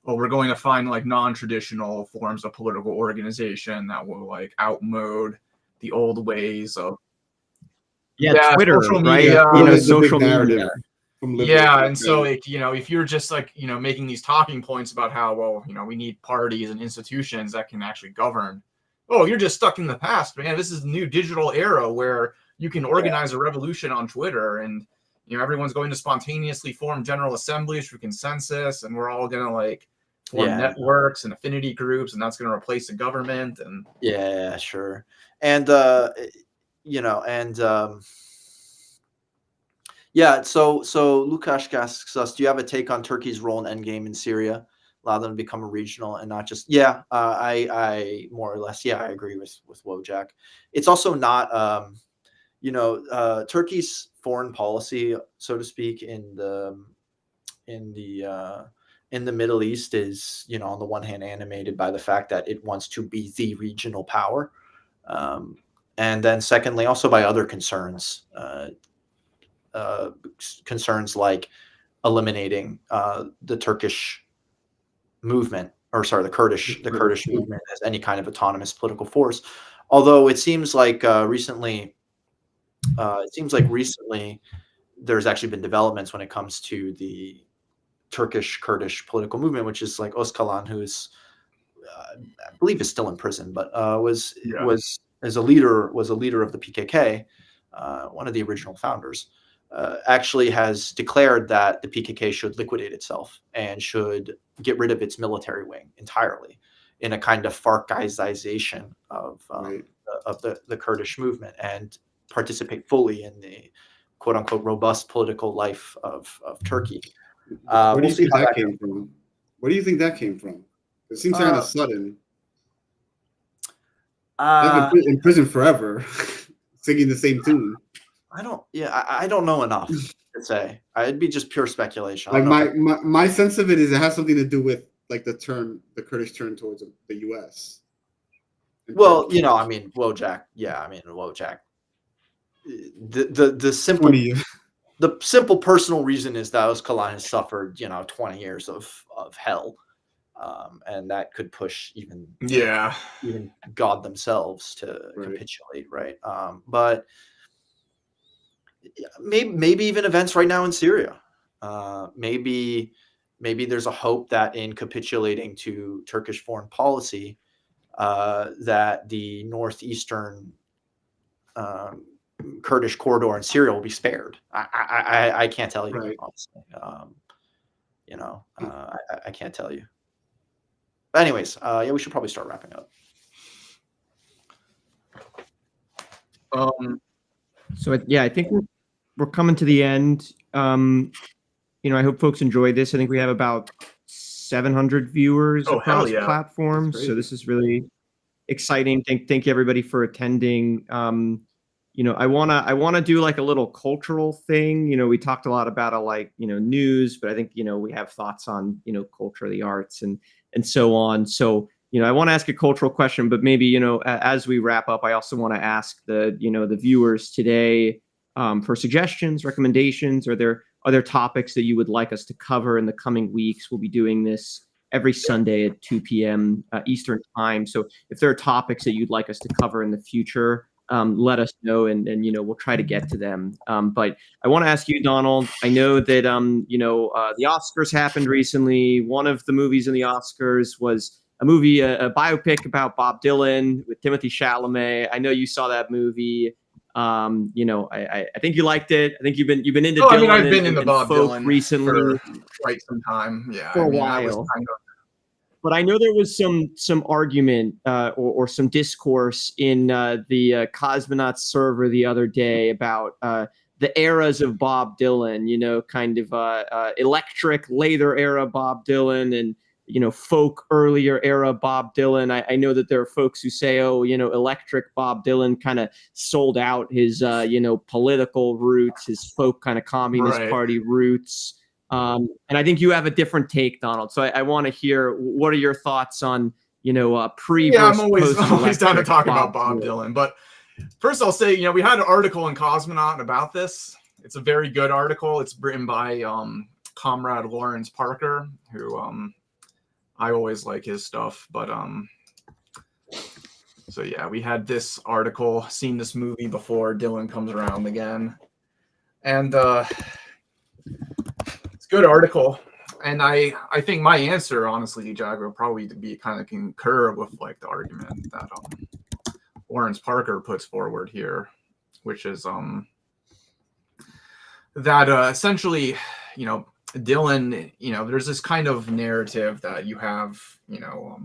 well, we're going to find like non-traditional forms of political organization that will like outmode the old ways of Twitter, social right? media, the Social big narrative media. from liberals. yeah. And so like, if you're just like, making these talking points about how, well, we need parties and institutions that can actually govern. Oh, you're just stuck in the past, man. This is the new digital era where you can organize a revolution on Twitter, and everyone's going to spontaneously form general assemblies through consensus, and we're all gonna like form networks and affinity groups, and that's gonna replace the government. And yeah, sure. And yeah, so Lukash asks us, do you have a take on Turkey's role in endgame in Syria? Allow them to become a regional and not just I more or less I agree with Wojak. It's also not Turkey's foreign policy, so to speak, in the Middle East is, on the one hand, animated by the fact that it wants to be the regional power, and then secondly, also by other concerns, concerns like eliminating the Turkish movement, the Kurdish movement as any kind of autonomous political force. Although it seems like recently there's actually been developments when it comes to the Turkish Kurdish political movement, which is like Özcalan, who's I believe is still in prison, but was a leader of the PKK, one of the original founders. Actually has declared that the PKK should liquidate itself and should get rid of its military wing entirely, in a kind of Farcization of the Kurdish movement, and participate fully in the quote unquote robust political life of Turkey. Where do you think that came from? Where do you think that came from? It seems kind of sudden. They've been in prison forever, singing the same tune. I don't know enough to say. It'd be just pure speculation. Like my sense of it is it has something to do with like the Kurdish turn towards the U.S. Well, Wojak. Yeah, Wojak. The simple personal reason is that Özcalan has suffered 20 years of hell, and that could push even God themselves to capitulate, right? But maybe even events right now in Syria. Maybe there's a hope that in capitulating to Turkish foreign policy, that the northeastern Kurdish corridor in Syria will be spared. I can't tell you, honestly. I can't tell you. But anyways, we should probably start wrapping up. So I think we're coming to the end. I hope folks enjoyed this. I think we have about 700 viewers across platforms. So this is really exciting. Thank you everybody for attending. I wanna do like a little cultural thing. We talked a lot about news, but I think we have thoughts on culture, the arts, and so on. So I want to ask a cultural question, but maybe as we wrap up, I also want to ask the viewers today for suggestions, recommendations. Are there topics that you would like us to cover in the coming weeks? We'll be doing this every Sunday at 2 p.m. Eastern time. So if there are topics that you'd like us to cover in the future, let us know, and we'll try to get to them. But I want to ask you, Donald. I know that the Oscars happened recently. One of the movies in the Oscars was a movie, a biopic about Bob Dylan with Timothée Chalamet. I know you saw that movie. I think you liked it. I think you've been into Dylan. I've been into Bob Dylan recently for quite some time. Yeah, for a while. But I know there was some argument or some discourse in the Cosmonaut server the other day about the eras of Bob Dylan. Kind of electric later era Bob Dylan and folk earlier era Bob Dylan. I know that there are folks who say, electric Bob Dylan kind of sold out his political roots, his folk kind of communist party roots. And I think you have a different take, Donald. So I want to hear, what are your thoughts on, pre versus I'm always down to talk about Bob Dylan. But first I'll say, we had an article in Cosmonaut about this. It's a very good article. It's written by Comrade Lawrence Parker, who I always like his stuff, but so yeah, we had this article, seen this movie before. Dylan comes around again, and it's a good article. And I think my answer, honestly, Jag, would probably be kind of concur with like the argument that Lawrence Parker puts forward here, which is that essentially, you know, Dylan, you know, there's this kind of narrative that you have, you know,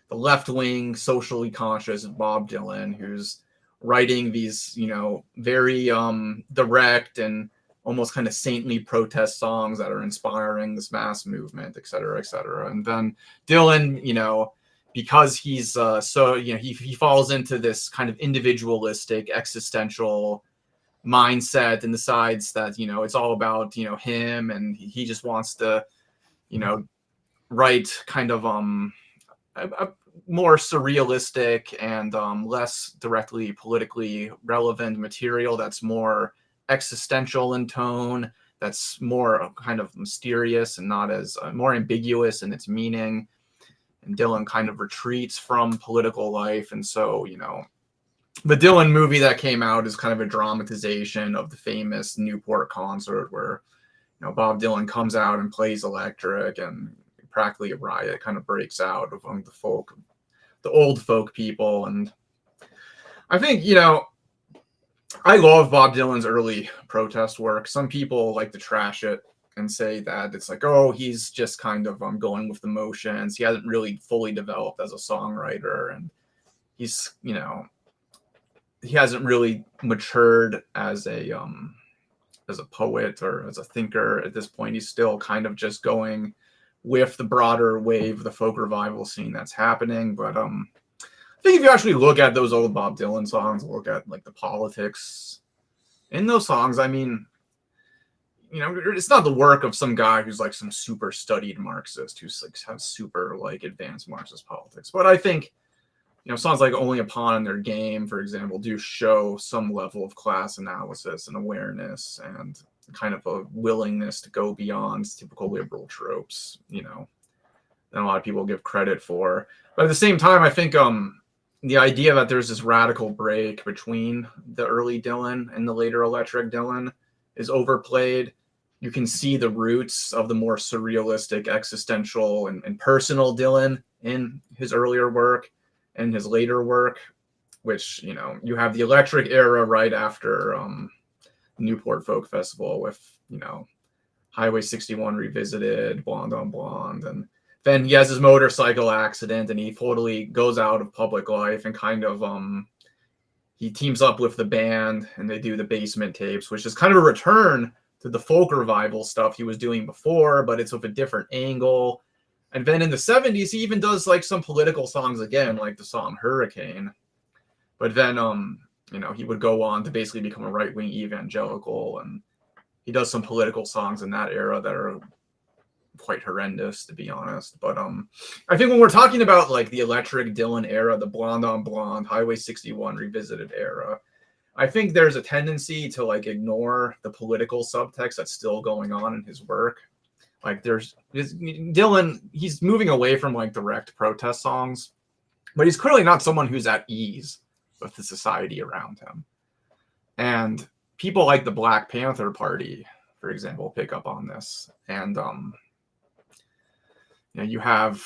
the left-wing, socially conscious Bob Dylan, who's writing these, you know, very direct and almost kind of saintly protest songs that are inspiring this mass movement, et cetera, et cetera. And then Dylan, you know, because he's so, you know, he falls into this kind of individualistic, existential mindset and decides that, you know, it's all about, you know, him, and he just wants to, you know, write kind of a more surrealistic and less directly politically relevant material that's more existential in tone, that's more kind of mysterious and not as more ambiguous in its meaning. And Dylan kind of retreats from political life. And so, you know, the Dylan movie that came out is kind of a dramatization of the famous Newport concert where, you know, Bob Dylan comes out and plays electric, and practically a riot kind of breaks out among the folk, the old folk people. And I think, you know, I love Bob Dylan's early protest work. Some people like to trash it and say that it's like, oh, he's just kind of going with the motions. He hasn't really fully developed as a songwriter, and he's, you know, he hasn't really matured as a poet or as a thinker at this point. He's still kind of just going with the broader wave of the folk revival scene that's happening. But I think if you actually look at those old Bob Dylan songs, look at like the politics in those songs, I mean, you know, it's not the work of some guy who's like some super studied Marxist who's like has super like advanced Marxist politics. But I think, you know, songs like Only a Pawn in Their Game, for example, do show some level of class analysis and awareness and kind of a willingness to go beyond typical liberal tropes, you know, that a lot of people give credit for. But at the same time, I think the idea that there's this radical break between the early Dylan and the later electric Dylan is overplayed. You can see the roots of the more surrealistic, existential, and personal Dylan in his earlier work and his later work, which, you know, you have the electric era right after Newport Folk Festival with, you know, Highway 61 Revisited, Blonde on Blonde, and then he has his motorcycle accident and he totally goes out of public life and kind of he teams up with the band and they do the Basement Tapes, which is kind of a return to the folk revival stuff he was doing before, but it's with a different angle. And then in the 70s, he even does like some political songs again, like the song Hurricane. But then, you know, he would go on to basically become a right-wing evangelical. And he does some political songs in that era that are quite horrendous, to be honest. But I think when we're talking about like the electric Dylan era, the Blonde on Blonde, Highway 61 Revisited era, I think there's a tendency to like ignore the political subtext that's still going on in his work. Like Dylan, he's moving away from like direct protest songs, but he's clearly not someone who's at ease with the society around him. And people like the Black Panther Party, for example, pick up on this. And you know, you have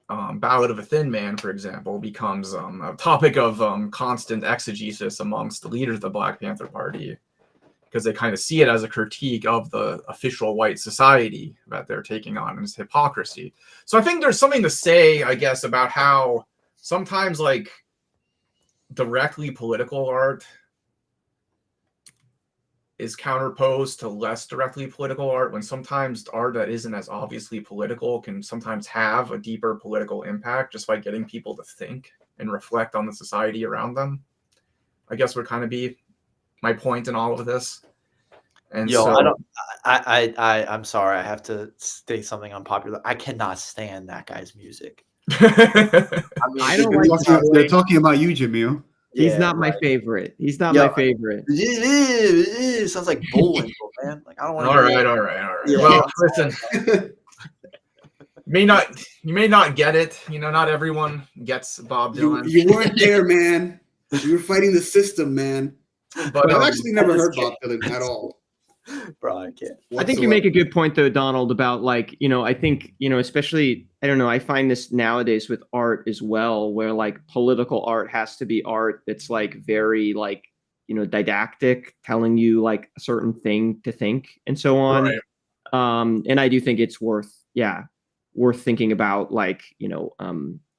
Ballad of a Thin Man, for example, becomes a topic of constant exegesis amongst the leaders of the Black Panther Party, because they kind of see it as a critique of the official white society that they're taking on and its hypocrisy. So I think there's something to say, I guess, about how sometimes like directly political art is counterposed to less directly political art, when sometimes art that isn't as obviously political can sometimes have a deeper political impact just by getting people to think and reflect on the society around them, I guess would kind of be my point in all of this. And Yo, so, I'm sorry, I have to state something unpopular. I cannot stand that guy's music. I don't like his voice. They're talking about you, Jamil. He's Yeah, not my right. favorite. He's not Yo, my favorite. It sounds like Bullwinkle, man. Like I don't want to. all right. Yeah. Well, listen, you may not get it. You know, not everyone gets Bob Dylan. You weren't there, man. You were fighting the system, man. But I've actually never heard Bob Dylan at all. Bro, I can't. I think you make a good point though, Donald, about like, I think, especially, I don't know, I find this nowadays with art as well, where like political art has to be art that's like very like, didactic, telling you like a certain thing to think and so on. Right. And I do think it's worth thinking about, like,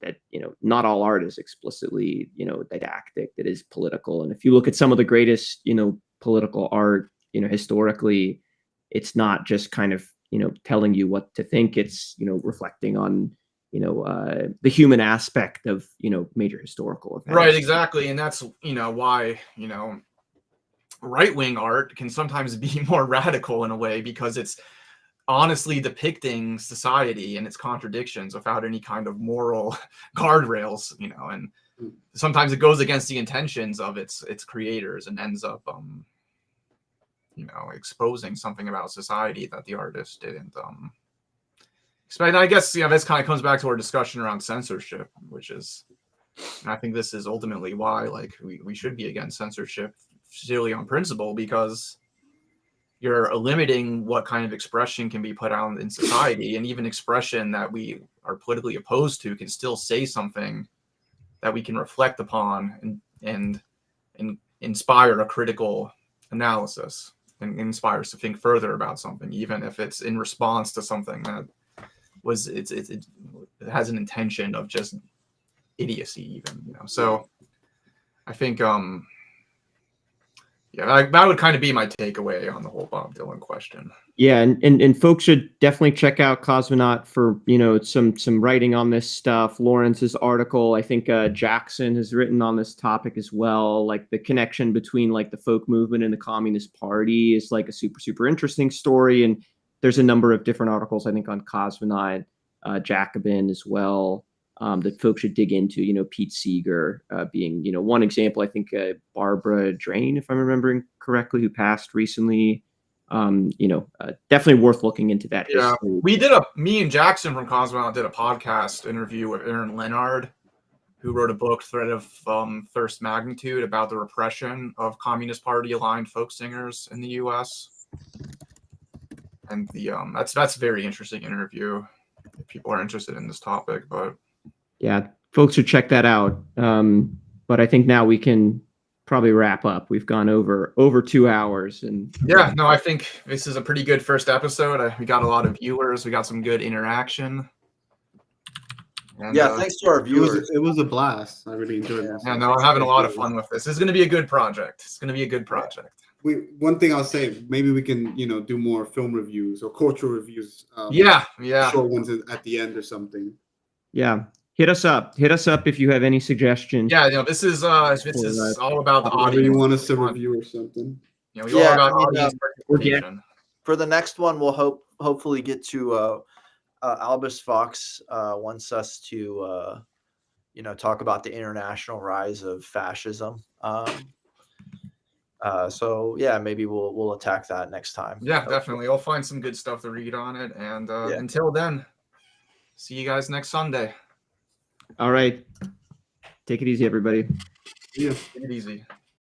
that, not all art is explicitly, didactic, that is political. And if you look at some of the greatest, political art, historically, it's not just kind of, telling you what to think. It's, reflecting on, the human aspect of, major historical events. Right, exactly. And that's, why, right-wing art can sometimes be more radical in a way, because it's honestly depicting society and its contradictions without any kind of moral guardrails, and sometimes it goes against the intentions of its creators and ends up exposing something about society that the artist didn't expect. I guess this kind of comes back to our discussion around censorship, which is, and I think this is ultimately why like we should be against censorship solely on principle, because you're limiting what kind of expression can be put out in society, and even expression that we are politically opposed to can still say something that we can reflect upon and inspire a critical analysis and inspire us to think further about something, even if it's in response to something that was it has an intention of just idiocy, even. So I think that would kind of be my takeaway on the whole Bob Dylan question. Yeah, and folks should definitely check out Cosmonaut for some writing on this stuff. Lawrence's article, I think Jackson has written on this topic as well. Like the connection between like the folk movement and the Communist Party is like a super interesting story. And there's a number of different articles I think on Cosmonaut, Jacobin as well, that folks should dig into. Pete Seeger being one example. I think Barbara Drain, if I'm remembering correctly, who passed recently. Definitely worth looking into that Yeah, history. me and Jackson from Cosmonaut did a podcast interview with Aaron Leonard, who wrote a book, Threat of First Magnitude, about the repression of Communist Party aligned folk singers in the U.S. And the that's a very interesting interview if people are interested in this topic. But yeah, folks should check that out. But I think now we can probably wrap up. We've gone over 2 hours, and yeah, no, I think this is a pretty good first episode. We got a lot of viewers. We got some good interaction. And, thanks to our viewers. It was a blast. I really enjoyed it. Yeah, no, I'm having a lot of fun with this. This is going to be a good project. One thing I'll say, maybe we can, do more film reviews or cultural reviews. Yeah. Short ones at the end or something. Yeah. Hit us up if you have any suggestions. Yeah, this is all about the audience. You want us to review or something? All about audience participation. For the next one, we'll hopefully get to Albus Fox wants us to talk about the international rise of fascism. So yeah, maybe we'll attack that next time. Yeah, definitely. I'll find some good stuff to read on it. And until then, see you guys next Sunday. All right. Take it easy, everybody. Yeah. Take it easy.